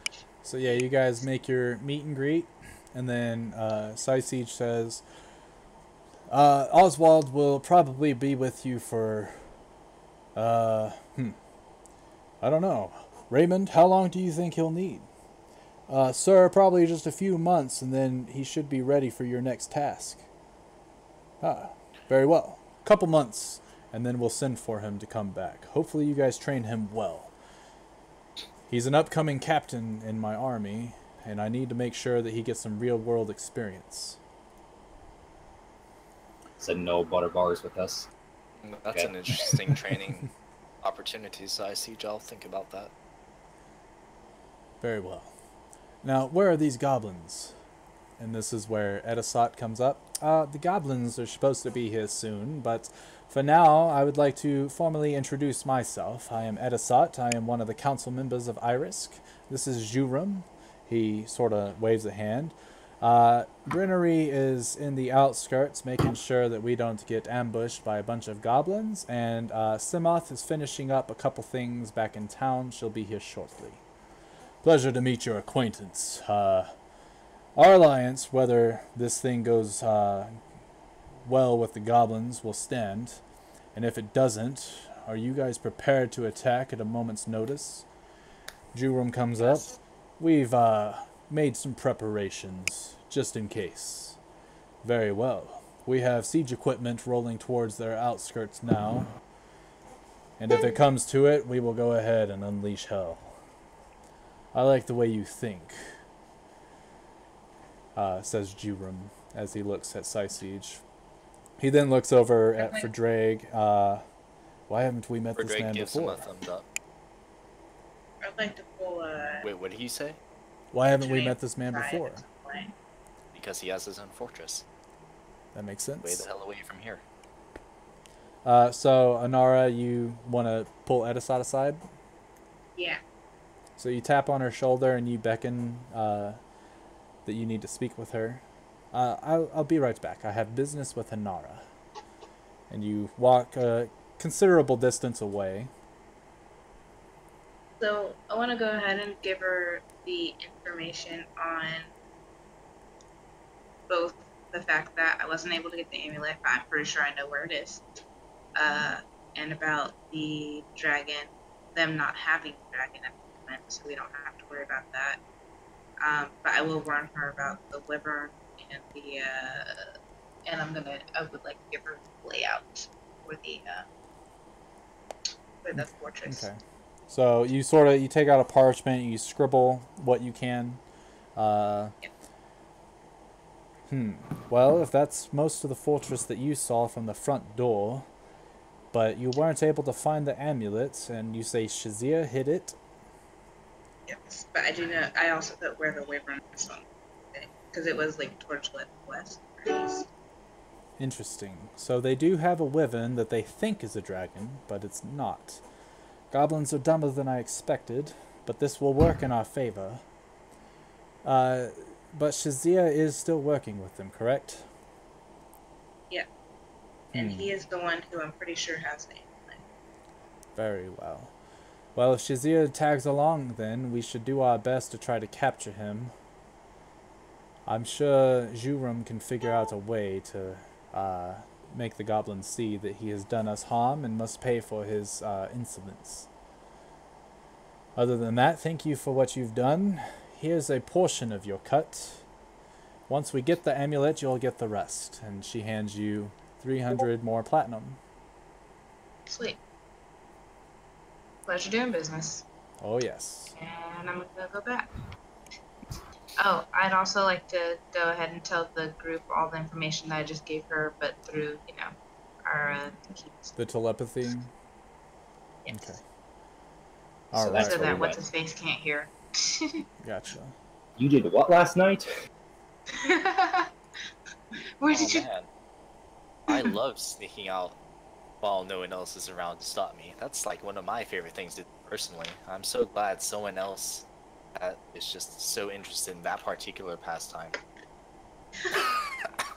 yeah, you guys make your meet and greet, and then Siege says, Oswald will probably be with you for, I don't know. Raymond, how long do you think he'll need? Sir, probably just a few months, and then he should be ready for your next task. Very well. Couple months, and then we'll send for him to come back. Hopefully you guys train him well. He's an upcoming captain in my army, and I need to make sure that he gets some real-world experience. Said no butter bars with us. That's Okay. an interesting training opportunity, so I see y'all think about that. Very well. Now, where are these goblins? And this is where Edisot comes up. The goblins are supposed to be here soon, but For now, I would like to formally introduce myself. I am Edisot. I am one of the council members of Irisk. This is Jurum. He sort of waves a hand. Brinnery is in the outskirts, making sure that we don't get ambushed by a bunch of goblins. And Simoth is finishing up a couple things back in town. She'll be here shortly. Pleasure to meet your acquaintance. Our alliance, whether this thing goes well with the goblins, will stand. And if it doesn't, are you guys prepared to attack at a moment's notice? Jurum comes up. We've made some preparations, just in case. Very well. We have siege equipment rolling towards their outskirts now. And if it comes to it, we will go ahead and unleash hell. I like the way you think, says Jurum as he looks at Siege. He then looks over at Ferdraig. Why haven't we met this man gives before? him a thumbs up. I'd like to pull Wait, what did he say? Why haven't we met this man before? Because he has his own fortress. That makes Way sense. the hell away from here. So, Anara, you want to pull Edisot aside? Yeah. So you tap on her shoulder and you beckon that you need to speak with her. I'll be right back. I have business with Anara. And you walk a considerable distance away. So I want to go ahead and give her the information on both the fact that I wasn't able to get the amulet, but I'm pretty sure I know where it is, and about the dragon, them not having the dragon at the moment, so we don't have to worry about that. But I will warn her about the wyvern and the, and I would like to give her the layout for the fortress. Okay. So you you take out a parchment, you scribble what you can. Well, if that's most of the fortress that you saw from the front door, but you weren't able to find the amulet, and you say Shazia hid it. Yes, but I do know. I also put where the wyvern is on, because it was like towards west or east. Interesting. So they do have a wyvern that they think is a dragon, but it's not. Goblins are dumber than I expected, but this will work in our favor. But Shazia is still working with them, correct? Yeah. And he is the one who I'm pretty sure has the amulet. Very well. Well, if Shazia tags along, then we should do our best to try to capture him. I'm sure Jurum can figure out a way to make the goblins see that he has done us harm and must pay for his insolence. Other than that, thank you for what you've done. Here's a portion of your cut. Once we get the amulet, you'll get the rest. And she hands you 300 more platinum. Sweet. Pleasure doing business. Oh, yes. And I'm gonna go back. Oh, I'd also like to go ahead and tell the group all the information that I just gave her, but through, our keys. The telepathy? Yes. Okay. So All that's right. So where that we what's went. his face can't hear. Gotcha. You did what last night? Where did you? Man. I love sneaking out while no one else is around to stop me. That's like one of my favorite things to do personally. I'm so glad someone else is just so interested in that particular pastime.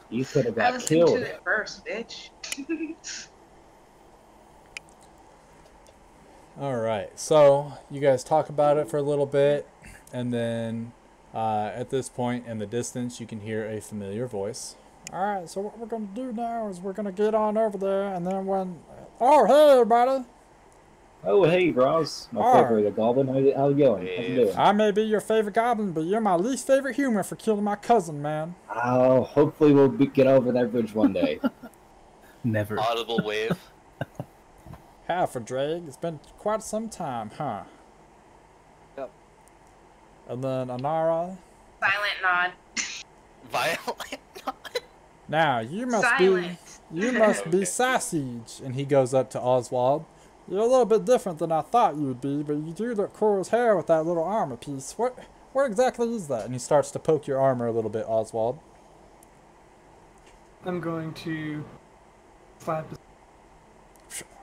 You could have I got listened killed. to it first, bitch. Alright, so you guys talk about it for a little bit, and then at this point in the distance you can hear a familiar voice. Alright, so what we're going to do now is we're going to get on over there, and then when... Oh, hey everybody! Oh, hey, Roz. My Alright. favorite goblin. How you going? How's you doing? I may be your favorite goblin, but you're my least favorite human for killing my cousin, man. Oh, hopefully we'll get over that bridge one day. Never. Audible wave. Hi, Drake. It's been quite some time, huh? Yep. And then Anara. Silent nod. Violent. Now, you must Silent. You must be Okay. Sausage. And he goes up to Oswald. You're a little bit different than I thought you'd be, but you do look cool as hair with that little armor piece. What exactly is that? And he starts to poke your armor a little bit, Oswald. I'm going to slap his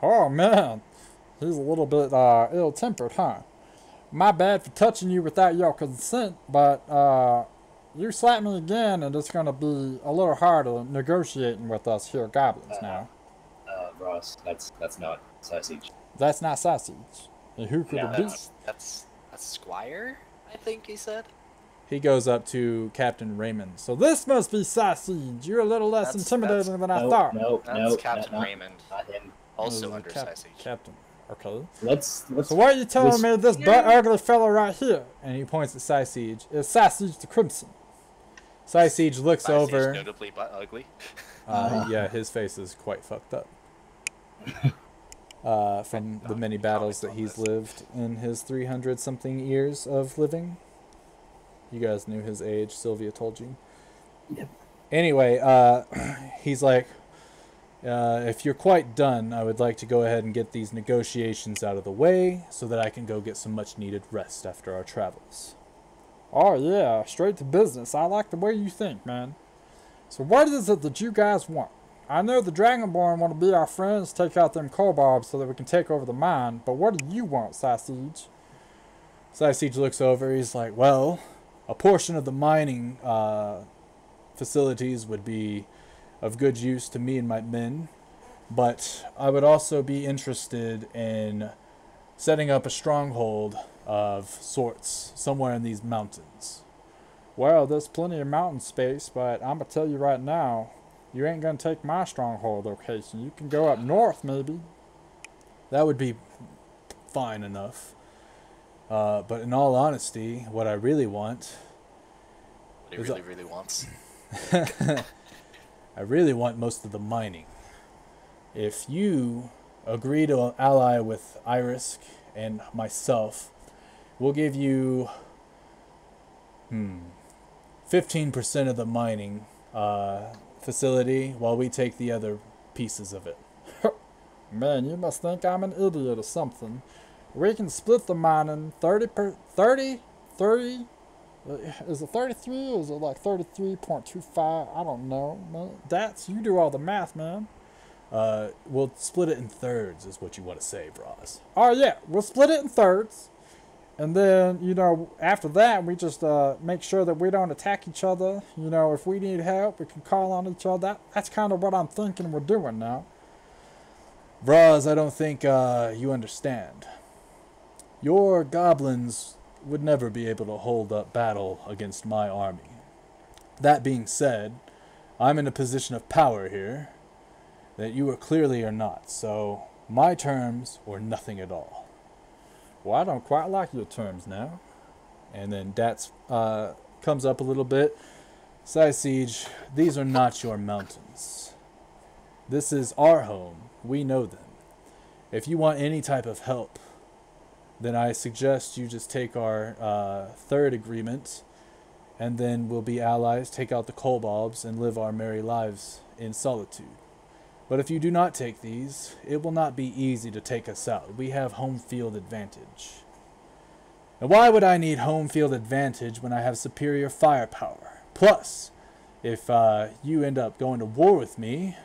Oh, man. He's a little bit ill-tempered, huh? My bad for touching you without your consent, but you slap me again and it's going to be a little harder negotiating with us here goblins now. Ross, that's not sausage. That's not sausage. And who could No, it be? That's Squire, I think he said. He goes up to Captain Raymond. So this must be sausage. You're a little less intimidating than I thought. That's Captain Raymond. Not him. Also under sausage. Captain. Okay. Let's. So what are you telling me this butt ugly fella right here? And he points at Sausage. Is Sausage the Crimson? Sausage looks over. Notably butt ugly. Yeah, his face is quite fucked up. From the many battles that he's lived in his 300-something years of living. You guys knew his age. Sylvia told you. Yep. Anyway, he's like, if you're quite done, I would like to go ahead and get these negotiations out of the way so that I can go get some much-needed rest after our travels. Oh, yeah, straight to business. I like the way you think, man. So what is it that you guys want? I know the Dragonborn want to be our friends, take out them kobolds so that we can take over the mine, but what do you want, Sausage? Sausage looks over, he's like, well, a portion of the mining facilities would be of good use to me and my men, but I would also be interested in setting up a stronghold of sorts somewhere in these mountains. Well, there's plenty of mountain space, but I'm going to tell you right now, you ain't going to take my stronghold location. You can go up north, maybe. That would be fine enough. But in all honesty, what I really want... What he really wants. I really want most of the mining. If you agree to ally with Irisk and myself, we'll give you 15% of the mining facility while we take the other pieces of it. Man, you must think I'm an idiot or something. We can split the mining 30, is it 33 or is it like 33.25? I don't know, man. You do all the math, man. We'll split it in thirds is what you want to say, Bros. Oh yeah, we'll split it in thirds. And then, you know, after that, we just make sure that we don't attack each other. You know, if we need help, we can call on each other. That's kind of what I'm thinking we're doing now. Bros, I don't think you understand. Your goblins would never be able to hold up battle against my army. That being said, I'm in a position of power here that you clearly are not. So, my terms or nothing at all. Well, I don't quite like your terms now. And then Dats comes up a little bit. Siege, these are not your mountains. This is our home. We know them. If you want any type of help, then I suggest you just take our third agreement, and then we'll be allies, take out the kobolds, and live our merry lives in solitude. But if you do not take these, it will not be easy to take us out. We have home field advantage. And why would I need home field advantage when I have superior firepower? Plus, if you end up going to war with me,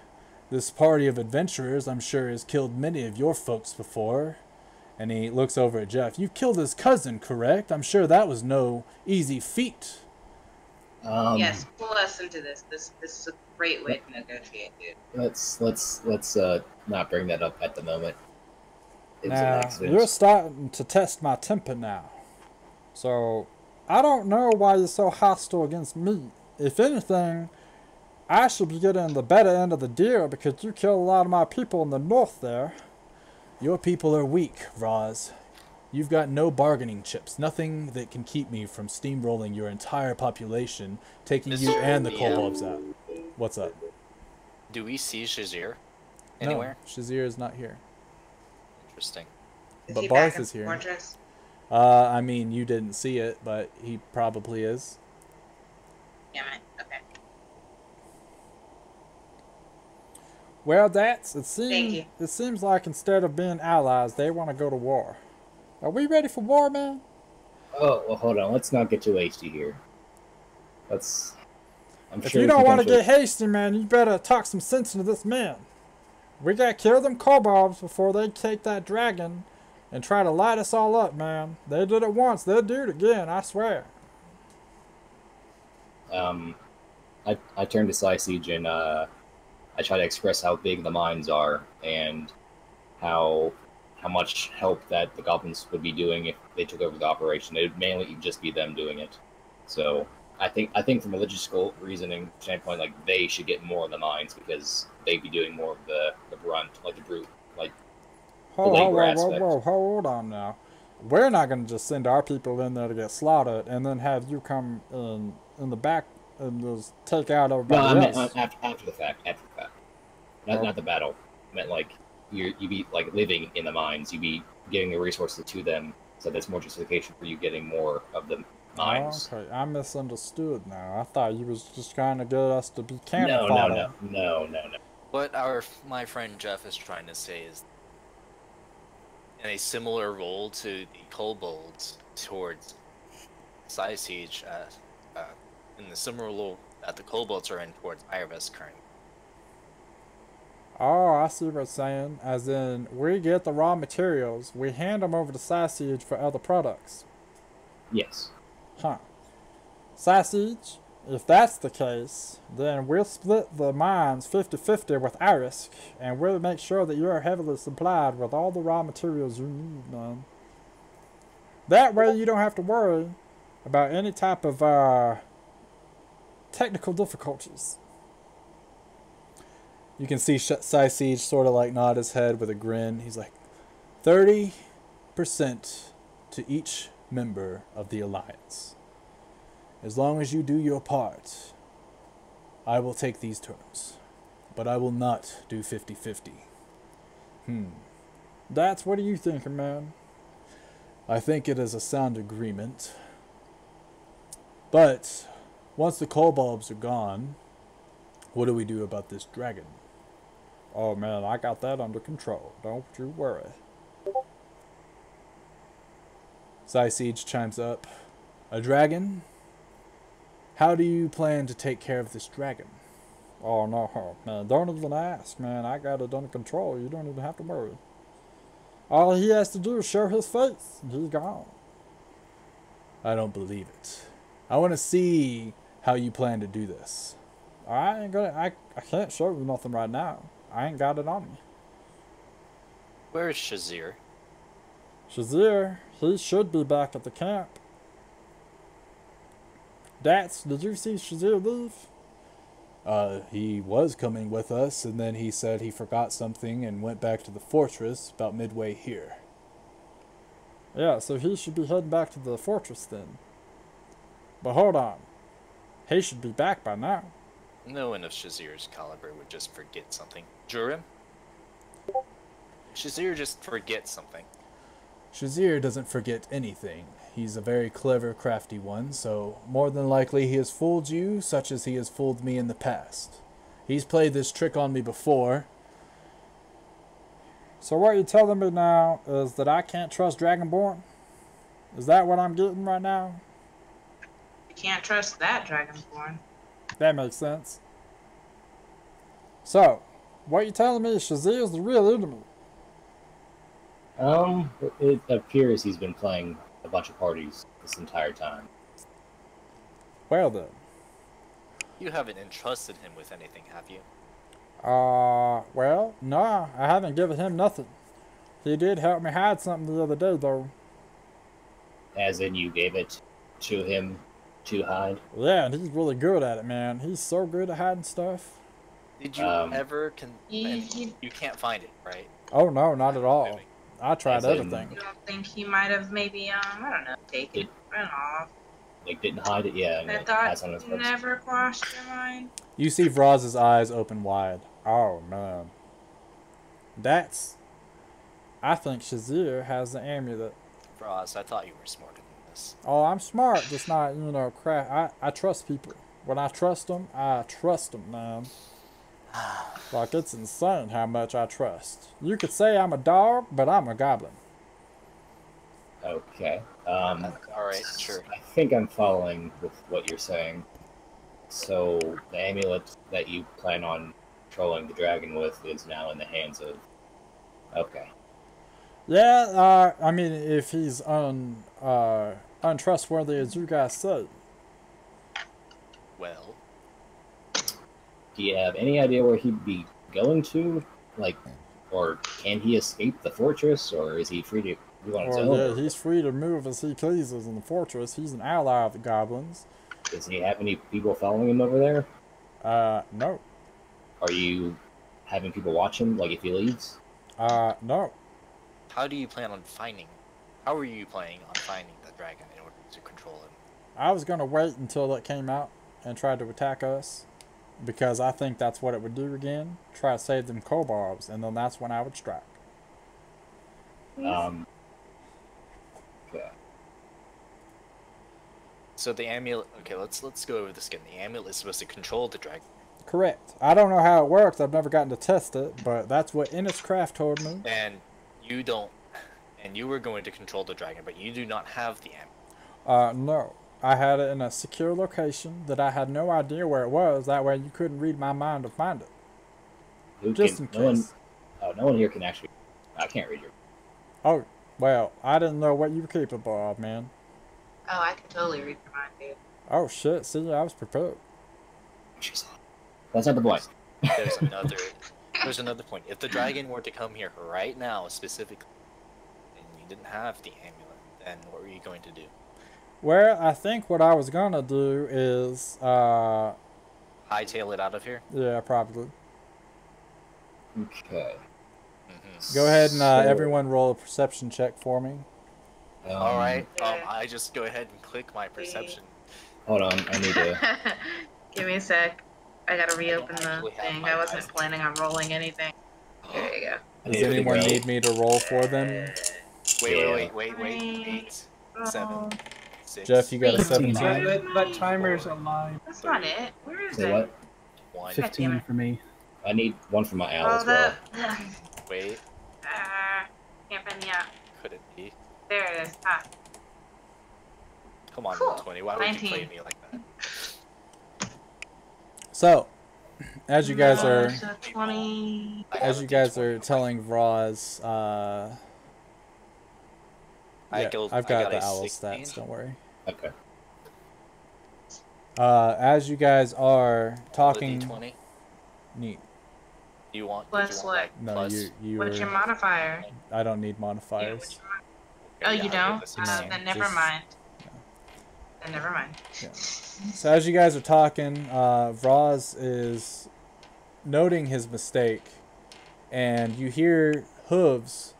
this party of adventurers, I'm sure, has killed many of your folks before. And he looks over at Jeff. You killed his cousin, correct? I'm sure that was no easy feat. Yes, pull us into this. This is a great way to negotiate, dude. Let's not bring that up at the moment. It was an Now, accident. you're starting to test my temper now. So, I don't know why you're so hostile against me. If anything, I should be getting the better end of the deal because you killed a lot of my people in the north there. Your people are weak, Roz. You've got no bargaining chips. Nothing that can keep me from steamrolling your entire population, taking you and the kobolds out. What's up? Do we see Shazir anywhere? No, Shazir is not here. Interesting. Is But he Barth back in is here. Fortress? I mean, you didn't see it, but he probably is. Damn it. Okay. Well, it Thank you. seems like instead of being allies, they want to go to war. Are we ready for war, man? Oh, well, hold on. Let's not get too hasty here. If you don't want to get hasty, man, you better talk some sense into this man. We gotta kill them kobolds before they take that dragon and try to light us all up, man. They did it once, they'll do it again, I swear. I turn to Siege and I try to express how big the mines are and how much help that the goblins would be doing if they took over the operation. It would mainly just be them doing it. So I think from a logistical reasoning standpoint, like they should get more of the mines because they'd be doing more of the brunt, like the brute, like the labor aspect. Hold on now. We're not gonna just send our people in there to get slaughtered and then have you come in the back and just take out everybody else. No, I meant after the fact. Not the battle. I meant like you be like living in the mines. You be giving the resources to them, so there's more justification for you getting more of the mines. Okay, I misunderstood now. I thought you was just trying to get us to be cannon fodder. No. What my friend Jeff is trying to say is, in a similar role to the kobolds towards Siege, in the similar role that the kobolds are in towards Iris currently. Oh, I see what you're saying. As in, we get the raw materials, we hand them over to Sausage for other products. Yes. Huh. Sausage, if that's the case, then we'll split the mines 50-50 with Iris, and we'll make sure that you're heavily supplied with all the raw materials you need, man. That way you don't have to worry about any type of technical difficulties. You can see Siege sort of like nod his head with a grin. He's like, 30% to each member of the Alliance. As long as you do your part, I will take these terms. But I will not do 50-50. That's what are you thinking, man? I think it is a sound agreement. But once the kobolds are gone, what do we do about this dragon? Oh man, I got that under control. Don't you worry. Siege chimes up. A dragon? How do you plan to take care of this dragon? Oh no, man, don't even ask, man. I got it under control. You don't even have to worry. All he has to do is show his face, and he's gone. I don't believe it. I want to see how you plan to do this. I can't show you nothing right now. I ain't got it on me. Where is Shazir? Shazir, he should be back at the camp. Did you see Shazir leave? He was coming with us, and then he said he forgot something and went back to the fortress about midway here. Yeah, so he should be heading back to the fortress then. But hold on. He should be back by now. No one of Shazir's caliber would just forget something. Jurim? Shazir just forgets something. Shazir doesn't forget anything. He's a very clever, crafty one, so more than likely he has fooled you, such as he has fooled me in the past. He's played this trick on me before. So what you're telling me now is that I can't trust Dragonborn? Is that what I'm getting right now? You can't trust that Dragonborn. That makes sense. So, what you telling me is Shazir is the real enemy? It appears he's been playing a bunch of parties this entire time. Well then. You haven't entrusted him with anything, have you? Well, no, I haven't given him nothing. He did help me hide something the other day, though. As in you gave it to him to hide? Yeah, and he's really good at it, man. He's so good at hiding stuff. Did you ever... you can't find it, right? Oh, no, not at all. I tried everything. You don't think he might have maybe, I don't know, taken it off? Like, didn't hide it? Yeah. That thought never crossed your mind? You see Vraz's eyes open wide. Oh, man. I think Shazir has the amulet. Vraz, I thought you were smarter than this. Oh, I'm smart, just not, crap. I trust people. When I trust them, man. Like, it's insane how much I trust. You could say I'm a dog, but I'm a goblin. Okay. Alright, sure. I think I'm following with what you're saying. So, the amulet that you plan on controlling the dragon with is now in the hands of. Okay. Yeah, I mean, if he's untrustworthy as you guys say. Well, Do you have any idea where he'd be going to? Like, or can he escape the fortress, or is he free to move on his own? Yeah, he's free to move as he pleases in the fortress. He's an ally of the goblins. Does he have any people following him over there? No. Are you having people watch him, like if he leaves? No. how do you plan on finding? How are you planning on finding the dragon in order to control him? I was gonna wait until it came out and tried to attack us, because I think that's what it would do again. Try to save them kobolds, and then that's when I would strike. Okay. So the amulet. Okay, let's go over this again. The amulet is supposed to control the dragon, Correct. I don't know how it works. I've never gotten to test it, but that's what Inniscraft told me. and you don't. And you were going to control the dragon, but you do not have the amulet. No. I had it in a secure location that I had no idea where it was. That way you couldn't read my mind to find it. Just in case. No one here can actually. I can't read your. Oh, well, I didn't know what you were capable of, man. Oh, I can totally read your mind, dude. Oh, shit. See, I was prepared. Jeez. That's not the point. There's another point. If the dragon were to come here right now, specifically, and you didn't have the amulet, then what were you going to do? Well, I think what I was gonna do is, Hightail it out of here? yeah, probably. Okay. Go ahead and everyone roll a perception check for me. All right. Yeah. I just go ahead and click my perception. Hold on, I need to. Give me a sec. I gotta reopen the actually have thing. my I wasn't eyes. planning on rolling anything. There you go. Does anyone need me to roll for them? Wait. Yeah. 8, 7, 6. Jeff, you got a 15. 17? That timer's alive. That's not it. Where is Say it? what? 1. 15 for me. I need one for my owl Oh, as well. Wait, can't find me out. could it be? There it is. Ah. Come on, Cool. 20. Why would 19. you play me like that? So, as you guys are, So 20. I as have you a guys D20 are on my telling phone. Vraz, I yeah, killed- I've I got got the a owl 16. stats. Don't worry. Okay. As you guys are talking, D20. neat. You want? Plus did you what? want, like, No, plus? you What's your were. modifier? I don't need modifiers. Oh, Yeah, you I'll give don't? the 16. Then never just- mind. Then never mind. So as you guys are talking, Vraz is noting his mistake, and you hear hooves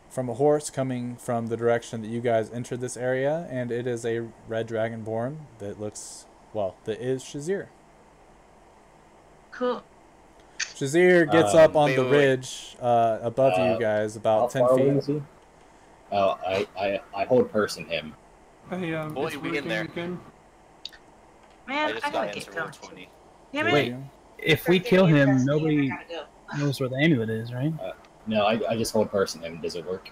from a horse coming from the direction that you guys entered this area, and it is a red dragonborn that looks, well, that is Shazir. Cool. Shazir gets up on wait, the wait, wait. ridge above you guys, How about 10 far away feet. is he? Oh, I hold person him. Hey, Boy, it's we in working there. again. Man, I just gotta got get into roll going. 20. Damn it. Wait, if we kill him, nobody knows where the amulet is, right? No, I just hold person him. Does it work?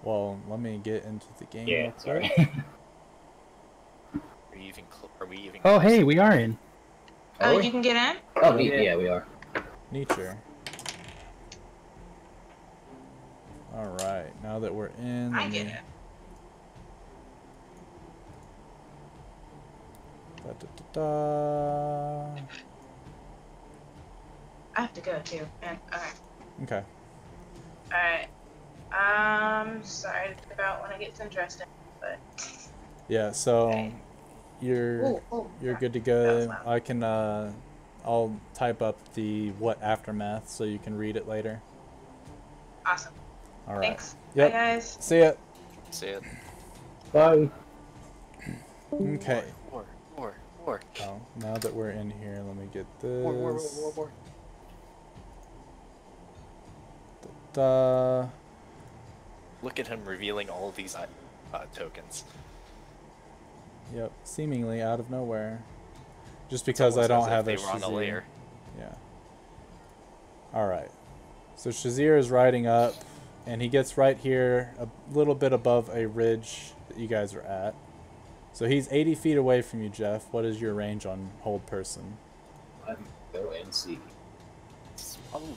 Well, let me get into the game. Yeah, real quick. sorry. Are we even? Oh, close? hey, we are in. Oh, Are we? you can get in? Oh, yeah, we are. Nature. Alright, now that we're in, I let get me- it. Da-da-da-da. I have to go too, man. Okay. Okay. Alright. Sorry about when it gets interesting, but. Yeah, so Okay. you're Yeah. good to That go. was loud. I can I'll type up the what aftermath so you can read it later. Awesome. Alright. Thanks. Yep. Bye, guys. See ya. See it. Bye. Okay. War. Oh, now that we're in here, let me get War. this. Da. Look at him revealing all of these tokens. Yep, seemingly out of nowhere. Just because I It's don't almost as have a if they were on a Shazir. layer. Yeah. Alright. So Shazir is riding up, and he gets right here, a little bit above a ridge that you guys are at. So he's 80 feet away from you, Jeff. What is your range on hold person? Let me go and see. Probably.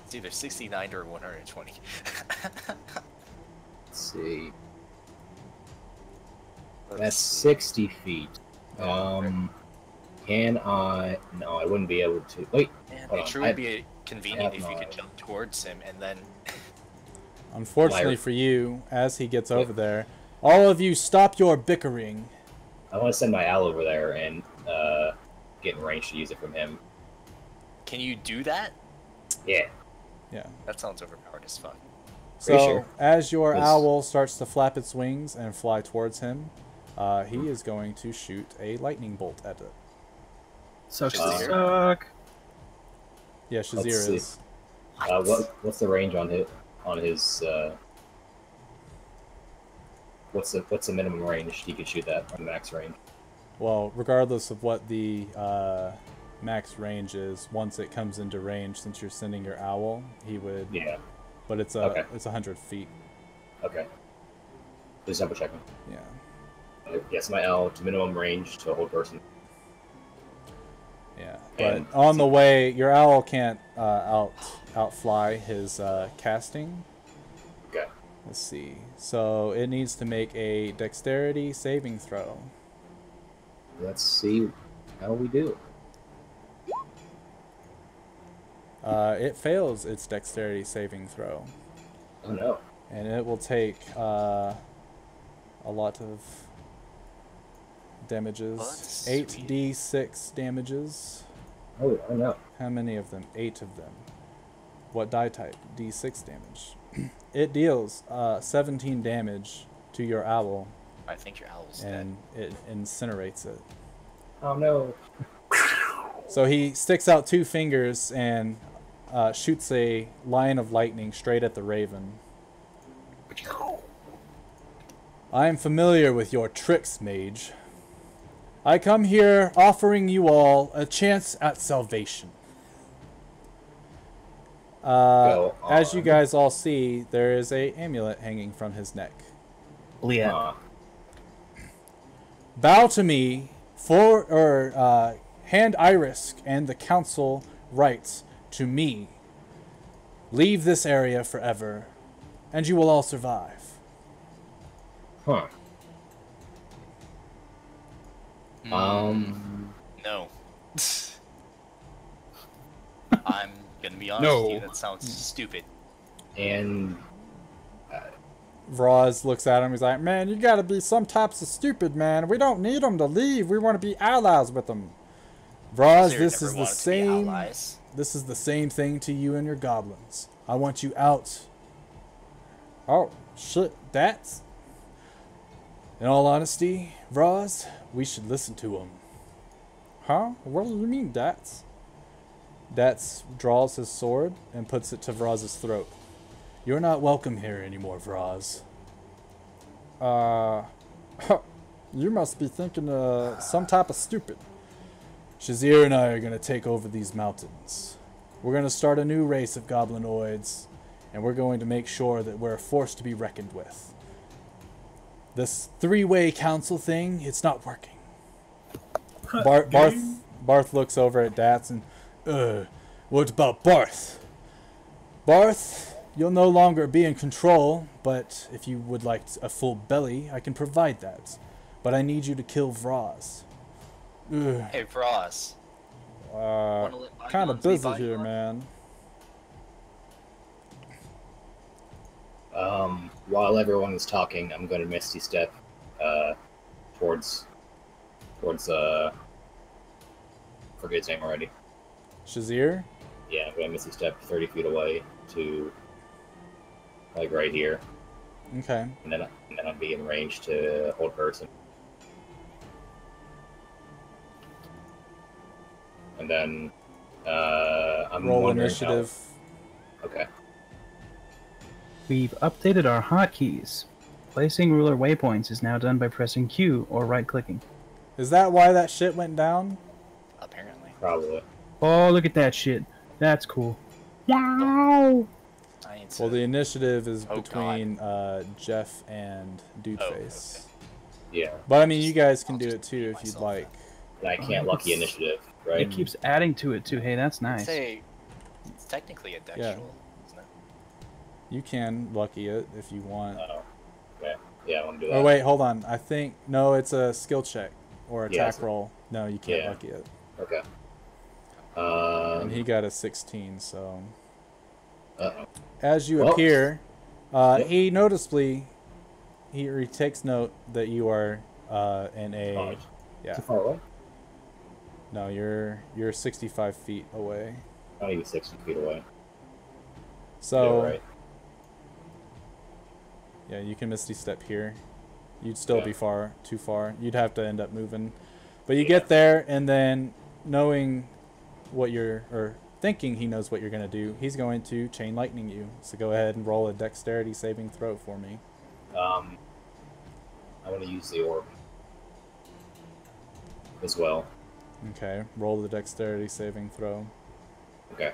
It's either 69 or 120. Let's see. That's 60 feet. Can I? No, I wouldn't be able to. Wait. Man, hold it on. sure I would be convenient if you my- could jump towards him and then. Unfortunately for you, as he gets over there, all of you stop your bickering. I want to send my owl over there and get in range to use it from him. Can you do that? Yeah. Yeah. That sounds overpowered as fuck. So, sure? as your Yes. owl starts to flap its wings and fly towards him, he is going to shoot a lightning bolt at it. Sucks to Shazir. suck. Yeah, Let's Shazir see. is. What's the range on his what's the minimum range he could shoot that, or the max range? Well, regardless of what the max range is, once it comes into range, since you're sending your owl, he would. Yeah. But it's Okay. it's 100 feet. Okay. Just double checking. Yeah. Yes, my owl to minimum range to a whole person. Yeah. But And- on the way, your owl can't outfly his casting. Okay. Let's see. So it needs to make a dexterity saving throw. Let's see how we do. It fails its dexterity saving throw, Oh no. and it will take a lot of damages. Oh, that's 8d6 damages. Oh no. How many of them? 8 of them. What die type? d6 damage. It deals 17 damage to your owl, I think your owl's dead. and it incinerates it. Oh no. So he sticks out 2 fingers and shoots a line of lightning straight at the raven. I am familiar with your tricks, mage. I come here offering you all a chance at salvation. Go As you on. guys all see, there is a amulet hanging from his neck. Yeah. Bow to me hand Irisk and the council rights to me. Leave this area forever, and you will all survive. Huh. No. I'm gonna be honest with you, that sounds stupid. And Vraz looks at him. He's like, man, you gotta be some types of stupid, man. We don't need them to leave. We want to be allies with them. Vraz, Zero this never is the wanted to be same. allies. This is the same thing to you and your goblins. I want you out. Oh, shit, that's... In all honesty, Vraz, we should listen to him. Huh? What do you mean, Dats? Dats draws his sword and puts it to Vraz's throat. You're not welcome here anymore, Vraz. You must be thinking some type of stupid. Shazir and I are going to take over these mountains. We're going to start a new race of goblinoids, and we're going to make sure that we're a force to be reckoned with. This 3-way council thing, it's not working. Barth looks over at Dats and, what about Barth? Barth, you'll no longer be in control, but if you would like a full belly, I can provide that. But I need you to kill Vraz. Ugh. Hey, Frost. Wanna let Kind of bygones be busy here, bygones? man. while everyone is talking, I'm going to Misty Step towards forget his name already. Shazir? Yeah, I'm going to Misty Step 30 feet away to like right here, Okay. and then I'll be in range to hold person. And then I'm Roll wondering initiative. How, okay. We've updated our hotkeys. Placing ruler waypoints is now done by pressing Q or right-clicking. Is that why that shit went down? Apparently. Probably. Oh, look at that shit. That's cool. Wow! I ain't Well, said- the initiative is Oh, between Jeff and Dudeface. okay. Yeah. But I mean, you guys can I'll do just it too if you'd myself like. And I can't lucky initiative, right? It keeps adding to it too. Hey, that's nice. Say, It's technically a dex Yeah. roll, isn't it? You can lucky it if you want. Oh, okay. Yeah, I want to do that. Or wait, hold on. I think no, it's a skill check or Yeah, attack roll. No, you can't yeah. lucky it. Okay. And he got a 16. So Uh-oh. as you Well, appear, yep. he noticeably he takes note that you are in a Oh, yeah. too far away? No, you're 65 feet away. Oh, he was 60 feet away. So Yeah, right. yeah, you can Misty Step here. You'd still be too far. You'd have to end up moving. But you get there, and then knowing what or thinking he knows what you're going to do, he's going to chain lightning you. So go ahead and roll a dexterity saving throw for me. I want to use the orb as well. Okay, roll the dexterity saving throw. Okay.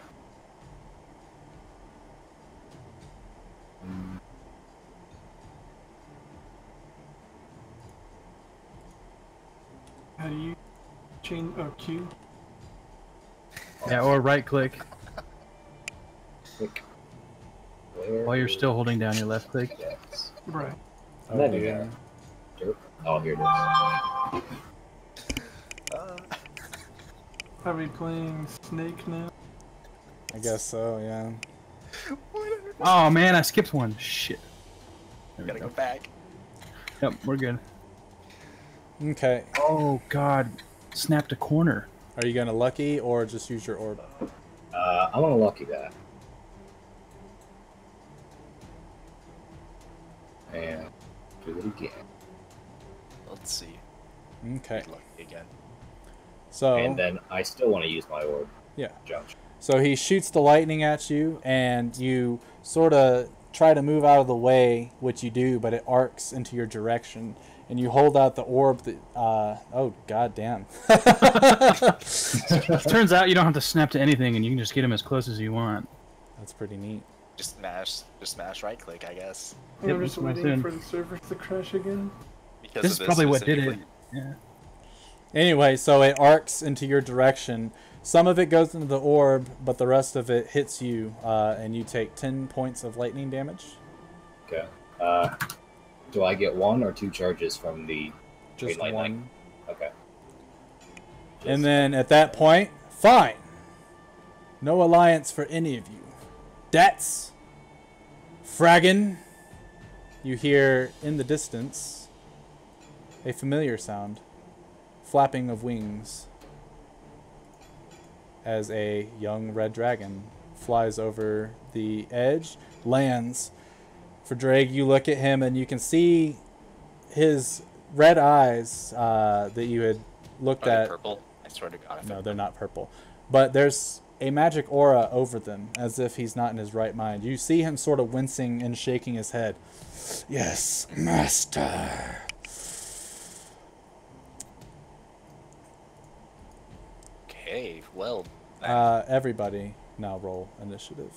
How do you change? Oh, Q. Yeah, or right click Click. while you're still holding down your left click. Yes. Right. Oh, There we dear. go. Oh, here it is. Are we playing Snake now? I guess so, yeah. Oh man, I skipped one. Shit. There we Gotta go. go back. Yep, we're good. Okay. Oh god, snapped a corner. Are you going to lucky or just use your orb? I want to lucky that. And do it again. Let's see. Okay. Lucky again. So And then I still want to use my orb. yeah. Judge. So he shoots the lightning at you, and you sort of try to move out of the way, which you do, but it arcs into your direction, and you hold out the orb that, oh, goddamn. Turns out you don't have to snap to anything, and you can just get him as close as you want. That's pretty neat. Just smash right click, I guess. I'm Yep, just that's what I waiting said. for the servers to crash again. Because This of is probably what did it. specifically. Yeah. Anyway, so it arcs into your direction. Some of it goes into the orb, but the rest of it hits you, and you take 10 points of lightning damage. Okay. Do I get 1 or 2 charges from the Just chain lightning? one. Okay. And then at that point, fine. No alliance for any of you. That's fraggin'. You hear in the distance a familiar sound. Flapping of wings. As a young red dragon flies over the edge, lands. For Drake, you look at him and you can see his red eyes that you had looked Are they at. purple? I swear to God. No, they're not purple. But there's a magic aura over them, as if he's not in his right mind. You see him sort of wincing and shaking his head. Yes, master. Okay, well. Everybody now roll initiative.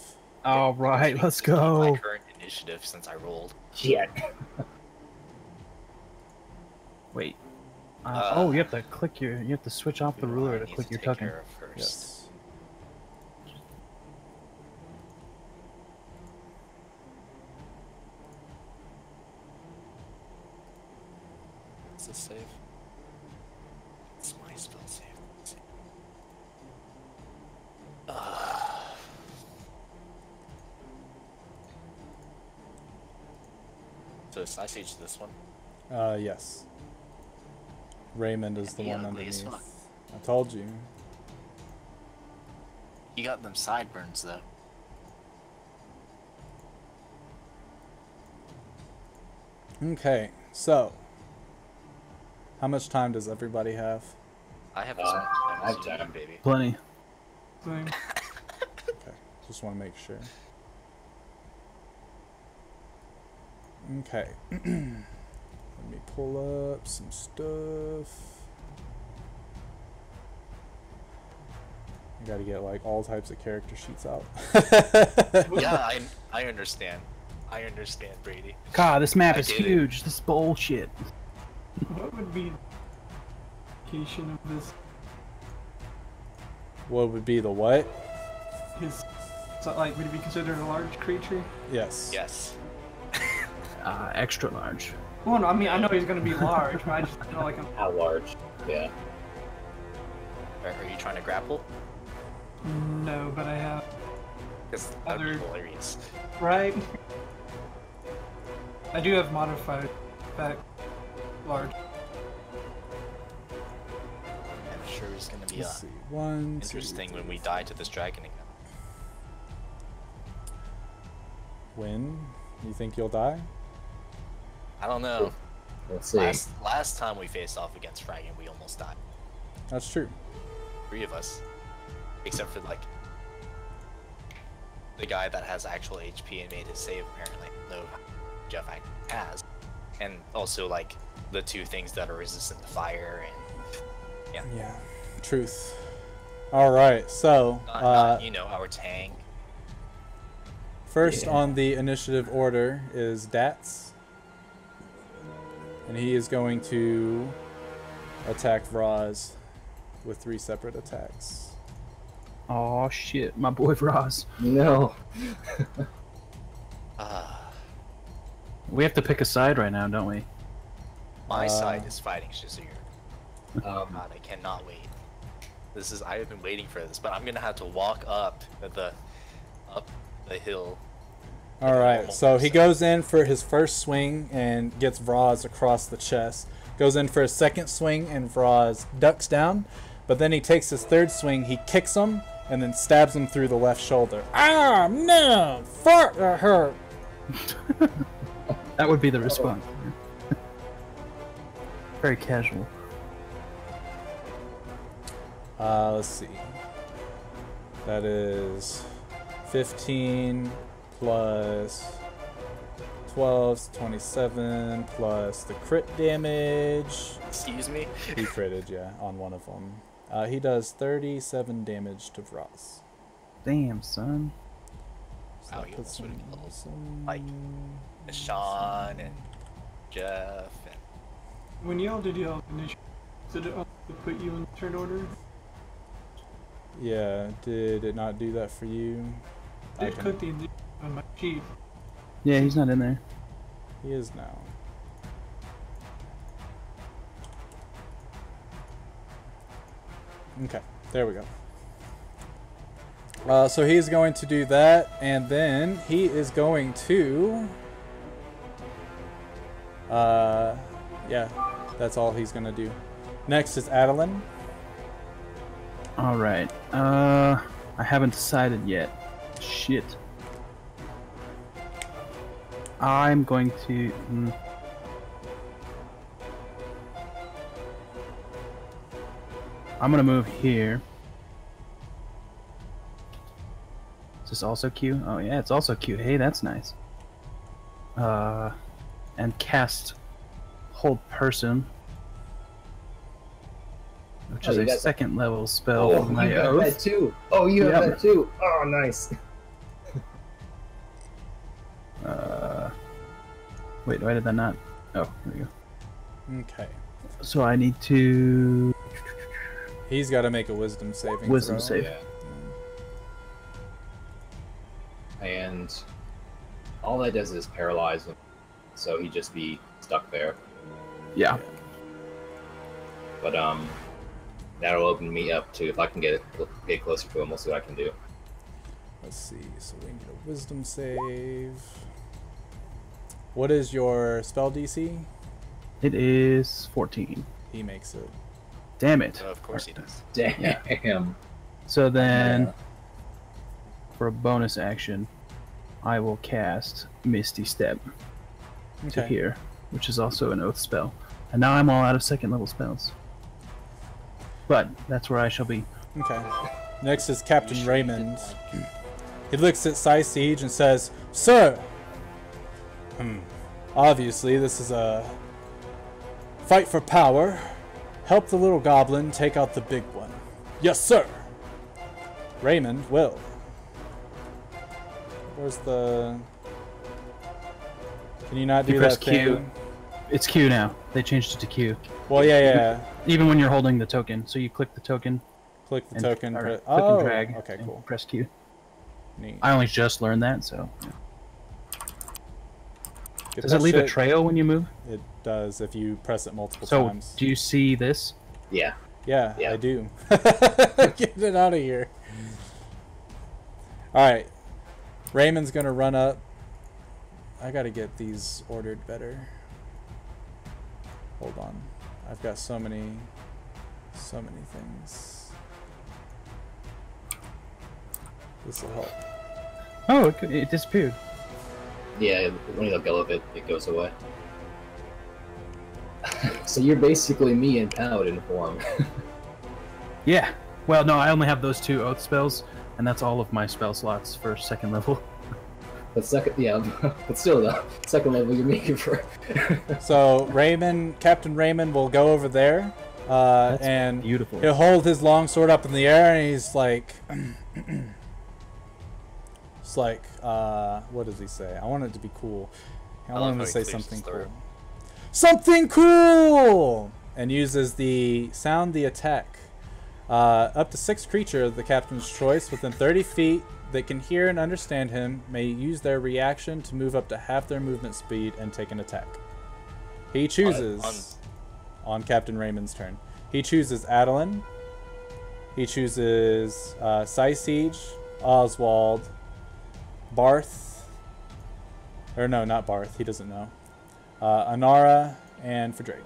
All right, let's My go. current initiative since I rolled. Shit. Wait. Oh, you have to click you have to switch off the who ruler I to need click to your take token. care of first. Yes. What's this save? It's my spell save. Let's see. So is Ice Age this one? Yes. Raymond is the Yeah, one ugly as underneath. fuck. I told you. You got them sideburns though. Okay, so how much time does everybody have? I have as much time I as have you time. do, baby. Plenty. Same. Okay, just want to make sure. Okay, let me pull up some stuff. I gotta get like all types of character sheets out. Yeah, I understand. I understand, Brady. God, this map I is did it. huge. This is bullshit. What would be the location of this? What would be the what? his, so, like, would he be considered a large creature? Yes. Yes. Extra large. Well, no, I mean, I know he's gonna be large, but I just don't know, like, How large? Yeah. Are you trying to grapple? no, but I have, Because that would be Other- hilarious. right? I do have modified back large. I'm sure it's gonna be Let's see. 1, 2, interesting when we die to this dragon again. When? You think you'll die? I don't know. Let's see. Last time we faced off against Dragon, we almost died. That's true. 3 of us, except for like the guy that has actual HP and made his save apparently. No, Jeff has, and also like the 2 things that are resistant to fire and Yeah. Truth. All right. So, not, you know, our tank. first on the initiative order is Dats. And he is going to attack Vraz with 3 separate attacks. Oh shit, my boy Roz. No. We have to pick a side right now, don't we? My side is fighting Shazir. Um, God, I cannot wait. I have been waiting for this, but I'm gonna have to walk up the hill. All right. So he goes in for his first swing and gets Vraz across the chest. Goes in for his second swing and Vraz ducks down. But then he takes his third swing, he kicks him, and then stabs him through the left shoulder. Ah, no! Fuck, that hurt! That would be the response. Very casual. Let's see. That is 15 plus 12, 27 plus the crit damage. Excuse me. He critted, yeah, on one of them. He does 37 damage to Vraz. Damn, son. So Wow, that he puts almost him would've killed, some- like, Sean and Jeff and When y'all did y'all initiative, did it also put you in turn order? Yeah, did it not do that for you? I I did can- put the initiative on my sheet. Yeah, he's not in there. He is now. Okay, there we go. So he's going to do that, and then he is going to... yeah, that's all he's going to do. Next is Adeline. Alright. I haven't decided yet. Shit. I'm going to... I'm gonna move here. Is this also Q? Oh yeah, it's also Q. Hey, that's nice. And cast Hold Person, which Oh, is you a got that. second level spell oh, from my you have oath. that too. Oh, you have Yeah. that too. Oh, nice. Wait, why did that not? Oh, there we go. Okay. So I need to He's got to make a wisdom saving Wisdom throw. save. Yeah. And all that does is paralyze him, so he'd just be stuck there. Yeah. But that'll open me up to if I can get closer to him. We'll see what I can do. Let's see. So we need a wisdom save. What is your spell DC? It is 14. He makes it. Damn it. of course he does. Damn. So then, for a bonus action, I will cast Misty Step to Okay. here, which is also an oath spell. And now I'm all out of second level spells. But that's where I shall be. Okay. Next is Captain Raymond. He looks at Psy Siege and says, "Sir, obviously this is a fight for power. Help the little goblin take out the big one." "Yes, sir." Raymond will. Where's the... Can you not You do press that thing? Q. It's Q now. They changed it to Q. Well, yeah. Even when you're holding the token. So you click the token, Click the and, token. or pre- click oh, and drag, okay, and cool. press Q. Neat. I only just learned that, so. Get Does that it leave a shit- trail when you move? It does if you press it multiple So, times. do you see this? Yeah. Yeah, Yeah. I do. Get it out of here. Alright. Raymond's gonna run up. I gotta get these ordered better. Hold on. I've got so many things. This will help. Oh, it disappeared. Yeah, when you let go of it, it goes away. So you're basically me in Paladin form. Yeah. Well, no, I only have those 2 oath spells, and that's all of my spell slots for 2nd level. But but still though, 2nd level you're making for. So Captain Raymond will go over there, That's and beautiful. he'll hold his long sword up in the air, and he's like, it's like, what does he say? I want it to be cool. I want him to say something cool. Something cool! And uses the sound the attack. Up to 6 creatures of the captain's choice within 30 feet that can hear and understand him may use their reaction to move up to half their movement speed and take an attack. He chooses, on Captain Raymond's turn, he chooses Adeline, he chooses Siege, Oswald, Barth, or no, not Barth, he doesn't know, Anara, and for Drake.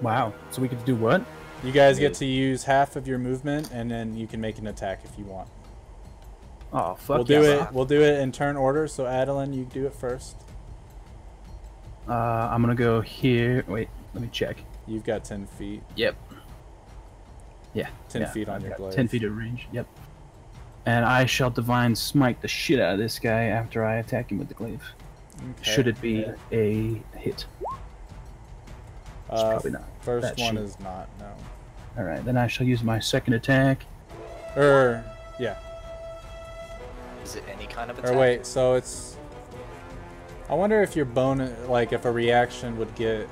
Wow. So we get to do what? You guys get to use half of your movement, and then you can make an attack if you want. Oh, fuck. We'll do it in turn order. So Adeline, you do it first. I'm gonna go here. Wait, let me check. You've got 10 feet. Yep. Yeah. 10 feet on I've your got glaive. 10 feet of range. Yep. And I shall divine smite the shit out of this guy after I attack him with the glaive. Okay. Should it be a hit? It's probably not. First That one shit. is not. No. All right, then I shall use my 2nd attack. Yeah. Is it any kind of attack? Or wait. So it's. I wonder if your bonus, like if a reaction would get.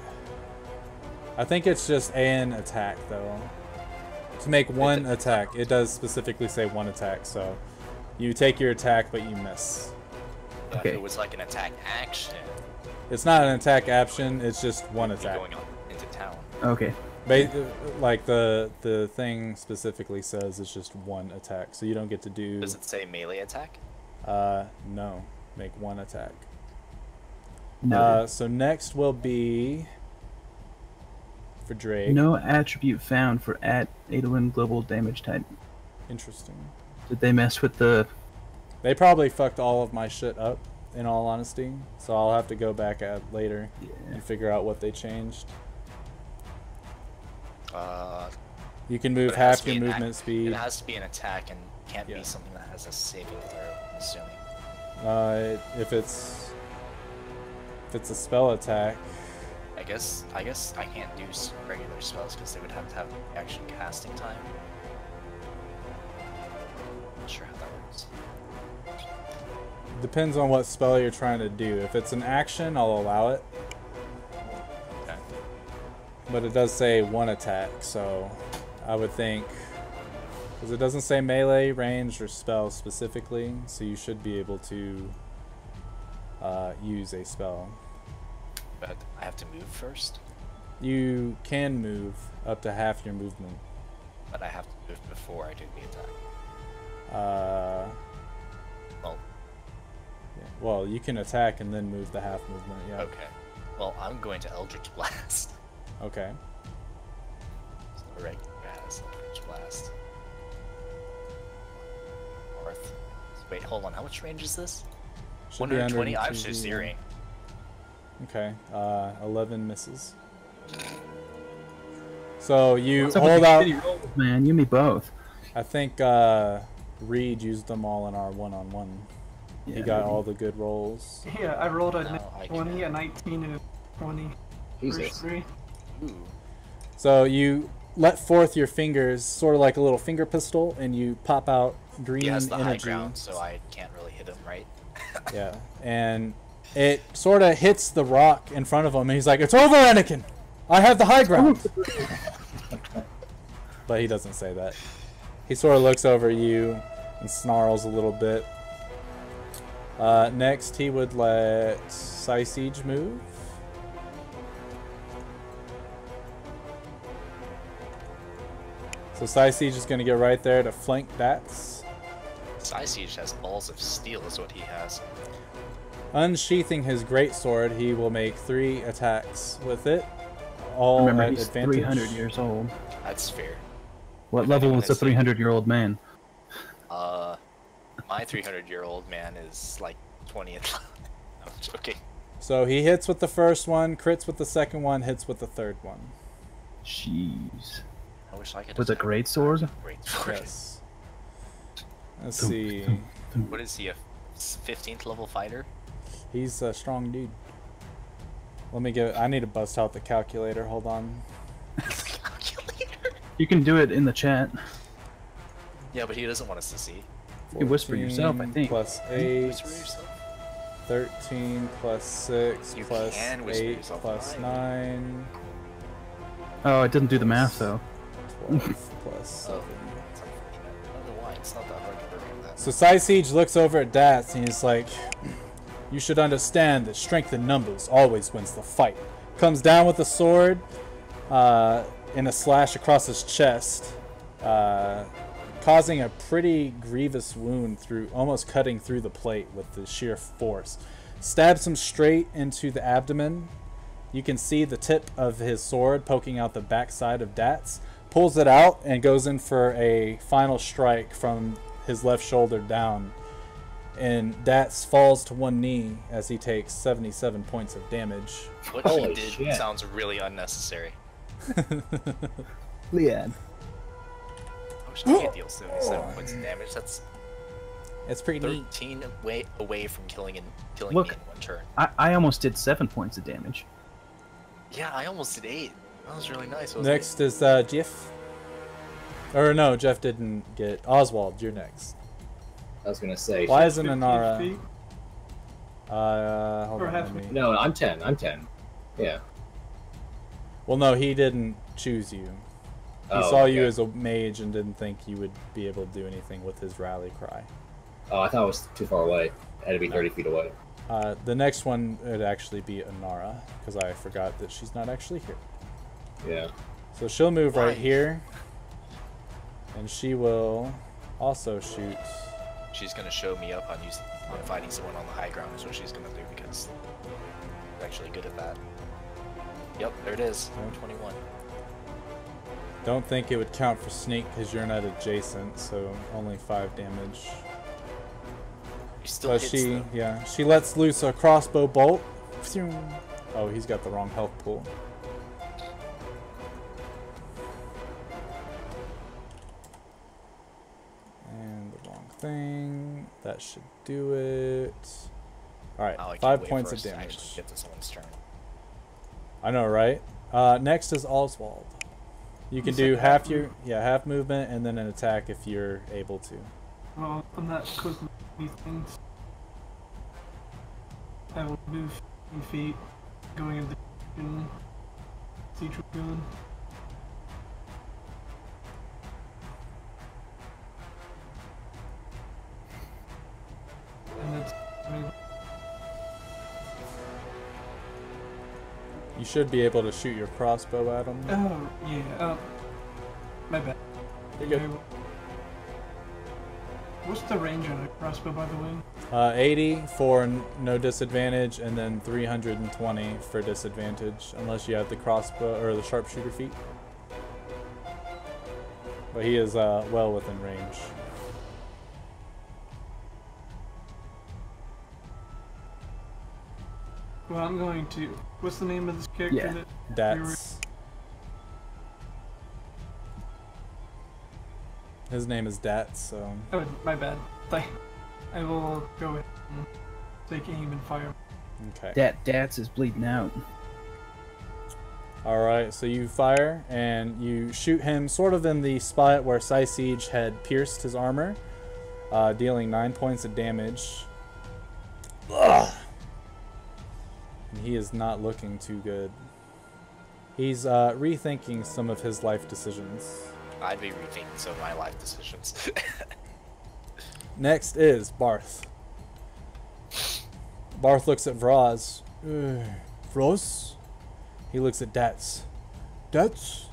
I think it's just an attack though. To make one attack, it does specifically say one attack. So, you take your attack, but you miss. Yeah, Okay. If it was like an attack action, It's not an attack action. It's just one you'd be attack. going on into town. Okay. Like the thing specifically says it's just one attack, so you don't get to do. Does it say melee attack? No, make one attack. No. So next will be for Drake. No attribute found for Adolin global damage type. Interesting. Did they mess with the? They probably fucked all of my shit up, in all honesty. So I'll have to go back at later and figure out what they changed. You can move But it has half to be your an movement speed. It has to be an attack and can't Yeah. be something that has a saving throw, I'm assuming. If it's a spell attack, I guess I can't do regular spells because they would have to have action casting time. Not sure how that works. depends on what spell you're trying to do. If it's an action, I'll allow it. Okay. But it does say one attack, so I would think, because it doesn't say melee, range, or spell specifically, so you should be able to use a spell. But I have to move first, You can move up to half your movement. but I have to move before I do the attack. Well, Yeah. Well, you can attack and then move the half movement, yeah. okay. Well, I'm going to Eldritch Blast. Okay. So regular gas, Eldritch Blast. North. Wait, hold on. How much range is this? Should be 120? I 102. was just zeroing. Okay, 11 misses. So you What's up with hold these out. shitty rolls, man? You me both. I think Reed used them all in our one-on-one. He Yeah, got maybe. all the good rolls. Yeah, I rolled a No, I 20, can't. a 19, and a 20. Jesus. First three. Ooh. So you let forth your fingers, sort of like a little finger pistol, and you pop out green He has the high energy. ground, so I can't really hit him, right? Yeah, and it sort of hits the rock in front of him, and he's like, "It's over, Anakin! I have the high ground!" But he doesn't say that. He sort of looks over you, and snarls a little bit. Next, he would let Siege move. So Siege is going to get right there to flank Dats. Siege has balls of steel is what he has. Unsheathing his greatsword, he will make 3 attacks with it. All Remember, at he's advantage. 300 years old. That's fair. What level is a 300-year-old man? My 300-year-old man is like 20th. I'm joking. So he hits with the first one, crits with the second one, hits with the third one. Jeez. I wish I could. With a great sword? Great sword. Yes. Let's see. What is he, a 15th level fighter? He's a strong dude. I need to bust out the calculator. Hold on. Calculator. You can do it in the chat. Yeah, but he doesn't want us to see. You can whisper yourself, I think. Plus 8. Whisper yourself. 13 plus 6 You plus can whisper 8 yourself plus behind. 9. Oh, it didn't do the math, though. 12 plus 7. It's unfortunate. I don't know why. It's not that hard to program that. So Siege looks over at Dats and he's like, "You should understand that strength in numbers always wins the fight." Comes down with the sword in a slash across his chest, causing a pretty grievous wound almost cutting through the plate with the sheer force. Stabs him straight into the abdomen. You can see the tip of his sword poking out the backside of Dats. Pulls it out and goes in for a final strike from his left shoulder down. And Dats falls to one knee as he takes 77 points of damage. What he Holy did shit. sounds really unnecessary. Liad. I wish I could deal 77 points of damage. That's It's pretty neat. 13 away from killing me in Look. one turn. I almost did 7 points of damage. Yeah, I almost did 8. That was really nice. Wasn't Next is Jeff. Or no, Jeff didn't get. Oswald, you're next. I was gonna say. Why isn't 15 Anara? feet. Hold Or on. half Let me... No, I'm 10. I'm 10. Yeah. Well, no, he didn't choose you. He Oh, saw you okay. as a mage and didn't think you would be able to do anything with his rally cry. Oh, I thought it was too far away. It had to be 30 feet away. The next one would actually be Anara, because I forgot that she's not actually here. Yeah. So she'll move Why? right here, and she will also shoot. She's gonna show me up on fighting someone on the high ground is what she's gonna do because she's actually good at that. Yep, there it is. 21. Don't think it would count for sneak because you're not adjacent, so only 5 damage. He still But hits she, though. yeah, she lets loose a crossbow bolt. Oh, he's got the wrong health pool. And the wrong thing. That should do it. Alright, Oh, I can't 5 wait points for of us to damage. actually get to someone's turn. I know, right? Next is Oswald. You can do half movement and then an attack if you're able to. Well, I'm not close to these things. I will move 10 feet, going in the direction Siege was going. And that's You should be able to shoot your crossbow at him. oh yeah. My bad. You're good. What's the range on a crossbow, by the way? 80 for no disadvantage, and then 320 for disadvantage, unless you have the crossbow or the sharpshooter feat. But he is well within range. Well, I'm going to. What's the name of this character? Yeah. that you were- That's his name is Dat, so Oh, my bad. I will go ahead and take aim and fire. okay. Dats is bleeding out. Alright, so you fire and you shoot him sort of in the spot where Siege had pierced his armor, dealing 9 points of damage. Ugh. And he is not looking too good. He's rethinking some of his life decisions. I'd be rethinking some of my life decisions. Next is Barth. Barth looks at Vraz. Vraz? He looks at Dats. Dats?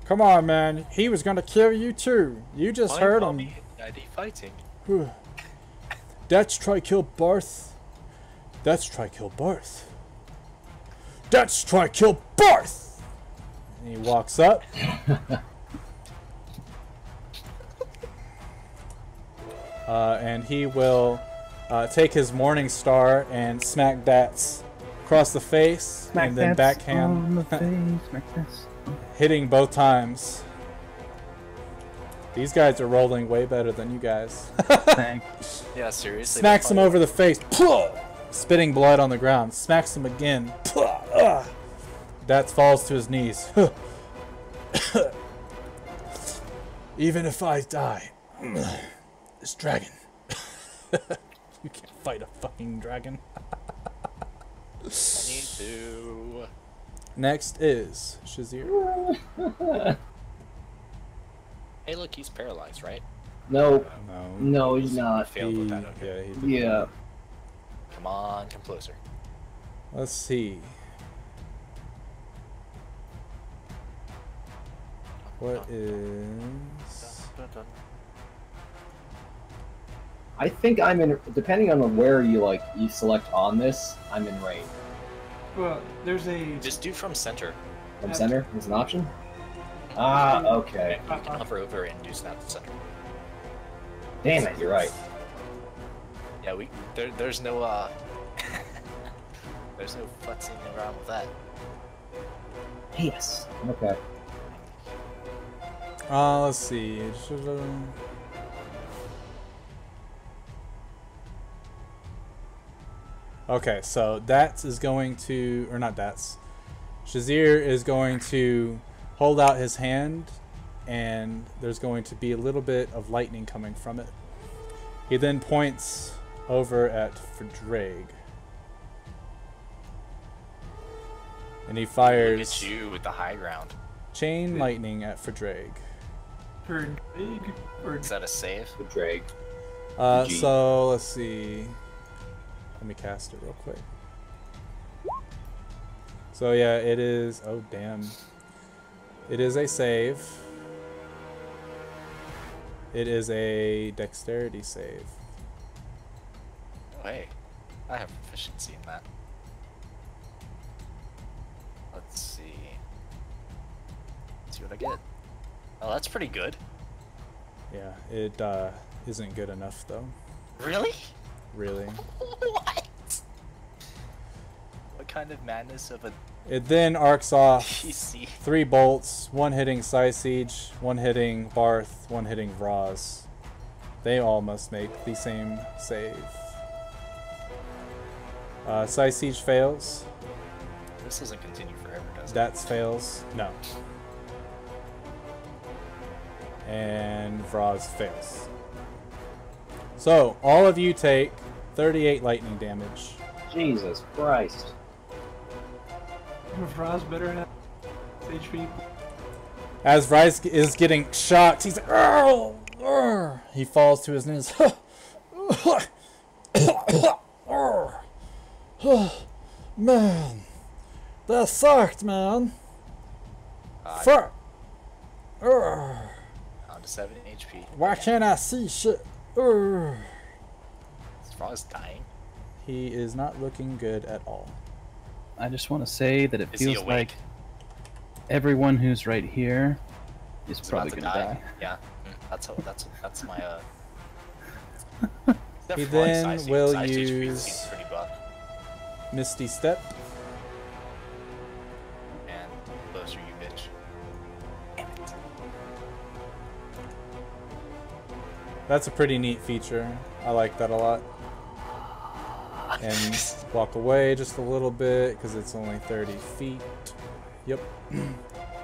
Come on, man. He was gonna kill you too. You just heard him. Daddy fighting. Dats try kill Barth. Dats try kill Barth. Dats try kill Barth! And he walks up. And he will take his Morning Star and smack Dats across the face, Smack and then Dats backhand, on the face. Smack this. hitting both times. These guys are rolling way better than you guys. Thanks. Yeah, seriously. Smacks him over the face, spitting blood on the ground. Smacks him again. Dats falls to his knees. Even if I die, this dragon. You can't fight a fucking dragon. Me too. Next is Shazir. Hey, look, he's paralyzed, right? No, No. no, he's not. Failed with that. Okay. Yeah, he Yeah. Come on, come closer. Let's see. What is... I think I'm in. Depending on where you select on this, I'm in range. Well, there's a. Just do from center. From center is an option. Ah, okay. You can hover over and do snap to center. Damn it, you're right. Yeah, there's no there's no futzing around with that. Yes. Okay. Let's see. Okay, so Dats is going to, or not Dats, Shazir is going to hold out his hand, and there's going to be a little bit of lightning coming from it. He then points over at Verdraig. And he Look fires at you with the high ground. chain lightning at Verdraig. For big or Is that a save? The drag. G. So let's see. Let me cast it real quick. So yeah, it is. Oh damn! It is a save. It is a dexterity save. Oh, hey, I have proficiency in that. Let's see. Let's see what I get. Oh, that's pretty good. Yeah, it isn't good enough though. Really? Really. What? What kind of madness of a It then arcs off PC? 3 bolts, one hitting Siege, one hitting Barth, one hitting Vraz. They all must make the same save. Siege fails. This doesn't continue forever, does it? Dats fails. No. And Vraz fails. So, all of you take 38 lightning damage. Jesus Christ. Frost better have HP. As Vraz is getting shocked, he's like, "Arr! Arr!" He falls to his knees. Man, that sucked, man. Fuck. Arr! Down to 7 HP. Why can't I see shit? Arr! Is Frost dying? He is not looking good at all. I just want to say that it Is he feels awake? like everyone who's right here is He's probably about to gonna die. Yeah, that's my He Except for then Size will Size HP use- seems pretty buff. Misty Step. And closer, you bitch. Damn it. That's a pretty neat feature. I like that a lot. And walk away just a little bit because it's only 30 feet. Yep.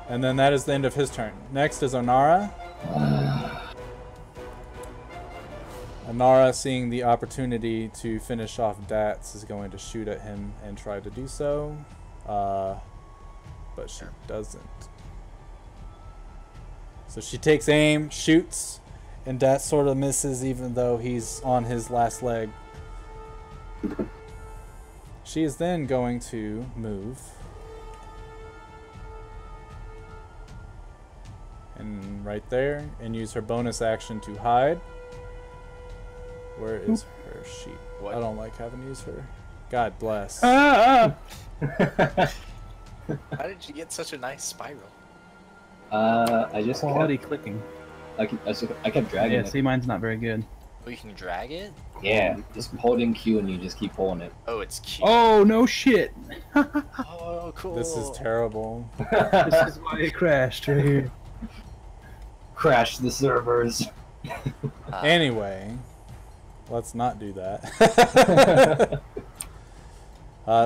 And then that is the end of his turn. Next is Onara. Onara, seeing the opportunity to finish off Dats, is going to shoot at him and try to do so. But she doesn't. So she takes aim, shoots, And Dat sort of misses even though he's on his last leg. She is then going to move. And right there, and use her bonus action to hide. Where is her sheet? What? I don't like having to use her. God bless. How did you get such a nice spiral? I just Quality kept, clicking. I kept dragging Yeah, it. see, mine's not very good. Oh, you can drag it? Yeah, just holding Q and you just keep pulling it. Oh, it's cute. Oh, no shit! Oh, cool. This is terrible. This is why it crashed right here. Crash the servers. Anyway, let's not do that.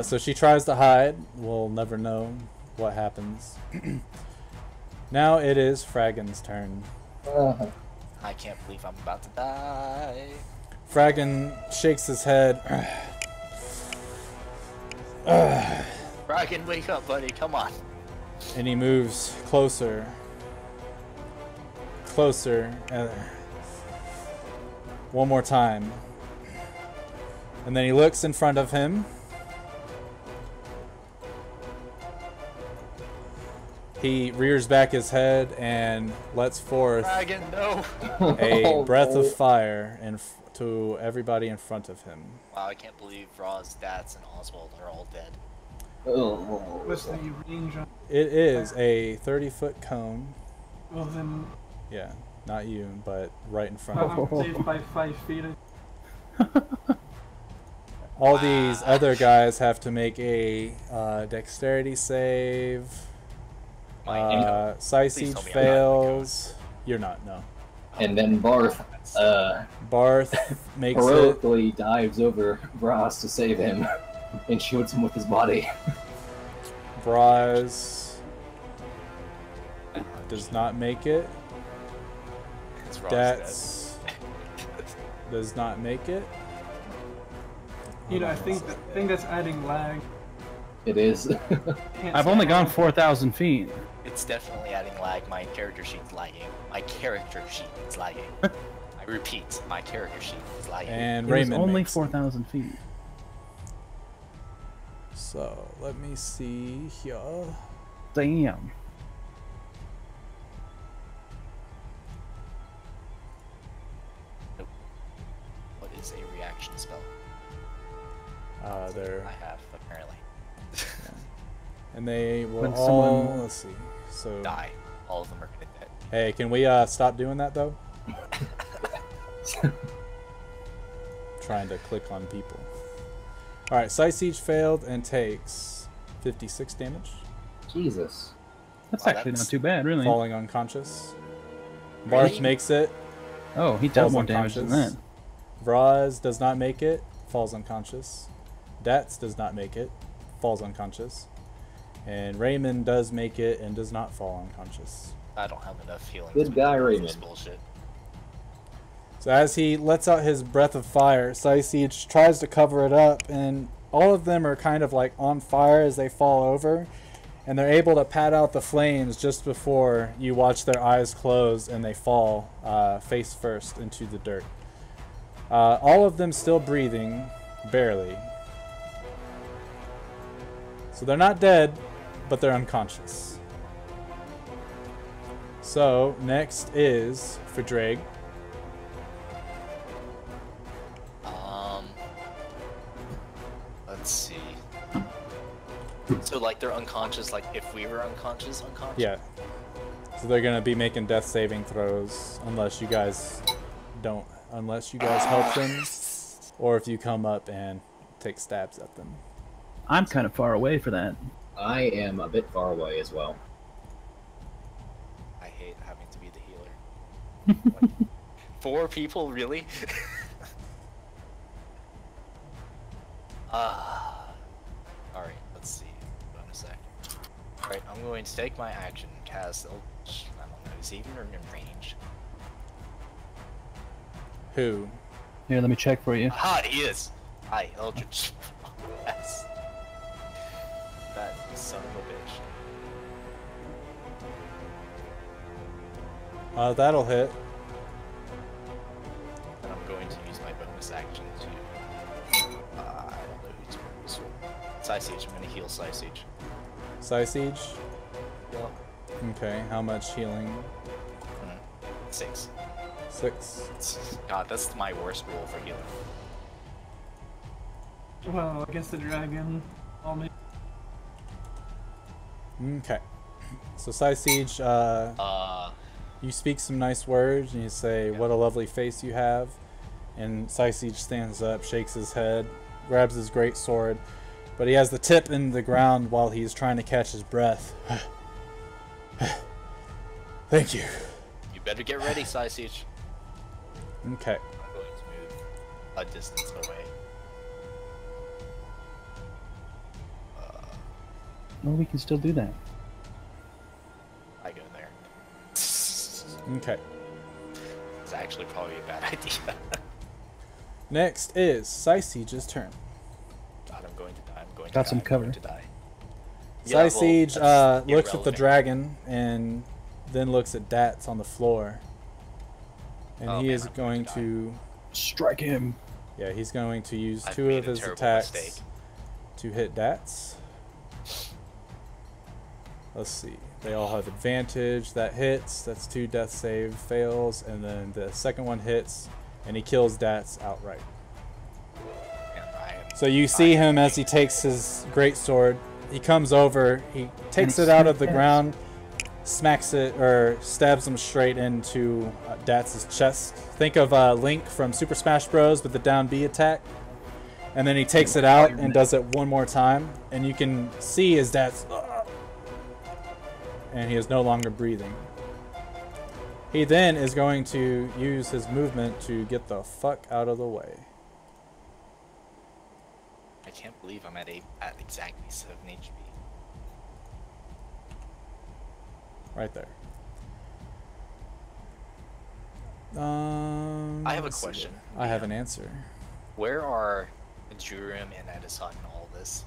So she tries to hide. We'll never know what happens. Now it is Fragon's turn. I can't believe I'm about to die. Fragon shakes his head. Bracken, wake up, buddy. Come on. And he moves closer. Closer. One more time. And then he looks in front of him. He rears back his head and lets forth Bracken, no. a breath of fire to everybody in front of him. Wow, I can't believe Roz, Dats, and Oswald are all dead. What's the range on? It is a 30-foot cone. Well then, Yeah, not you, but right in front of I'm you. saved by 5 feet. All these other guys have to make a dexterity save. Siege tell me I'm not fails. You're not, no. And then Barth Barth makes it. heroically dives over Bras to save him and shoots him with his body. Braz does not make it. It's Roz Dats does not make it. You know, I think that's adding lag. It is. Can't I've say only gone lag. 4,000 feet. It's definitely adding lag. My character sheet's lagging. My character sheet is lagging. I repeat, my character sheet is lagging. And It was Raymond only makes it. 4,000 feet. So let me see here. Damn. What is a reaction spell? There, I have, apparently. and they will When all. someone- Let's see. So Die. All of them are gonna die. hey, can we stop doing that though? Trying to click on people. All right, Siege failed and takes 56 damage, Jesus. That's Wow, actually that's- not too bad, really. falling unconscious. Barth Really? makes it. Oh, he Falls does more damage than that. unconscious. Vraz does not make it, falls unconscious. Dats does not make it, falls unconscious. And Raymond does make it and does not fall unconscious. I don't have enough healing. Good to guy, do this Raymond. bullshit. So as he lets out his breath of fire, Siege tries to cover it up, and all of them are kind of like on fire as they fall over, and they're able to pat out the flames just before you watch their eyes close and they fall face first into the dirt. All of them still breathing, barely. So they're not dead, but they're unconscious. So next is for Drake. Let's see. So like they're unconscious, like if we were unconscious. Yeah. So they're gonna be making death saving throws unless you guys help them, or if you come up and take stabs at them. I'm kind of far away for that. I am a bit far away as well. I hate having to be the healer. Like, 4 people, really? Alright, let's see. Hold on a sec. Alright, I'm going to take my action, cast Eldritch. I don't know, is he even in range? Who? Here, let me check for you. Aha, he is! Hi, Eldritch. Yes. That son of a bitch. That'll hit. bonus action to. I don't know who's doing this one. Siege. I'm gonna heal Siege. Siege? Yup. Okay, how much healing? 6. 6. God, that's my worst roll for healing. Well, against the dragon, I'll make. Okay. So Siege, you speak some nice words and you say, "What a lovely face you have." And Siege stands up, shakes his head, grabs his great sword, but he has the tip in the ground while he's trying to catch his breath. Thank you. You better get ready, Siege. Okay. I'm going to move a distance away. Well, we can still do that. I go there. Okay. It's actually probably a bad idea. Next is Siege's turn. God, I'm going to die. I'm going to Got die. some I'm cover. going to die. Yeah, Siege that's looks at the irrelevant. dragon and then looks at Dats on the floor. And Oh, he man, is I'm going going to to... Strike him. Yeah, he's going to use I've 2 made of a his terrible attacks mistake. to hit Dats. Let's see. They all have advantage. That hits. That's 2 death save fails. And then the second one hits, and he kills Dats outright. Man, I am So you see him as he takes his greatsword. He comes over, he takes it out of the ground, smacks it, or stabs him straight into Dats' chest. Think of Link from Super Smash Bros. With the down B attack. And then he takes it out and does it one more time. And you can see his Dats... and he is no longer breathing. He then is going to use his movement to get the fuck out of the way. I can't believe I'm at exactly 7 HP. Right there. I have a let's see. question. I have an answer. Where are Jurim and Edison in all this?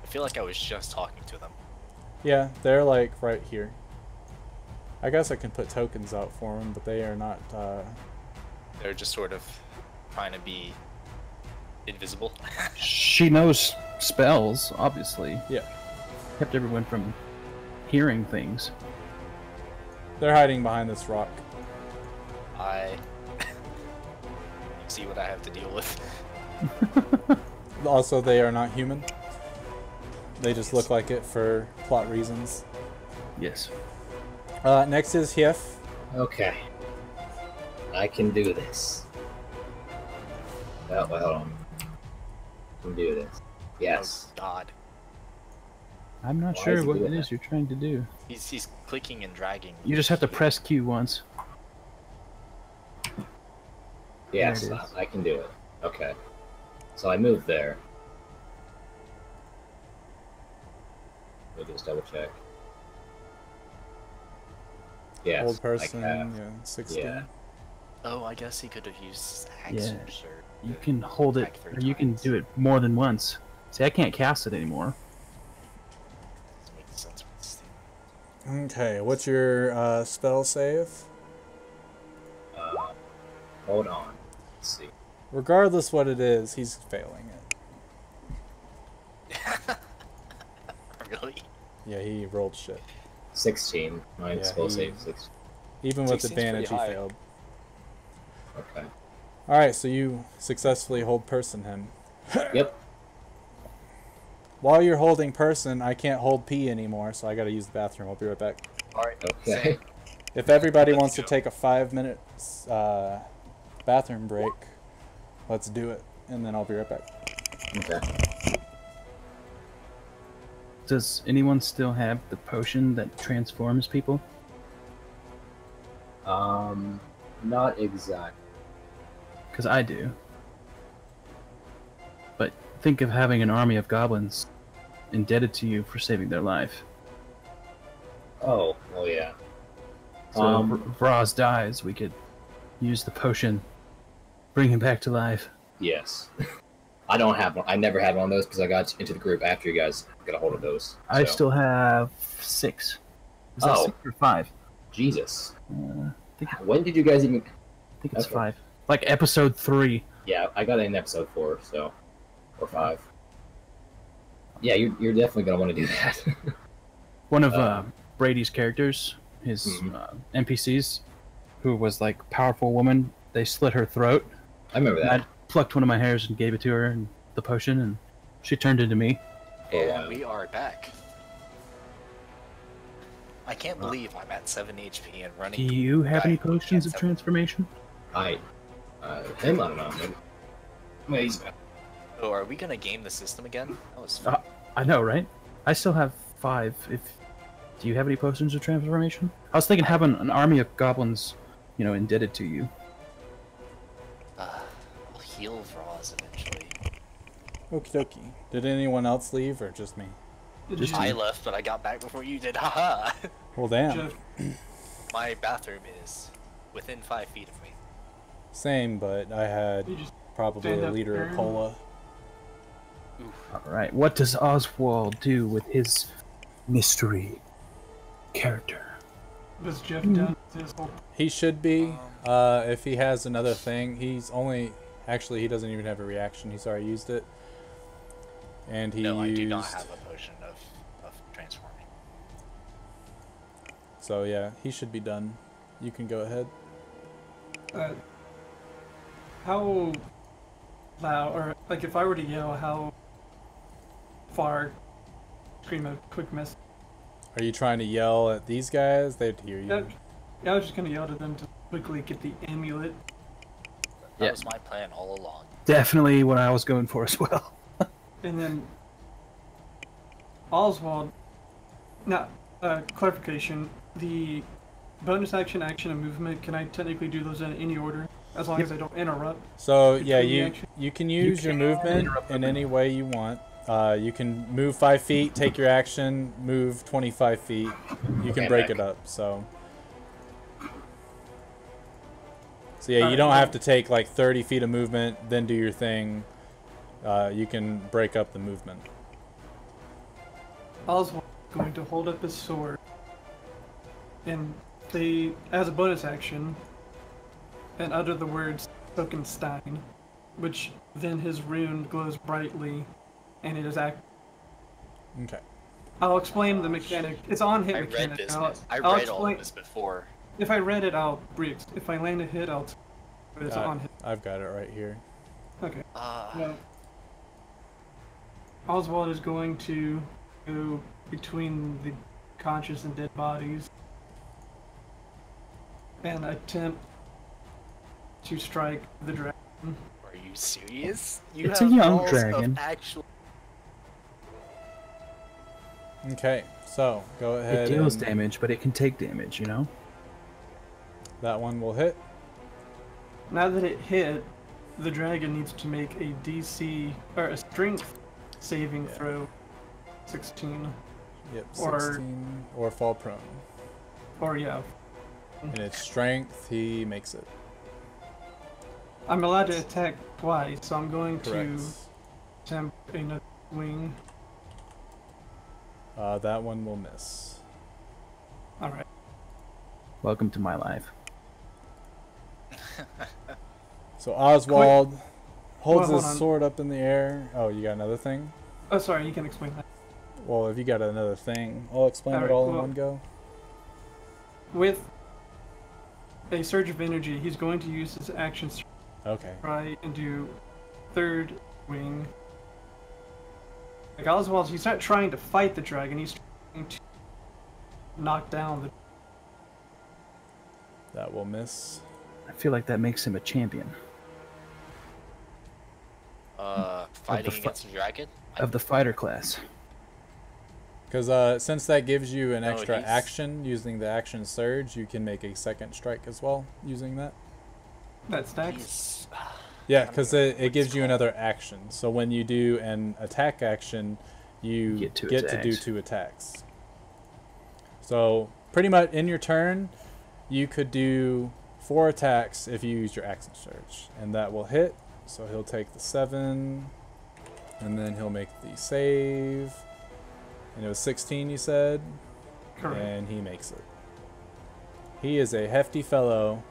I feel like I was just talking to them. Yeah, they're like right here. I guess I can put tokens out for them, but they are not. They're just sort of trying to be invisible. She knows spells, obviously. Yeah, Kept everyone from hearing things. they're hiding behind this rock. You see what I have to deal with. Also, they are not human. They just look like it for plot reasons. Yes. Next is Hief. Okay. I can do this. Oh, wait, hold on. I can do this. Yes. Oh, God. I'm not Why is sure he what doing it is that? you're trying to do. He's clicking and dragging. You just have to press Q once. Yes, There it is. I can do it. Okay. So I moved there. Let me just double check. Yes. Old I person, have. yeah, 60. Yeah. Oh, I guess he could have used his axe Yeah. or sure. You can hold it, Attack 3 or you can times. do it more than once. See, I can't cast it anymore. Doesn't make sense with this thing. Okay, what's your spell save? Hold on. Let's see. Regardless what it is, he's failing it. Really? Yeah, he rolled shit. 16. Mine's Yeah, spell he- save 6. Even with 16's advantage, he pretty high. failed. Okay. Alright, so you successfully hold person him. Yep. While you're holding person, I can't hold P anymore, so I gotta use the bathroom. I'll be right back. Alright. Okay. If everybody Let's wants to go. take a 5-minute bathroom break, let's do it, and then I'll be right back. Okay. Does anyone still have the potion that transforms people? Not exact. Because I do. But think of having an army of goblins indebted to you for saving their life. Oh, well, yeah. So if Vraz dies, we could use the potion, bring him back to life. Yes. I don't have one. I never had one of those because I got into the group after you guys got a hold of those. I so. still have 6. Is that Oh. 6 or 5? Jesus. I think When did you guys even... it's Okay. 5. Like episode 3. Yeah, I got it in episode 4, so or 5. Yeah, you're definitely gonna want to do that. One of Brady's characters, his NPCs, who was like powerful woman, they slit her throat. I remember that. I plucked one of my hairs and gave it to her, and the potion, and she turned into me. And we are back. I can't believe I'm at 7 HP and running. Do you have any Guy who potions can't of transformation? Him, I don't know. Maybe he's back. Oh, are we gonna game the system again? That was fun. I know, right? I still have 5. Do you have any potions of transformation? I was thinking having an army of goblins, indebted to you. I'll heal Vroz eventually. Okie dokie. Did anyone else leave or just me? Just I left, but I got back before you did. Haha. Well, damn. Jeff, My bathroom is within 5 feet of me. Same, but I had you just probably stand a up liter of there. cola. Alright, what does Oswald do with his mystery character? was Jeff done with his whole? He should be. If he has another thing, actually, he doesn't even have a reaction. He's already used it. And he No, I used... do not have a potion of transforming. So yeah, he should be done. You can go ahead. How loud, or like if I were to yell, how far? Scream a quick message. Are you trying to yell at these guys? They'd hear you. Yeah, I was just gonna yell to them to quickly get the amulet. That Yeah. was my plan all along. Definitely what I was going for as well. And then Oswald. Now, clarification: the bonus action, and movement. Can I technically do those in any order, as long as I don't interrupt? So yeah, Between the you action- you can use your can movement interrupt in them. any way you want. You can move 5 feet, take your action, move 25 feet. You can Okay, break back. it up. So yeah, you don't have to take like 30 feet of movement, then do your thing. You can break up the movement. Oswald is going to hold up his sword, and as a bonus action, and utter the words "Tokenstein," which then his rune glows brightly, and it is Okay. I'll explain the mechanic. It's on hit I mechanic. read this. I'll I read all explain. of this before. If I read it, I'll if I land a hit, I'll. But it's Uh, on hit. I've got it right here. Okay. Uh, Well, Oswald is going to go between the conscious and dead bodies and attempt to strike the dragon. are you serious? You It's a have young balls dragon. Of actual... Okay, so go ahead. It deals and damage, but it can take damage, that one will hit. Now that it hit, the dragon needs to make a DC or a strength saving throw, 16, Yep, Or- 16 or fall prone. or yeah, And its strength, he makes it. I'm allowed to attack twice, so I'm going Correct. to attempt another swing. That one will miss. All right. Welcome to my life. So Oswald holds Hold his on. sword up in the air. Oh, you got another thing? Oh, sorry. You can explain that. Well, if you got another thing, I'll explain it Alright, all in well- one go. With a surge of energy, he's going to use his action to Okay. try and do third wing. Like Oswald, he's not trying to fight the dragon. He's trying to knock down the. That will miss. I feel like that makes him a champion Fighting fi- against a dragon? of the fighter class. Because since that gives you an No, extra he's- action using the action surge, you can make a second strike as well using that. That stacks. He's... Yeah, because it gives you another action. So when you do an attack action, you Get two get to do attacks. 2 attacks. So pretty much in your turn, you could do 4 attacks if you use your action surge. And that will hit. So he'll take the 7. And then he'll make the save. And it was 16, you said? Correct. And he makes it. He is a hefty fellow.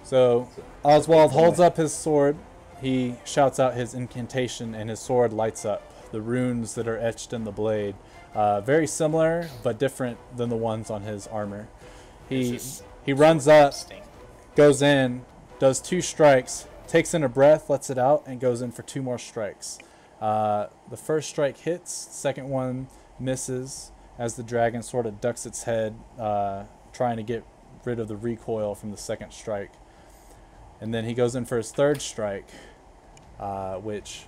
So Oswald holds up his sword. He shouts out his incantation, and his sword lights up. The runes that are etched in the blade, very similar but different than the ones on his armor. He runs up, goes in, does 2 strikes, takes in a breath, lets it out, and goes in for 2 more strikes. The first strike hits, second one misses as the dragon sort of ducks its head, trying to get rid of the recoil from the second strike. And then he goes in for his third strike, which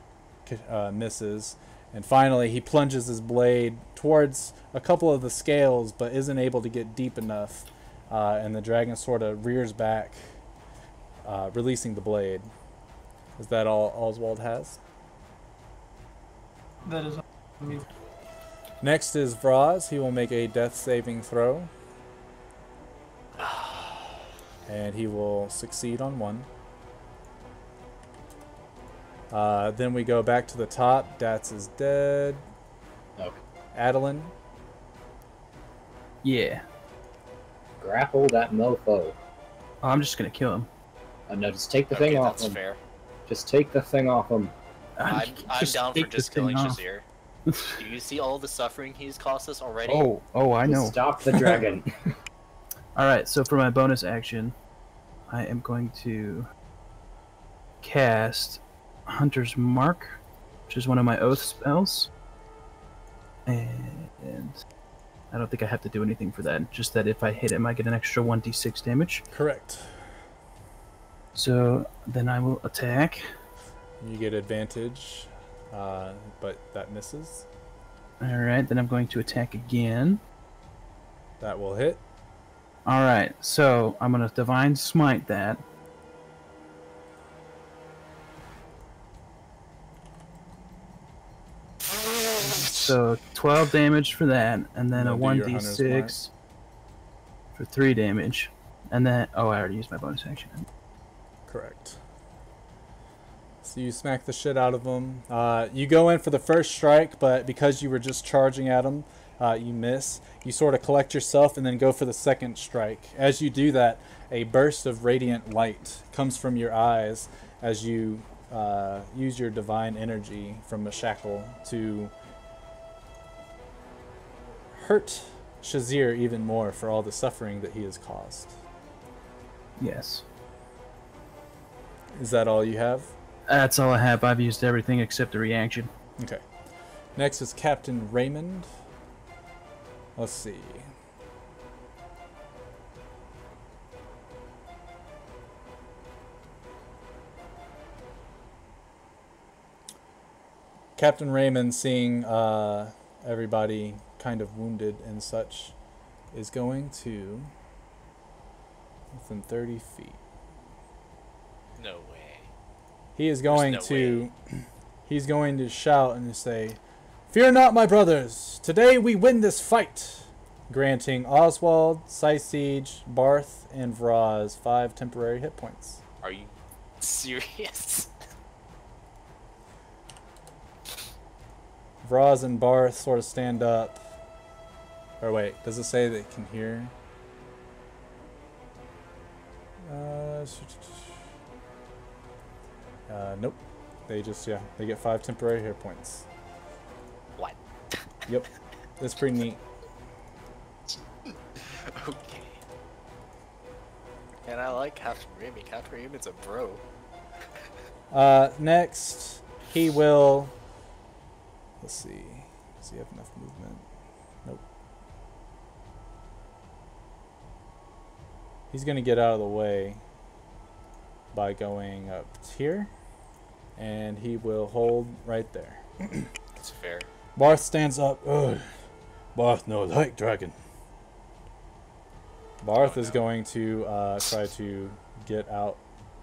misses. And finally, he plunges his blade towards a couple of the scales, but isn't able to get deep enough. And the dragon sort of rears back, releasing the blade. Is that all Oswald has? That is me. Next is Vraz. He will make a death saving throw. And he will succeed on 1. Then we go back to the top. Dats is dead. Okay. Adeline. Yeah. Grapple that mofo. Oh, I'm just gonna kill him. No, just take the thing off that's him. fair. Just take the thing off him. I'm Just down for take this just killing thing off. Shazir. Do you see all the suffering he's caused us already? Oh, I know. Stop the dragon. Alright, so for my bonus action, I am going to cast Hunter's Mark, which is one of my oath spells. And I don't think I have to do anything for that. Just that if I hit him, I get an extra 1d6 damage. Correct. So then I will attack. You get advantage, but that misses. Alright, then I'm going to attack again. That will hit. Alright, so I'm going to Divine Smite that. So 12 damage for that, and then a Then do your Hunter's 1d6 for 3 damage. And then, oh, I already used my bonus action. Correct. So you smack the shit out of him. You go in for the first strike, but because you were just charging at him, you miss. You sort of collect yourself and then go for the second strike. As you do that, a burst of radiant light comes from your eyes as you use your divine energy from a shackle to hurt Shazir even more for all the suffering that he has caused. Yes. Is that all you have? That's all I have. I've used everything except the reaction. Okay. Next is Captain Raymond. Let's see. Captain Raymond, seeing everybody kind of wounded and such, is going to within 30 feet. No way. He is going no to he's going to shout and say, "Fear not, my brothers! Today we win this fight!" Granting Oswald, Sysiege, Barth, and Vraz 5 temporary hit points. Are you serious? Vraz and Barth sort of stand up. Or wait, does it say they can hear? Nope. They just, they get 5 temporary hit points. What? Yep. That's pretty neat. Okay. And I like Captain Raymond. Captain Raymond's a bro. Next, he will... Let's see. Does he have enough movement? Nope. He's going to get out of the way by going up here. And he will hold right there. That's fair. Barth stands up. Ugh. Barth no like dragon. Barth is going to try to get out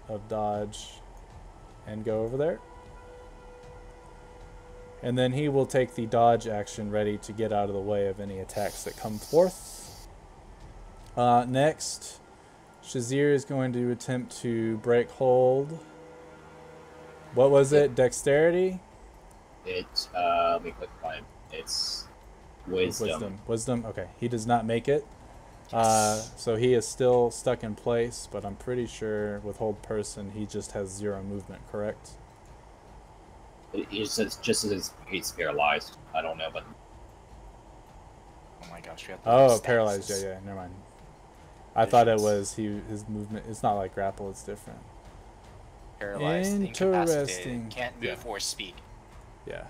of dodge and go over there. And then he will take the dodge action ready to get out of the way of any attacks that come forth. Next, Shazir is going to attempt to break hold. What was it? Dexterity? It's, let me click find. It's wisdom. Wisdom. Okay. He does not make it. So he is still stuck in place, but I'm pretty sure with hold person, he just has 0 movement, correct? It's just as he's paralyzed. I don't know, but Oh my gosh, we have to Oh, use paralyzed. statuses. Yeah, never mind. I thought it Visions. was his movement. It's not like grapple, it's different. Paralyzed, Interesting. incapacitated, can't move Yeah. or speak. Yeah.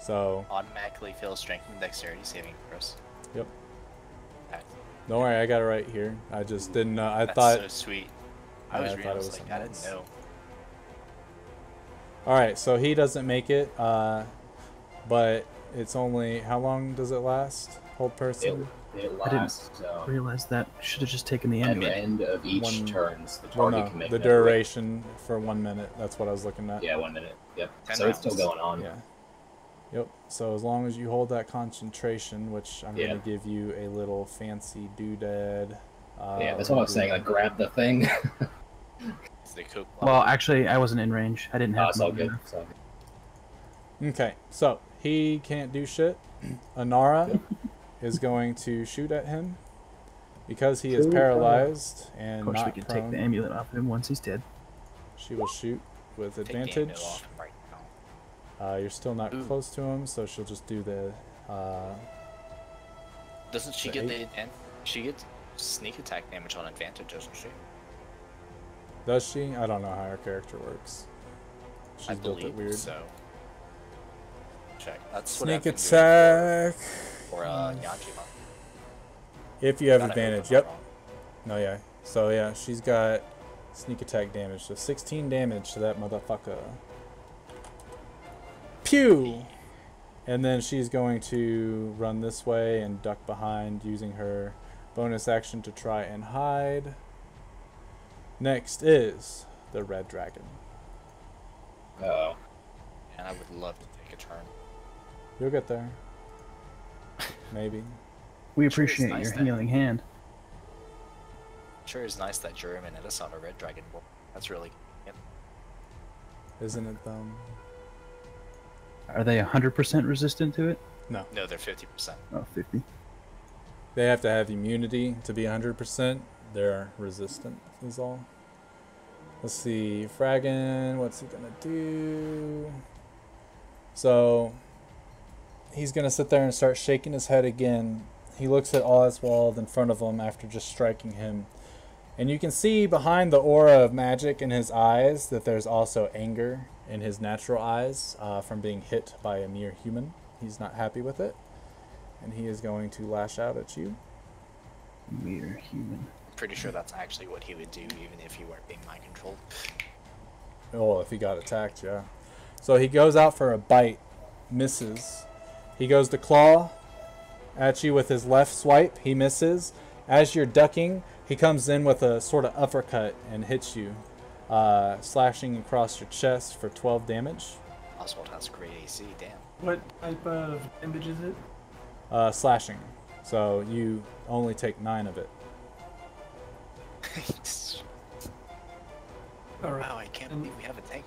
So, Automatically fails strength and dexterity saving throws. yep. That- Don't worry, I got it right here. I just didn't know. I That's thought. so sweet. I Yeah, was I reading, thought I it was was like, I something didn't else. know. Alright, so he doesn't make it. But it's only. How long does it last? Hold person? it I didn't lasts Realize that. Should have just taken the at the amulet. end of each One- turns. The Well, target no. can make The another roll. duration for 1 minute. That's what I was looking at. Yeah, 1 minute. Yep. 10 So it's still rounds. going on. Yeah. Yep. So as long as you hold that concentration, which I'm Yeah. gonna give you a little fancy doodad. Yeah, that's what I was saying. Like, grab the thing. It's the Coke Well, bottle. actually, I wasn't in range. I didn't have. It's all movement good. enough. It's all good. Okay, so he can't do shit. Anara is going to shoot at him because he is Cool. paralyzed and Of course, not we can prone. take the amulet off him once he's dead. She will shoot with Take the amulet advantage. off him right now. You're still not Ooh. close to him, so she'll just do the. Doesn't she The get eight? she gets sneak attack damage on advantage, doesn't she? Does she? I don't know how her character works. I She's built it believe weird. so. Check. That's what Sneak I've been doing attack. for Yanjima. If you have Thought I heard advantage. that Yep. wrong. No, yeah. So yeah, she's got sneak attack damage. So 16 damage to that motherfucker. Pew! And then she's going to run this way and duck behind using her bonus action to try and hide. Next is the red dragon. Uh-oh. And I would love to take a turn. You'll get there. Maybe. We Sure, it's appreciate nice your then. healing hand. Sure is nice that Jerem and Edison on a red dragon board. That's really yep. Isn't it, Are they 100% resistant to it? No, they're 50%. Oh, 50. They have to have immunity to be 100%. They're resistant, is all. Let's see. Fraggin, what's he gonna do? So, he's gonna sit there and start shaking his head again. He looks at Oswald in front of him after just striking him. And you can see behind the aura of magic in his eyes that there's also anger in his natural eyes from being hit by a mere human. He's not happy with it. And he is going to lash out at you. We're human. I'm pretty sure that's actually what he would do even if he weren't being mind controlled. Oh, if he got attacked, yeah. So he goes out for a bite, misses. He goes to claw at you with his left swipe, he misses. As you're ducking, he comes in with a sort of uppercut and hits you, slashing across your chest for 12 damage. Oswald has great AC, damn. What type of damage is it? Slashing. So you only take 9 of it. Alright. Wow, I can't believe we have a tank.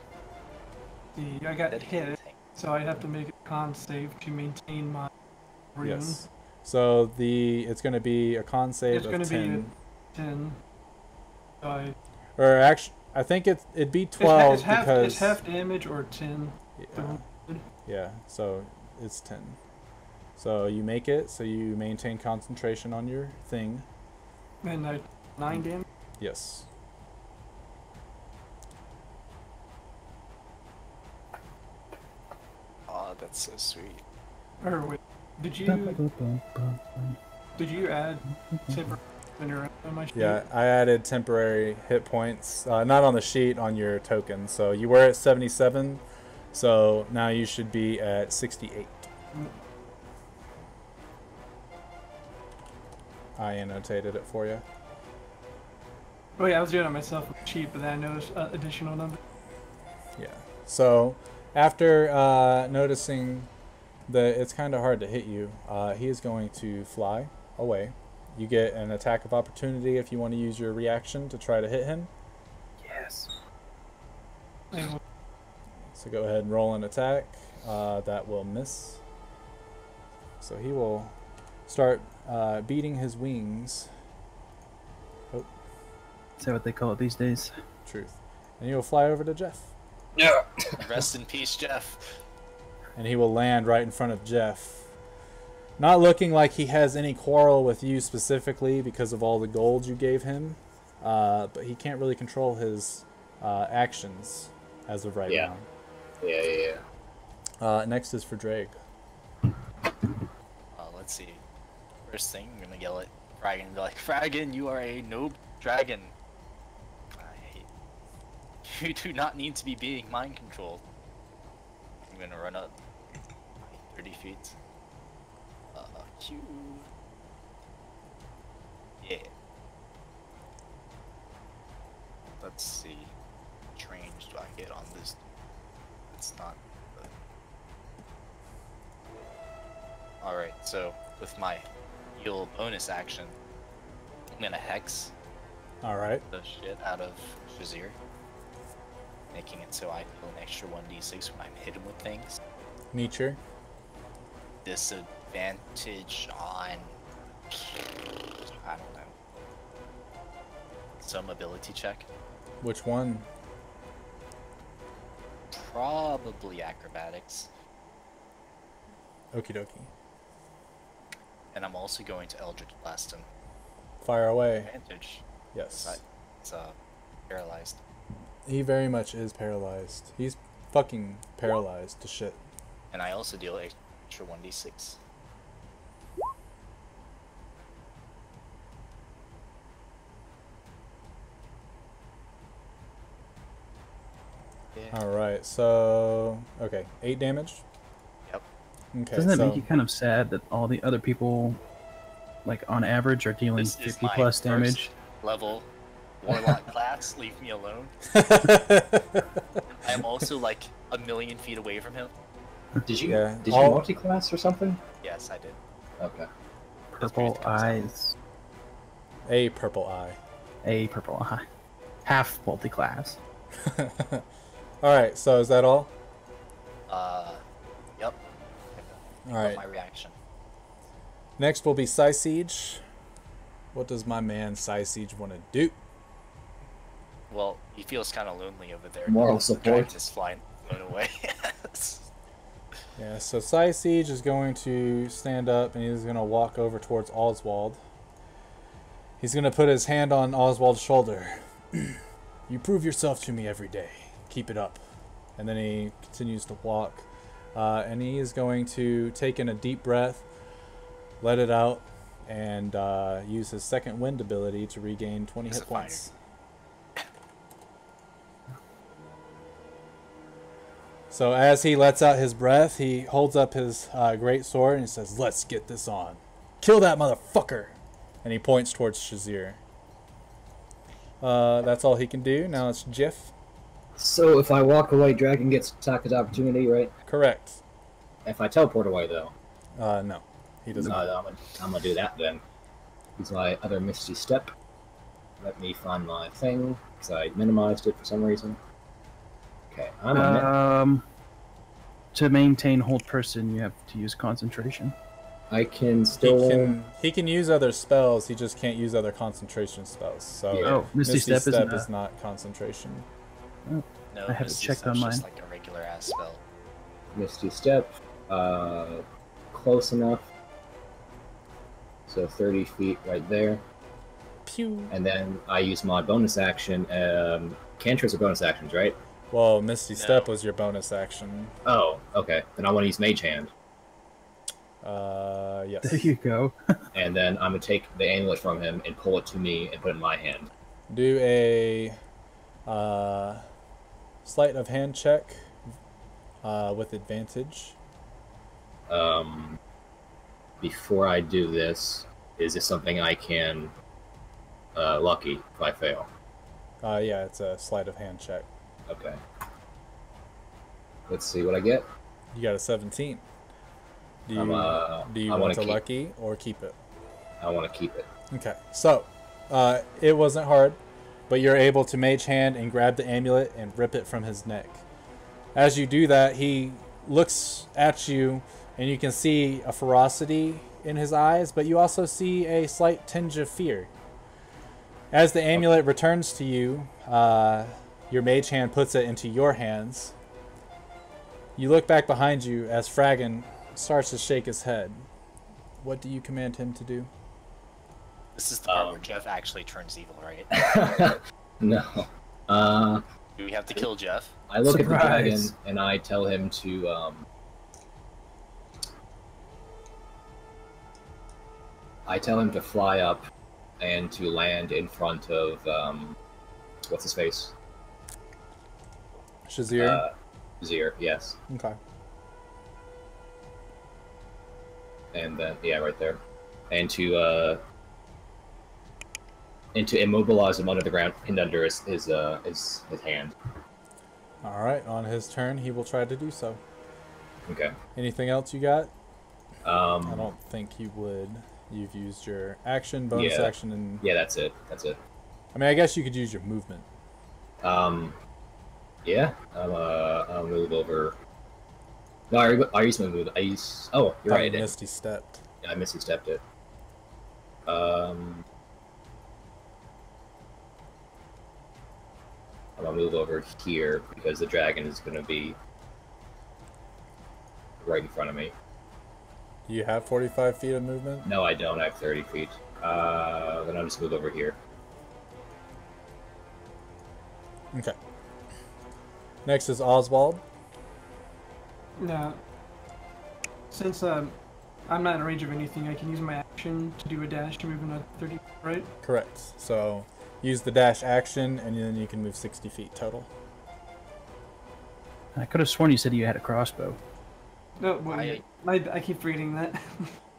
See, I got Dedicated hit, tank. so I have to make a con save to maintain my rune. Yes. So it's going to be a con save It's of gonna 10. be 10. So Or actually, I think it'd be 12 it's half, because... it's half damage or 10. Yeah. Yeah, so it's 10. So you make it, so you maintain concentration on your thing. And 9 damage. Yes. Oh, that's so sweet. Or wait, did you add temporary on my sheet? Yeah, I added temporary hit points. Not on the sheet, on your token. So you were at 77, so now you should be at 68. I annotated it for you. Oh yeah, I was doing it myself with the sheet, but then I noticed additional number. Yeah. So after noticing that it's kind of hard to hit you, he is going to fly away. You get an attack of opportunity if you want to use your reaction to try to hit him. Yes. And So go ahead and roll an attack. That will miss. So he will start beating his wings. Oh, Is that what they call it these days? truth. And he will fly over to Jeff. Yeah. Rest in peace, Jeff. And he will land right in front of Jeff. Not looking like he has any quarrel with you specifically because of all the gold you gave him. But he can't really control his actions as of right now. Yeah. Next is for Drake. Let's see. First thing, I'm gonna yell at Fragon and be like, Fragon, you are a noob dragon. You do not need to be being mind controlled. I'm gonna run up 30 feet. Cute. Yeah. Let's see. Which range do I get on this? It's not. Alright, so with my heal bonus action, I'm gonna hex Alright. the shit out of Shazir, making it so I deal an extra 1d6 when I'm hit with things. Nature. Disadvantage on, I don't know, some ability check. Which one? Probably acrobatics. Okie dokie. And I'm also going to Eldritch Blast him. Fire away. Advantage. Yes. It's paralyzed. He very much is paralyzed. He's fucking paralyzed to shit. And I also deal extra 1d6. Yeah. Alright, so... Okay, 8 damage? Yep. Okay, Doesn't that so... make you kind of sad that all the other people, like on average, are dealing This is 50 my plus first damage? level Warlock class. Leave me alone. I am also like a million feet away from him. Did you Yeah, did you all- multi-class or something? Yes, I did. Okay. Purple eyes. A purple eye. A purple eye. Half multi-class. Alright, so is that all? Yep. Alright. My reaction. Next will be Siege. What does my man Siege want to do? Well, he feels kind of lonely over there. Moral The support. dragon is flown away. Yeah, so Siege is going to stand up and he's going to walk over towards Oswald. He's going to put his hand on Oswald's shoulder. You prove yourself to me every day. Keep it up. And then he continues to walk. And he is going to take in a deep breath, let it out, and use his second wind ability to regain 20 It's hit a fire. points. So as he lets out his breath, he holds up his great sword and he says, "Let's get this on. Kill that motherfucker!" And he points towards Shazir. That's all he can do. Now it's Jiff. So if I walk away, Dragon gets attack of opportunity, right? Correct. If I teleport away, though, No, he doesn't. I'm gonna do that then. Use my other Misty Step. Let me find my thing, because I minimized it for some reason. Okay, I'm on it. To maintain hold person, you have to use concentration. I can still... He can use other spells. He just can't use other concentration spells. So Yeah. Oh, Misty Step isn't is not concentration. No, I haven't Misty checked on Step's just mine. like a regular ass spell. Misty Step. Close enough. So 30 feet right there. Pew. And then I use my bonus action. Cantrips are bonus actions, right? Well, Misty No. Step was your bonus action. Oh, okay. Then I want to use Mage Hand. Yes. There you go. And then I'm going to take the amulet from him and pull it to me and put it in my hand. Do a sleight of hand check with advantage. Before I do this, is this something I can lucky if I fail? Yeah, it's a sleight of hand check. Okay. Let's see what I get. You got a 17. Do you, do you I want wanna to keep- lucky or keep it? I want to keep it. Okay, so it wasn't hard, but you're able to mage hand and grab the amulet and rip it from his neck. As you do that, he looks at you, and you can see a ferocity in his eyes, but you also see a slight tinge of fear. As the amulet returns to you, your mage hand puts it into your hands. You look back behind you as Fragan starts to shake his head. What do you command him to do? This is the part where Jeff actually turns evil, right? No. Do we have to kill Jeff? I look at the dragon Surprise. and I tell him to fly up and to land in front of what's his face? Shazir? Zir, yes. Okay. And then yeah, right there. And to immobilize him under the ground, pinned under his hand. Alright, on his turn, he will try to do so. Okay. Anything else you got? I Um don't think you would. You've used your action, bonus Yeah. action, and... yeah, that's it. That's it. I mean, I guess you could use your movement. Yeah, I'll move over. No, I used my move. Oh, you're right. I did. Misty stepped. I misty stepped it. I'm gonna move over here because the dragon is gonna be right in front of me. You have 45 feet of movement? No, I don't. I have 30 feet. Then I'll just move over here. Okay. Next is Oswald. Now, since I'm not in range of anything, I can use my action to do a dash to move another 30, right? Correct. So use the dash action, and then you can move 60 feet total. I could have sworn you said you had a crossbow. No, well, I keep reading that.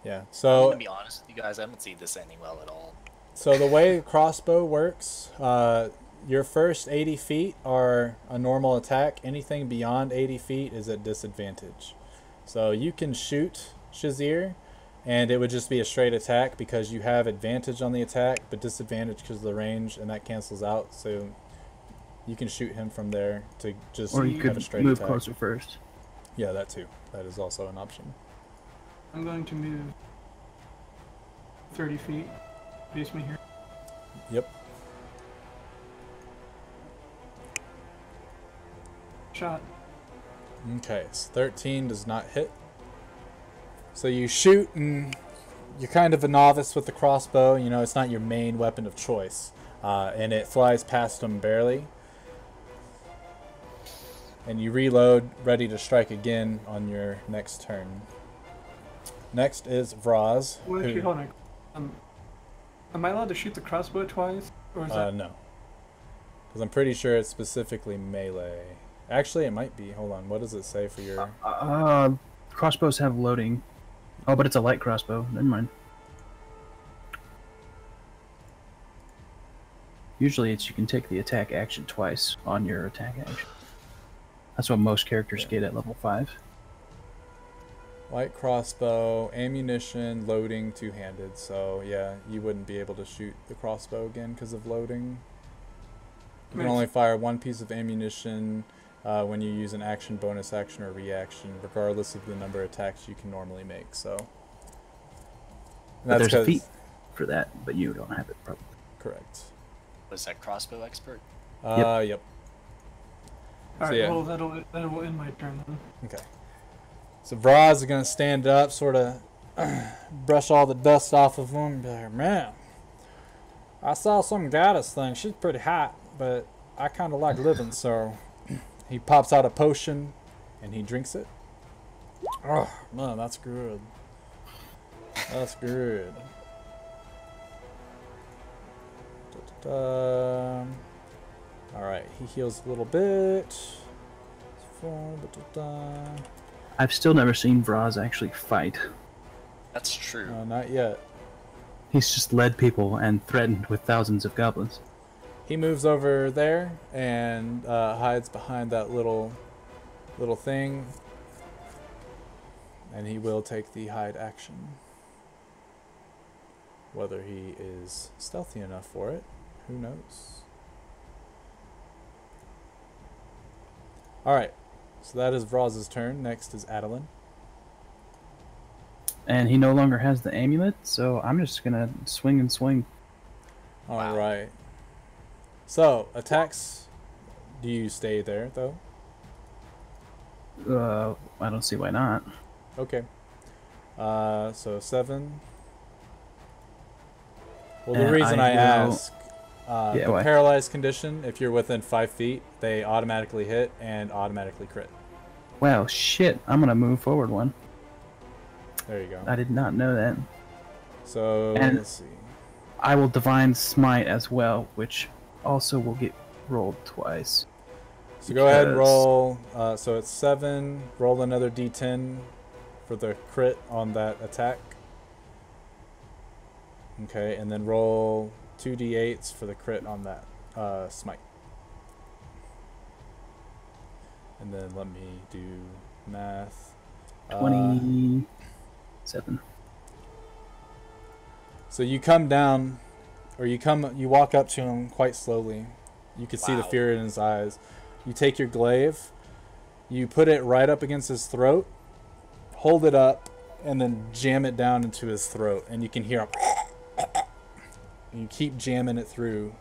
Yeah. I'm So gonna be honest with you guys, I don't see this ending well at all. So the way crossbow works, your first 80 feet are a normal attack. Anything beyond 80 feet is at disadvantage. So you can shoot Shazir, and it would just be a straight attack because you have advantage on the attack, but disadvantage because of the range, and that cancels out. So you can shoot him from there to just Or you have a could straight move attack. closer first. Yeah, that too. That is also an option. I'm going to move 30 feet. Face me here. Yep. Shot. Okay, so 13 does not hit. So you shoot, and you're kind of a novice with the crossbow. You know, it's not your main weapon of choice. And it flies past him barely. And you reload, ready to strike again on your next turn. Next is Vraz. Well, actually, hold on. Am I allowed to shoot the crossbow twice? Or is that... No. Because I'm pretty sure it's specifically melee. Actually, it might be. Hold on. What does it say for your... Crossbows have loading. Oh, but it's a light crossbow. Never mind. Usually it's you can take the attack action twice on your attack action. That's what most characters get at level 5. Light crossbow, ammunition, loading, two-handed. So, yeah, you wouldn't be able to shoot the crossbow again because of loading. You can only fire one piece of ammunition when you use an action, bonus action, or reaction, regardless of the number of attacks you can normally make. So, But there's a feat for that, but you don't have it, probably. Correct. Was that crossbow expert? Yep. Alright, yeah. well, that'll end my turn then. Okay. So Vraz is going to stand up, sort of brush all the dust off of him, and be like, man, I saw some goddess thing. She's pretty hot, but I kind of like living, so he pops out a potion, and he drinks it. Oh, man, that's good. That's good. Alright, he heals a little bit. I've still never seen Vraz actually fight. That's true. Not yet. He's just led people and threatened with thousands of goblins. He moves over there and hides behind that little thing. And he will take the hide action. Whether he is stealthy enough for it, who knows? Alright, so that is Vraz's turn. Next is Adeline. And he no longer has the amulet, so I'm just gonna swing and swing. All right. So attacks. Do you stay there though? I don't see why not. Okay. So 7. Well, the And reason I will- ask, Yeah, the why? paralyzed condition, if you're within 5 feet, they automatically hit and automatically crit. Wow, shit! I'm gonna move forward one. There you go. I did not know that. So And- let's see. I will divine smite as well, which also will get rolled twice. So go ahead and because- roll. So it's 7. Roll another d10 for the crit on that attack. Okay, and then roll 2d8s for the crit on that smite. And then let me do math. 27. So you come down, or you walk up to him quite slowly. You can see the Wow. fear in his eyes. You take your glaive, you put it right up against his throat, hold it up, and then jam it down into his throat. And you can hear him. You keep jamming it through,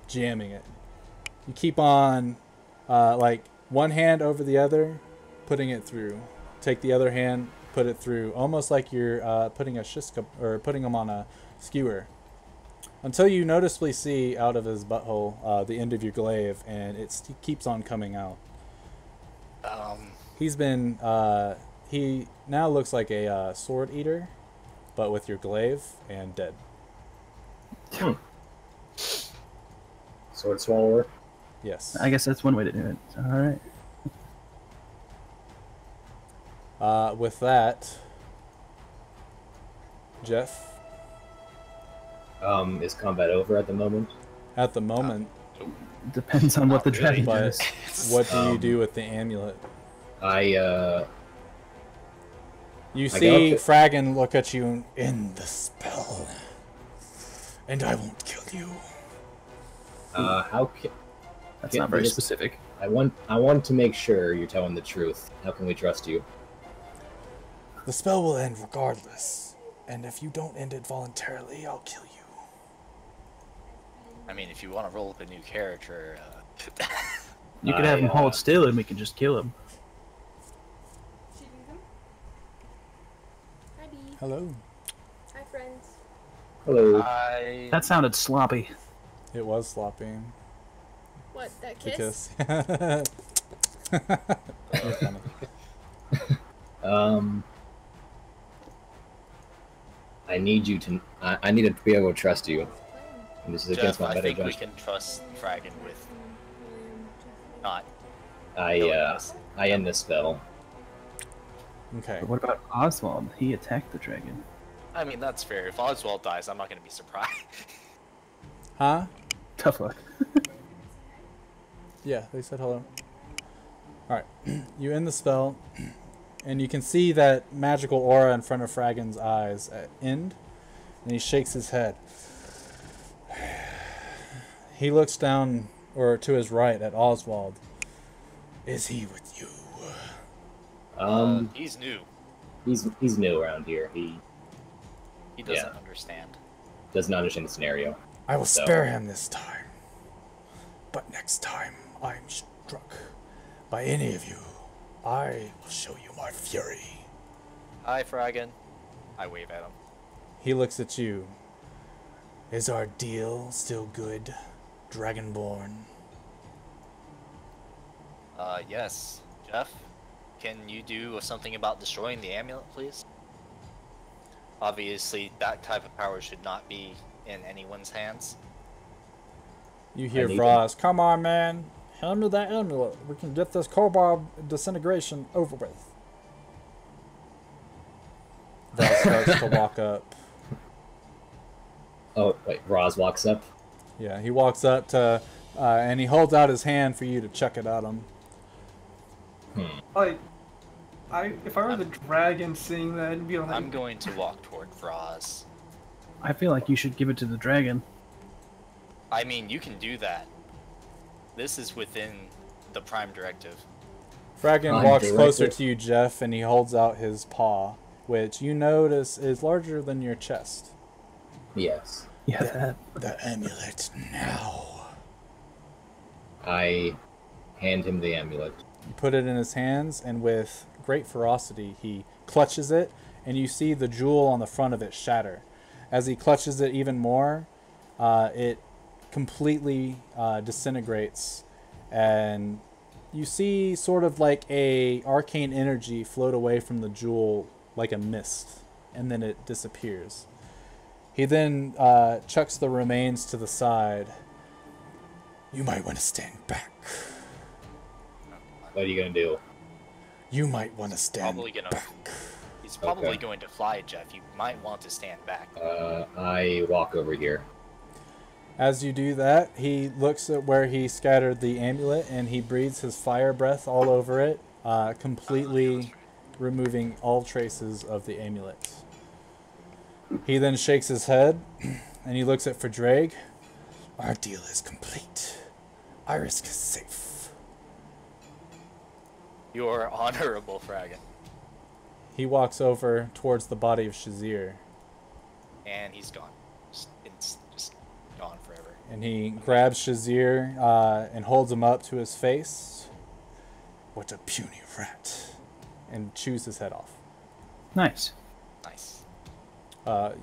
jamming it. You keep on, like one hand over the other, putting it through. Take the other hand, put it through, almost like you're putting a shiska or putting him on a skewer, until you noticeably see out of his butthole the end of your glaive, and it keeps on coming out. He's been he now looks like a sword eater, but with your glaive and dead. Sword swallower. Yes. I guess that's one way to do it. Alright. With that, Jeff, Is combat over at the moment? at the moment, Depends on what the Not really, dragon but does. what do you Um, do with the amulet? I You I see got it. Fragan look at you in the spell, and I won't kill you. how can That's not very because specific. I want to make sure you're telling the truth. How can we trust you? The spell will end regardless, and if you don't end it voluntarily, I'll kill you. I mean, if you want to roll up a new character, You could have him hold still and we can just kill him. Hi, Bee. Hello. Hi, friends. Hello. I That sounded sloppy. It was sloppy. What, that The kiss? kiss. You're funny. I need you to. I need to be able to trust you. And this is against Jeff, my I better think we judgment. can trust Fragan with not. I end this spell. Okay. But what about Oswald? He attacked the dragon. I mean, that's fair. If Oswald dies, I'm not going to be surprised. Huh? Tough luck. Yeah, they said hello. Alright. You end the spell, and you can see that magical aura in front of Fragan's eyes end, and he shakes his head. He looks down, or to his right, at Oswald. Is he with you? He's new. He's new around here. He He doesn't Yeah. understand. doesn't understand the scenario. I will So- spare him this time. But next time I'm struck by any of you, I will show you my fury. Hi, Fragan. I wave at him. He looks at you. Is our deal still good, Dragonborn? Yes. Jeff, can you do something about destroying the amulet, please? Obviously, that type of power should not be in anyone's hands. You hear need Vraz, come on, man. Hand me that amulet. We can get this kobold disintegration over with. Vraz starts to walk up. Oh wait, Roz walks up. Yeah, he walks up to, and he holds out his hand for you to chuck it at him. Like, if I were the dragon seeing that, it'd be like, I'm going to walk toward Vraz. I feel like you should give it to the dragon. I mean, you can do that. This is within the Prime Directive. Fragan Prime walks closer directive. to you, Jeff, and he holds out his paw which you notice is larger than your chest. Yes. Yeah, The amulet now. I hand him the amulet. You put it in his hands, and with great ferocity, he clutches it, and you see the jewel on the front of it shatter. As he clutches it even more, it completely disintegrates, and you see sort of like a arcane energy float away from the jewel like a mist, and then it disappears. He then chucks the remains to the side. You might want to stand back. What are you gonna do? You might want to stand back. He's probably Okay. going to fly, Jeff. You might want to stand back. I walk over here. As you do that, he looks at where he scattered the amulet, and he breathes his fire breath all over it, completely removing all traces of the amulet. He then shakes his head, and he looks at Verdraig. Our deal is complete. Iris is safe. You are honorable, Fragan. He walks over towards the body of Shazir, And he's gone. It's just gone forever. and he grabs Shazir and holds him up to his face. What a puny rat. And chews his head off. nice. Nice.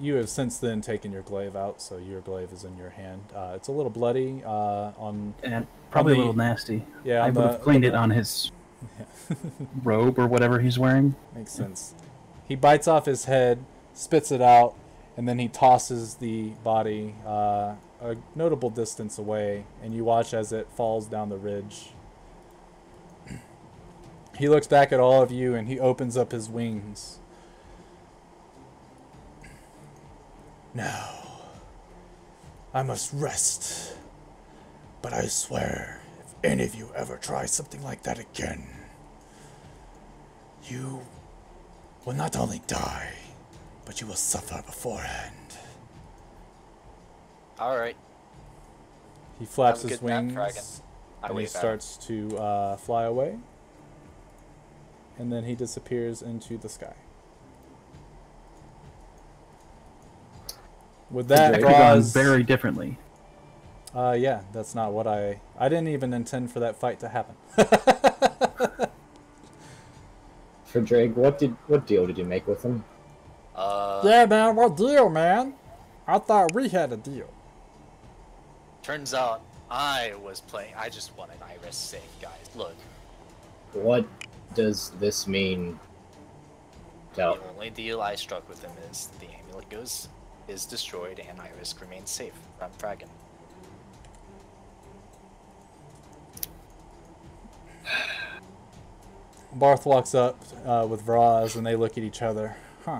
You have since then taken your glaive out, so your glaive is in your hand. It's a little bloody on... And probably On the- a little nasty. Yeah, I on would have cleaned it on his robe or whatever he's wearing. Makes sense. He bites off his head, spits it out, and then he tosses the body a notable distance away, and you watch as it falls down the ridge. He looks back at all of you, and he opens up his wings. Now, I must rest. But I swear, if any of you ever try something like that again, you will not only die, but you will suffer beforehand. Alright. He flaps Have a his good nap, wings, Fragan. I and he wave at him. starts to fly away. And then he disappears into the sky. With that, Could have gone Roz, very differently. yeah, that's not what I didn't even intend for that fight to happen. For Drake, what deal did you make with him? Yeah, man, what deal, man? I thought we had a deal. Turns out I was playing. I just wanted Iris safe, guys. Look, What does this mean? Tell. the only deal I struck with him is the amulet is destroyed and Iris remains safe from Fragan. Barth walks up with Vraz, and they look at each other. Huh.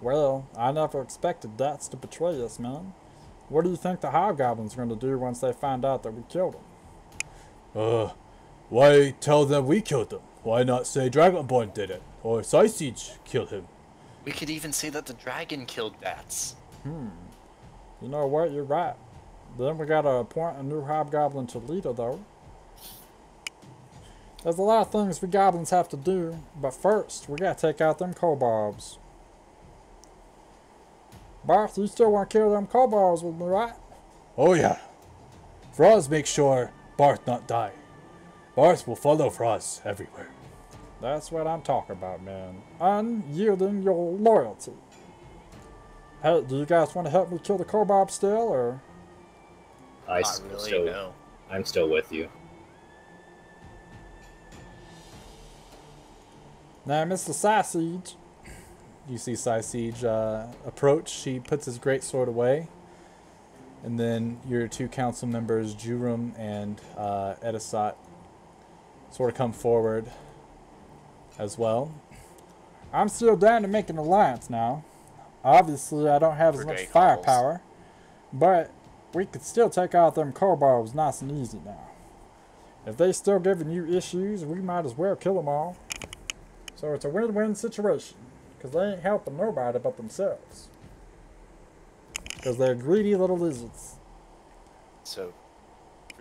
Well, I never expected Dats to betray us, man. What do you think the Hobgoblins are going to do once they find out that we killed them? Why tell them we killed them? Why not say Dragonborn did it? Or Sausage killed him? We could even say that the dragon killed bats. You know what? You're right. Then we gotta appoint a new Hobgoblin to leader, though. There's a lot of things we goblins have to do, but first, we gotta take out them kobolds. Barth, you still want to kill them kobolds with me, right? Oh yeah. Froz makes sure Barth not die. Barth will follow Froz everywhere. That's what I'm talking about, man. Unyielding your loyalty. Hey, do you guys want to help me kill the kobold still, or? Not really, no. I'm still with you. Now, Mr. Sausage. You see Sausage approach. He puts his greatsword away. And then your two council members, Jurum and Edisot, sort of come forward as well. I'm still down to make an alliance now. Obviously, I don't have as much firepower, but we could still take out them kobolds nice and easy now. If they still giving you issues, we might as well kill them all. So it's a win-win situation, because they ain't helping nobody but themselves. Because they're greedy little lizards. So,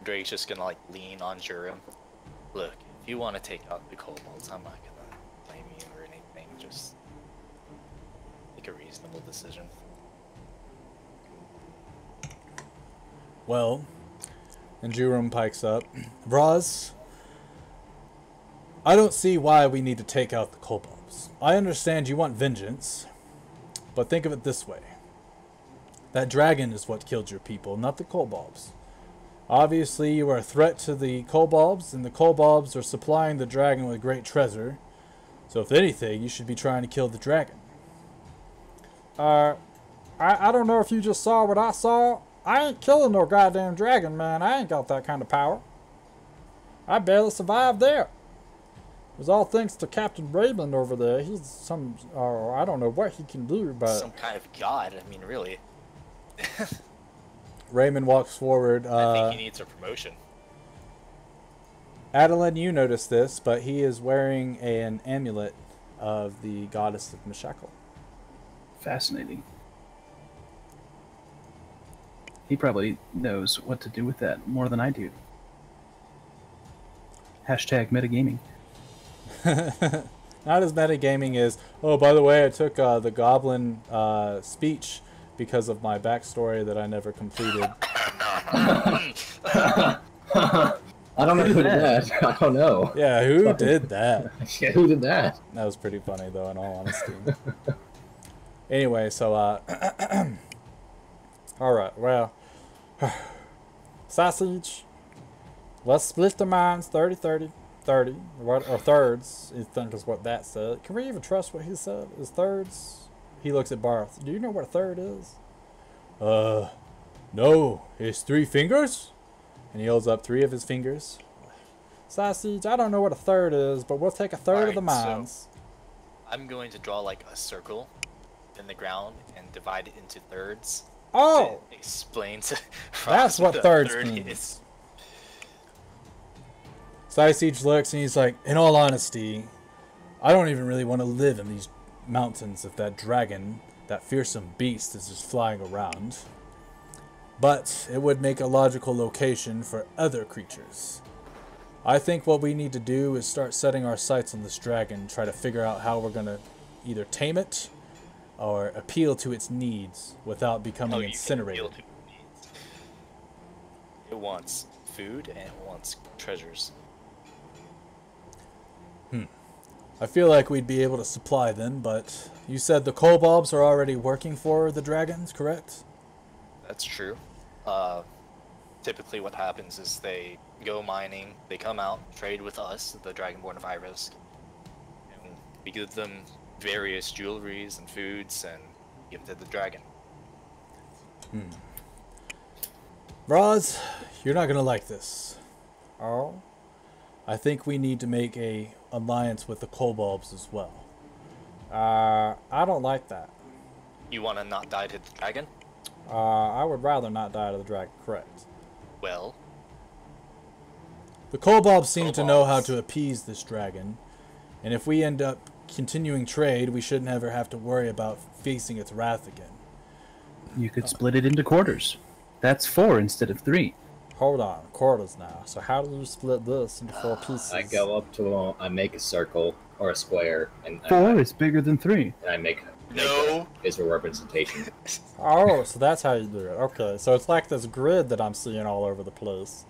Drake's just gonna like lean on Jurum. Look, if you want to take out the kobolds, I'm not gonna blame you or anything. Just make a reasonable decision. Well, and Jurum pikes up. Vraz, I don't see why we need to take out the kobolds. I understand you want vengeance, but think of it this way. That dragon is what killed your people, not the kobolds. Obviously, you are a threat to the kobolds, and the kobolds are supplying the dragon with great treasure. So if anything, you should be trying to kill the dragon. I don't know if you just saw what I saw. I ain't killing no goddamn dragon, man. I ain't got that kind of power. I barely survived there. It was all thanks to Captain Raymond over there. He's some, I don't know what he can do, but... Some kind of god, I mean, really. Raymond walks forward. I think he needs a promotion. Adeline, you notice this, but he is wearing an amulet of the goddess of Meshakal. Fascinating. He probably knows what to do with that more than I do. Hashtag metagaming. Not as metagaming as, oh, by the way, I took the goblin speech because of my backstory that I never completed. I don't know who did that. I don't know. Yeah, who did that? Yeah, who did that? That was pretty funny, though, in all honesty. Anyway, so, alright, well, Sausage, let's split the minds 30-30, 30, or thirds, I think is what that said. Can we even trust what he said? Is thirds? He looks at Barth. Do you know what a third is? No, it's 3 fingers? And he holds up 3 of his fingers. Sausage, I don't know what a third is, but we'll take a third of the minds. So I'm going to draw like a circle in the ground and divide it into thirds. Oh! To explain to that's what thirds third means. Is. Sausage looks and he's like, in all honesty, I don't even really want to live in these mountains if that dragon, that fearsome beast, is just flying around. But it would make a logical location for other creatures. I think what we need to do is start setting our sights on this dragon, try to figure out how we're going to either tame it or appeal to its needs without becoming incinerated. It wants food and it wants treasures. I feel like we'd be able to supply them, but you said the kobolds are already working for the dragons, correct? That's true. Typically what happens is they go mining, they come out, trade with us, the Dragonborn of Iris, and we give them various jewelries and foods and give to the dragon. Roz, you're not gonna like this. Oh? I think we need to make a alliance with the kobolds as well. I don't like that. You want to not die to the dragon? I would rather not die to the dragon, correct. Well, the kobolds seem to know how to appease this dragon, and if we end up continuing trade, we shouldn't ever have to worry about facing its wrath again. You could split it into quarters. That's 4 instead of 3. Hold on, quarters now. So how do you split this into 4 pieces? I go up to I make a circle or a square, and 4 is bigger than 3. And I make no a visual representation. Oh, so that's how you do it. Okay, so it's like this grid that I'm seeing all over the place.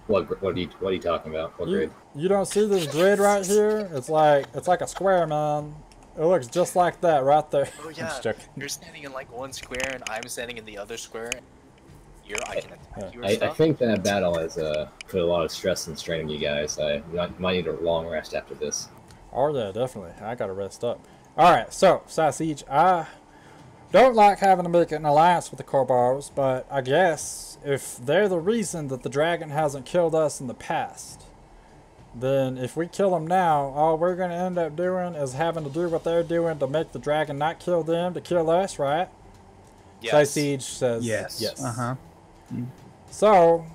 What are you talking about? What grid? You don't see this grid right here? It's like a square, man. It looks just like that right there. Oh yeah, you're standing in like one square and I'm standing in the other square. I can attack you or I stuff. think that battle has put a lot of stress and strain on you guys. I might need a long rest after this. Oh yeah, definitely. I gotta rest up. Alright, so, Sausage, I don't like having to make an alliance with the kobolds, but I guess if they're the reason that the dragon hasn't killed us in the past, then if we kill them now, all we're gonna end up doing is having to do what they're doing to make the dragon not kill them to kill us, right? Yes. Sausage says yes. So,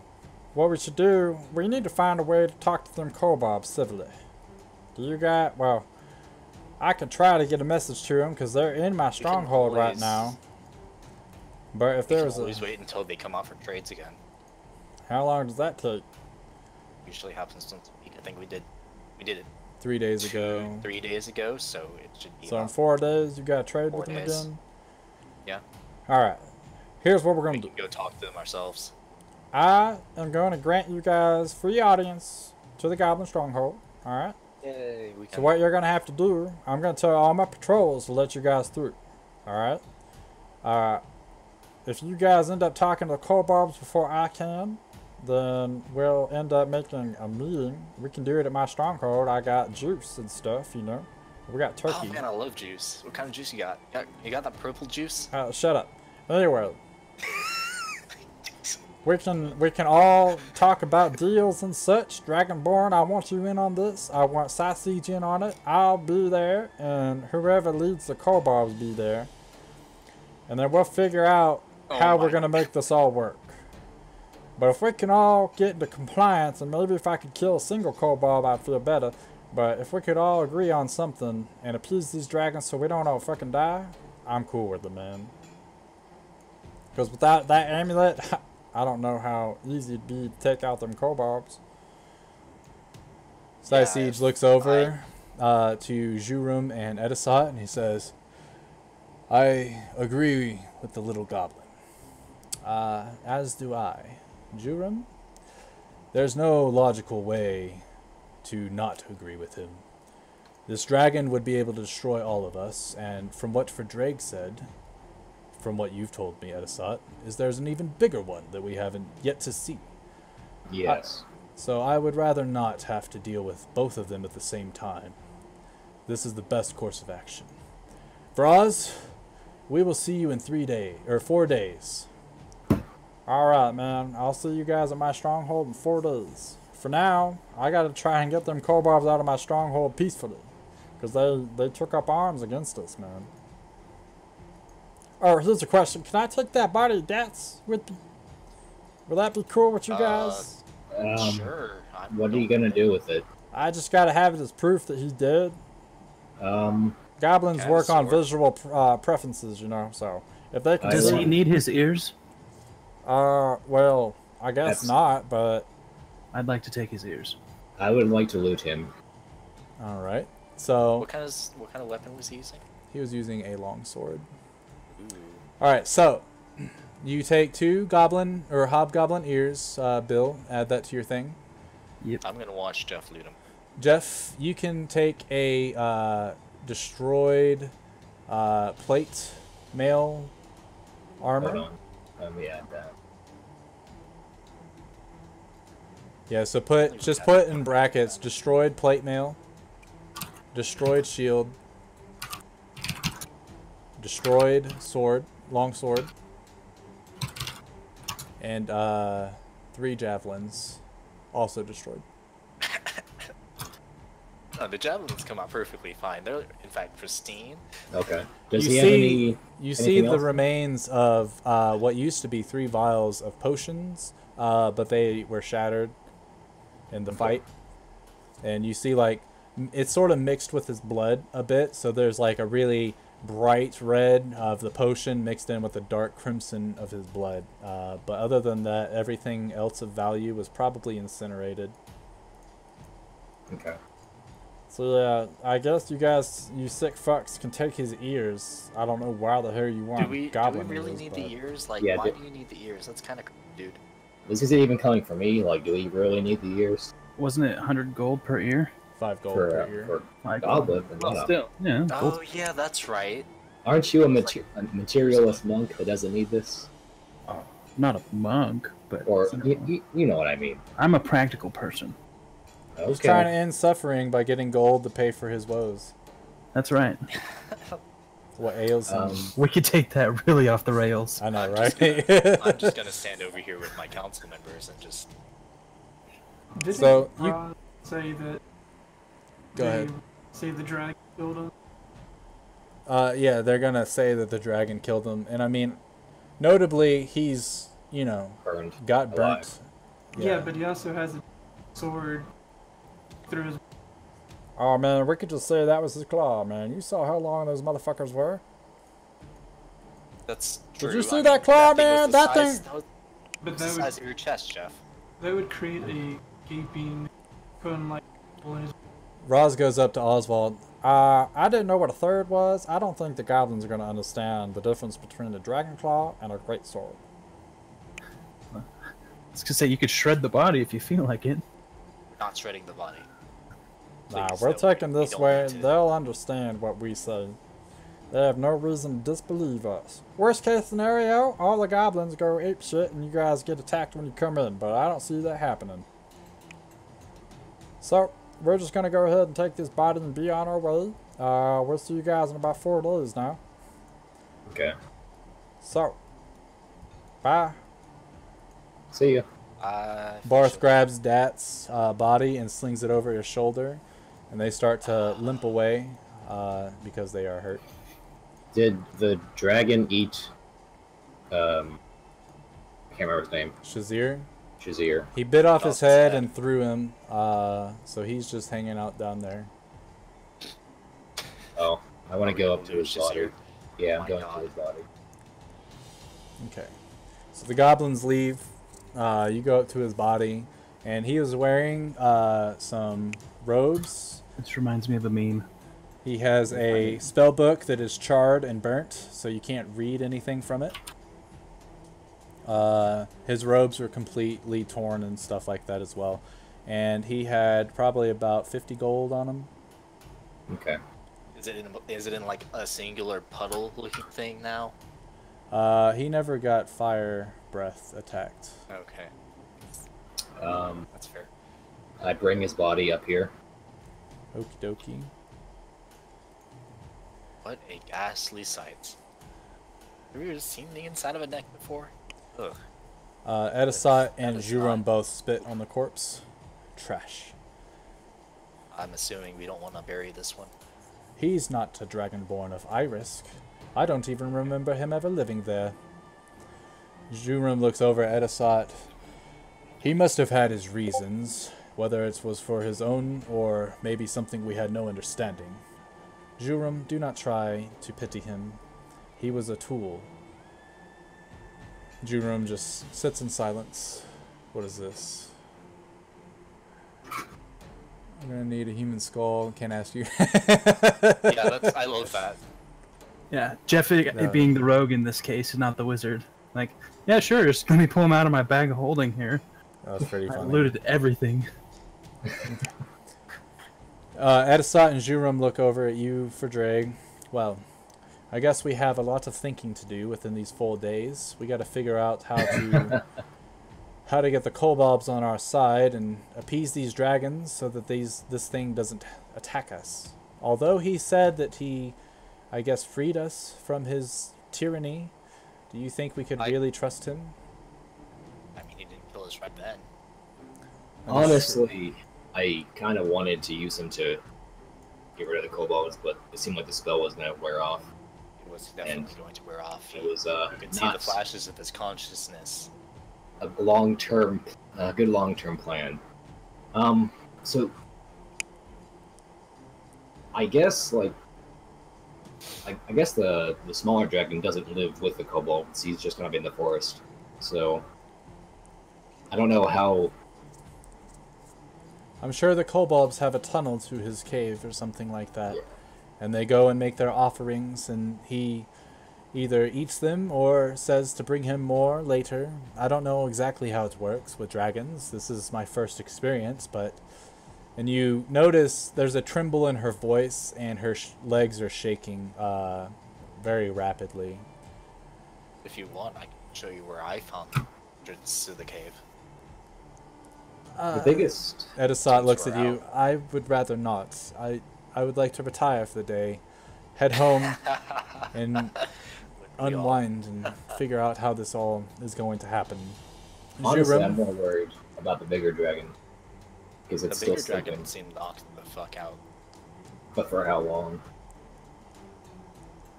what we should do, we need to find a way to talk to them kobolds civilly. Do you got, well, I could try to get a message to them because they're in my stronghold right now. But if there was always wait until they come out for trades again. How long does that take? Usually happens once a week. I think we did it 3 days ago. 3 days ago, so it should be. So in 4 days, you got to trade with them days. again. Yeah. Alright. Here's what we're We going to can do. go talk to them ourselves. I am going to grant you guys free audience to the Goblin Stronghold. Alright? Yay, we can. So what you're going to have to do, I'm going to tell all my patrols to let you guys through. Alright? If you guys end up talking to the kobolds before I can, then we'll end up making a meeting. We can do it at my stronghold. I got juice and stuff, you know. We got turkey. Oh man, I love juice. What kind of juice you got? You got that purple juice? Shut up. Anyway, we can all talk about deals and such. Dragonborn, I want you in on this. I want Sausage in on it. I'll be there, and whoever leads the kobolds be there. And then we'll figure out how we're gonna make this all work. But if we can all get into compliance, and maybe if I could kill a single kobold, I'd feel better. But if we could all agree on something and appease these dragons so we don't all fucking die, I'm cool with it, man. Because without that amulet, I don't know how easy it'd be to take out them kobolds. Siege looks over to Jurum and Edisat, and he says, I agree with the little goblin. As do I. Jurum, there's no logical way to not agree with him. This dragon would be able to destroy all of us, and from what Drake said, from what you've told me, Edisat, is there's an even bigger one that we haven't yet to see. Yes. So I would rather not have to deal with both of them at the same time. This is the best course of action. For Oz, we will see you in 4 days. Alright, man. I'll see you guys at my stronghold in 4 days. For now, I gotta try and get them kobolds out of my stronghold peacefully. Because they took up arms against us, man. Oh, here's a question. Can I take that body of Dats with me? Will that be cool with you guys? Sure. What are you gonna do with it? I just gotta have it as proof that he's dead. Goblins work on visual preferences, you know, so if they can Does he need his ears? Well, I guess not, but I'd like to take his ears. I would like to loot him. Alright. So what kind of weapon was he using? He was using a longsword. Alright, so you take 2 goblin or hobgoblin ears, Bill. Add that to your thing. Yep. I'm gonna watch Jeff loot him. Jeff, you can take a destroyed plate mail armor. Hold on. Let me add that. Yeah, so just put in brackets destroyed plate mail, destroyed shield, destroyed sword, long sword, and 3 javelins, also destroyed. No, the javelins come out perfectly fine. They're in fact pristine. Okay. Does he have any? You see the remains of what used to be 3 vials of potions, but they were shattered in the fight. And you see, like, it's sort of mixed with his blood a bit, so there's like a really bright red of the potion mixed in with the dark crimson of his blood. But other than that, everything else of value was probably incinerated. Okay. So yeah, I guess you guys, you sick fucks, can take his ears. I don't know why the hell you want goblin do we really ears, need but... the ears? Like, Yeah, why do you need the ears? That's kind of dude. This isn't even coming from me. Like, do we really need the ears? Wasn't it 100 gold per ear? 5 gold per ear. For Like, goblet, well, still, yeah. Oh Gold. yeah, that's right. Aren't you a materialist monk that doesn't need this? Oh, not a monk, but Or you know what I mean? I'm a practical person. Okay. He's trying to end suffering by getting gold to pay for his woes. That's right. What ails him. We could take that really off the rails. I know, I'm right? I'm just gonna stand over here with my council members and just. Didn't So, Ross say that Go ahead. say the dragon killed him? Yeah, they're gonna say that the dragon killed him, and I mean, notably, he's, you know, Burned. got burnt. Alive. Yeah, but he also has a sword through his. Oh man, we could just say that was his claw, man. You saw how long those motherfuckers were? That's true. Did you see that claw, man? That thing. But The that size would of your chest, Jeff. that would create a gaping, putting like hole in his. Roz goes up to Oswald. I didn't know what a third was. I don't think the goblins are going to understand the difference between a dragon claw and a great sword. I was gonna say you could shred the body if you feel like it. Not shredding the body. Nah, Please, we're no, taking we this don't way. need to. They'll understand what we say. They have no reason to disbelieve us. Worst case scenario, all the goblins go ape shit and you guys get attacked when you come in, but I don't see that happening. So, we're just gonna go ahead and take this body and be on our way. We'll see you guys in about 4 days now. Okay. So, bye. See ya. Barth grabs Dat's body and slings it over his shoulder, and they start to limp away because they are hurt. Did the dragon eat? I can't remember his name. Shazir? Shazir. He bit off his head and threw him, so he's just hanging out down there. Oh, I want to go up to his Shazir. body. Yeah, Oh I'm my going God. to his body. Okay. So the goblins leave. You go up to his body, and he was wearing some robes. This reminds me of a meme. He has a spell book that is charred and burnt, so you can't read anything from it. His robes were completely torn and stuff like that as well. And he had probably about 50 gold on him. Okay. Is it in like a singular puddle looking thing now? He never got fire breath attacked. Okay, that's fair. I bring his body up here. Okie dokie. What a ghastly sight. Have you ever seen the inside of a neck before? Ugh. Edisat and is Juram not- both spit on the corpse. Trash. I'm assuming we don't want to bury this one. He's not a dragonborn of Irisk. I don't even remember him ever living there. Juram looks over at Edisat. He must have had his reasons, whether it was for his own or maybe something we had no understanding. Juram, do not try to pity him. He was a tool. Juram just sits in silence. What is this? I'm gonna need a human skull. Can't ask you. Yeah, I love that. Yeah, Jeff No. being the rogue in this case, not the wizard. Like, yeah, sure, just let me pull him out of my bag of holding here. That was pretty I funny. looted everything. Edisat and Juram look over at you for Drake. Well, I guess we have a lot of thinking to do within these 4 days. We got to figure out how to get the kobolds on our side and appease these dragons so that this thing doesn't attack us. Although he said that he, I guess, freed us from his tyranny, do you think we could really trust him? I mean, he didn't kill us right then. Honestly, I kind of wanted to use him to get rid of the kobolds, but it seemed like the spell was going to wear off. It was definitely going to wear off. It was You can see the not flashes of his consciousness. a good long-term plan. So I guess I guess the smaller dragon doesn't live with the kobolds. He's just gonna be in the forest. So I don't know how. I'm sure the kobolds have a tunnel to his cave or something like that. Yeah. And they go and make their offerings, and he either eats them or says to bring him more later. I don't know exactly how it works with dragons. This is my first experience, but... And you notice there's a tremble in her voice, and her legs are shaking very rapidly. If you want, I can show you where I found the entrance to the cave. The biggest. Edisat looks at we're you. I would rather not. I would like to retire for the day, head home, and unwind and figure out how this all is going to happen. Honestly, Juram? I'm more worried about the bigger dragon because The it's still bigger sleeping. dragon seemed knocked the fuck out. But for how long?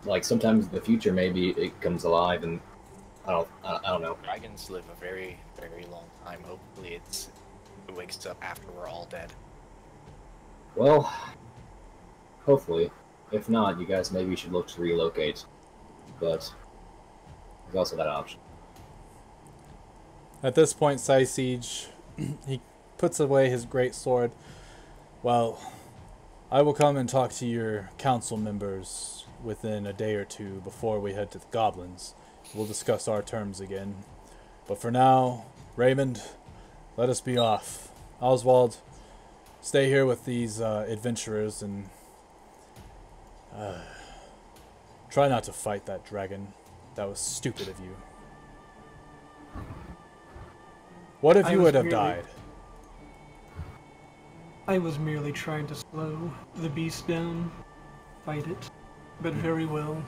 Like sometimes in the future, maybe it comes alive, and I don't know. Dragons live a very, very long time. Hopefully it wakes up after we're all dead. Well, hopefully. If not, you guys maybe should look to relocate. But there's also that option. At this point, Siege, he puts away his great sword. Well, I will come and talk to your council members within a day or two before we head to the goblins. We'll discuss our terms again. But for now, Raymond, let us be off. Oswald, stay here with these adventurers and try not to fight that dragon. That was stupid of you. What if you would have died? I was merely trying to slow the beast down, fight it, but very well.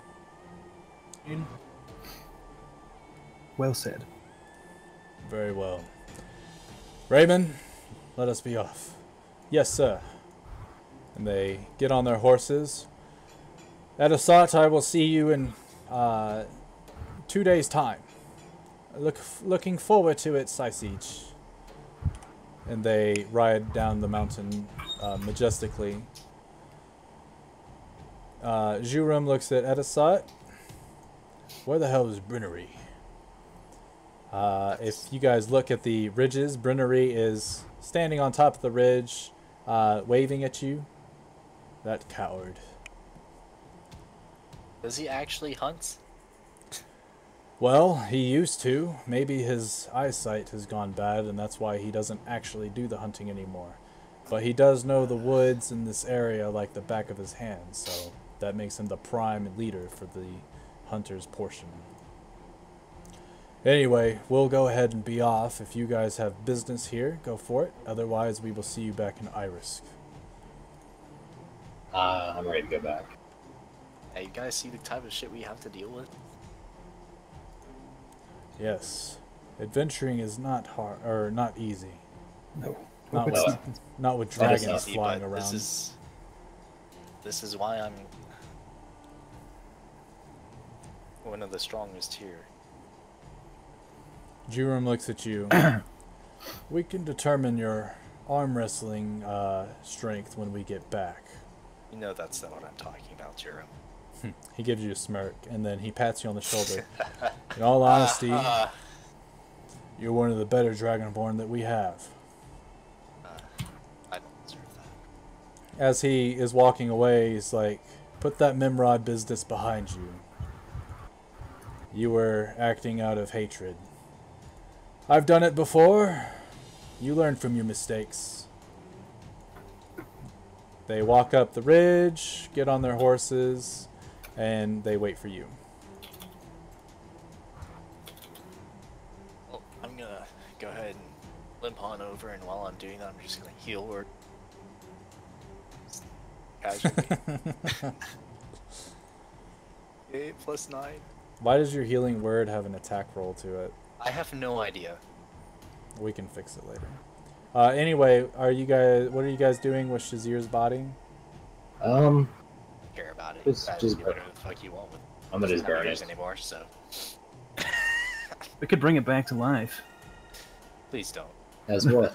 Well said. Very well. Raymond, let us be off. Yes, sir. And they get on their horses. Edisat, I will see you in 2 days' time. Looking forward to it, Saisij. And they ride down the mountain majestically. Jurum looks at Edisat. Where the hell is Brynnery? If you guys look at the ridges, Brynnery is standing on top of the ridge, waving at you. That coward. Does he actually hunt? Well, he used to. Maybe his eyesight has gone bad, and that's why he doesn't actually do the hunting anymore. But he does know the woods in this area like the back of his hand, so that makes him the prime leader for the hunter's portion. Anyway, we'll go ahead and be off. If you guys have business here, go for it. Otherwise, we will see you back in Irisk. I'm ready to go back. Hey, you guys see the type of shit we have to deal with? Yes. Adventuring is not hard, or not easy. No. Not It's with, not with dragons Easy, flying but around. This is why I'm one of the strongest here. Jurum looks at you. We can determine your arm wrestling strength when we get back. You know that's not what I'm talking about, Jerome. He gives you a smirk, and then he pats you on the shoulder. In all honesty, you're one of the better Dragonborn that we have. I don't deserve that. As he is walking away, he's like, put that Memrod business behind you. You were acting out of hatred. I've done it before. You learn from your mistakes. They walk up the ridge, get on their horses, and they wait for you. Well, I'm gonna go ahead and limp on over, and while I'm doing that, I'm just gonna heal word. Casually. 8 + 9. Why does your healing word have an attack roll to it? I have no idea. We can fix it later. Anyway, what are you guys doing with Shazir's body? Care about it. Just Do burn whatever the fuck you want with it. I'm gonna just It's not burn yours it. anymore, so We could bring it back to life. please don't. As what?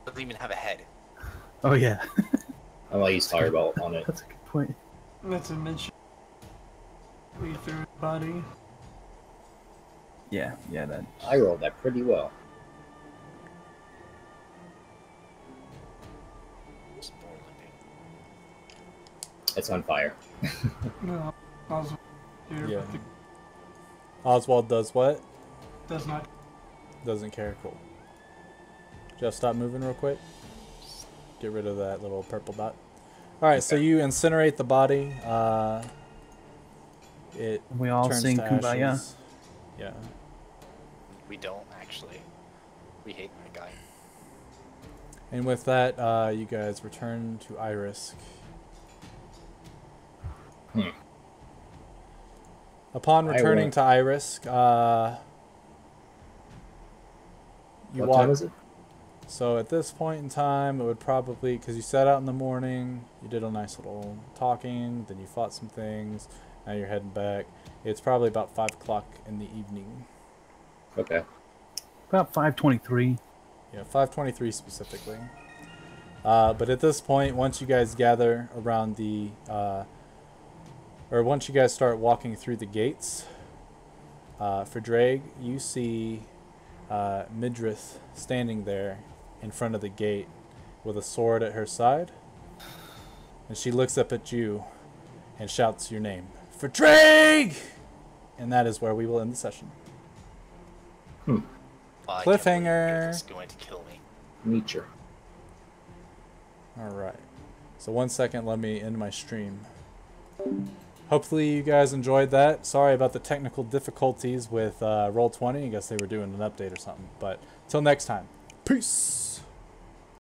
Doesn't even have a head. Oh yeah. I'm gonna use Fireball on it. That's a good point. That's a mention. We threw his body. Yeah, that. I rolled that pretty well. It's more limping. It's on fire. No, Oswald here, Yeah. but the- Oswald does what? does not. Doesn't care. Cool. Jeff, stop moving real quick. Get rid of that little purple dot. Alright, so you incinerate the body. It We all turns sing to Kumbaya. ashes. Yeah. We don't actually. We hate that guy. And with that, you guys return to Irisk. Upon returning to Irisk, you What walk. time is it? So at this point in time, it would probably, because you set out in the morning, you did a nice little talking, then you fought some things, now you're heading back. It's probably about 5 o'clock in the evening. Okay. About 5:23. Yeah, 5:23 specifically. But at this point, once you guys gather around the, or once you guys start walking through the gates, for Drake, you see Midrith standing there in front of the gate with a sword at her side. And she looks up at you and shouts your name. For Drake! And that is where we will end the session. Oh, I can't believe Cliffhanger. It's going to kill me. Nature. Alright. So 1 second, let me end my stream. Hopefully you guys enjoyed that. Sorry about the technical difficulties with Roll20. I guess they were doing an update or something. But till next time. Peace!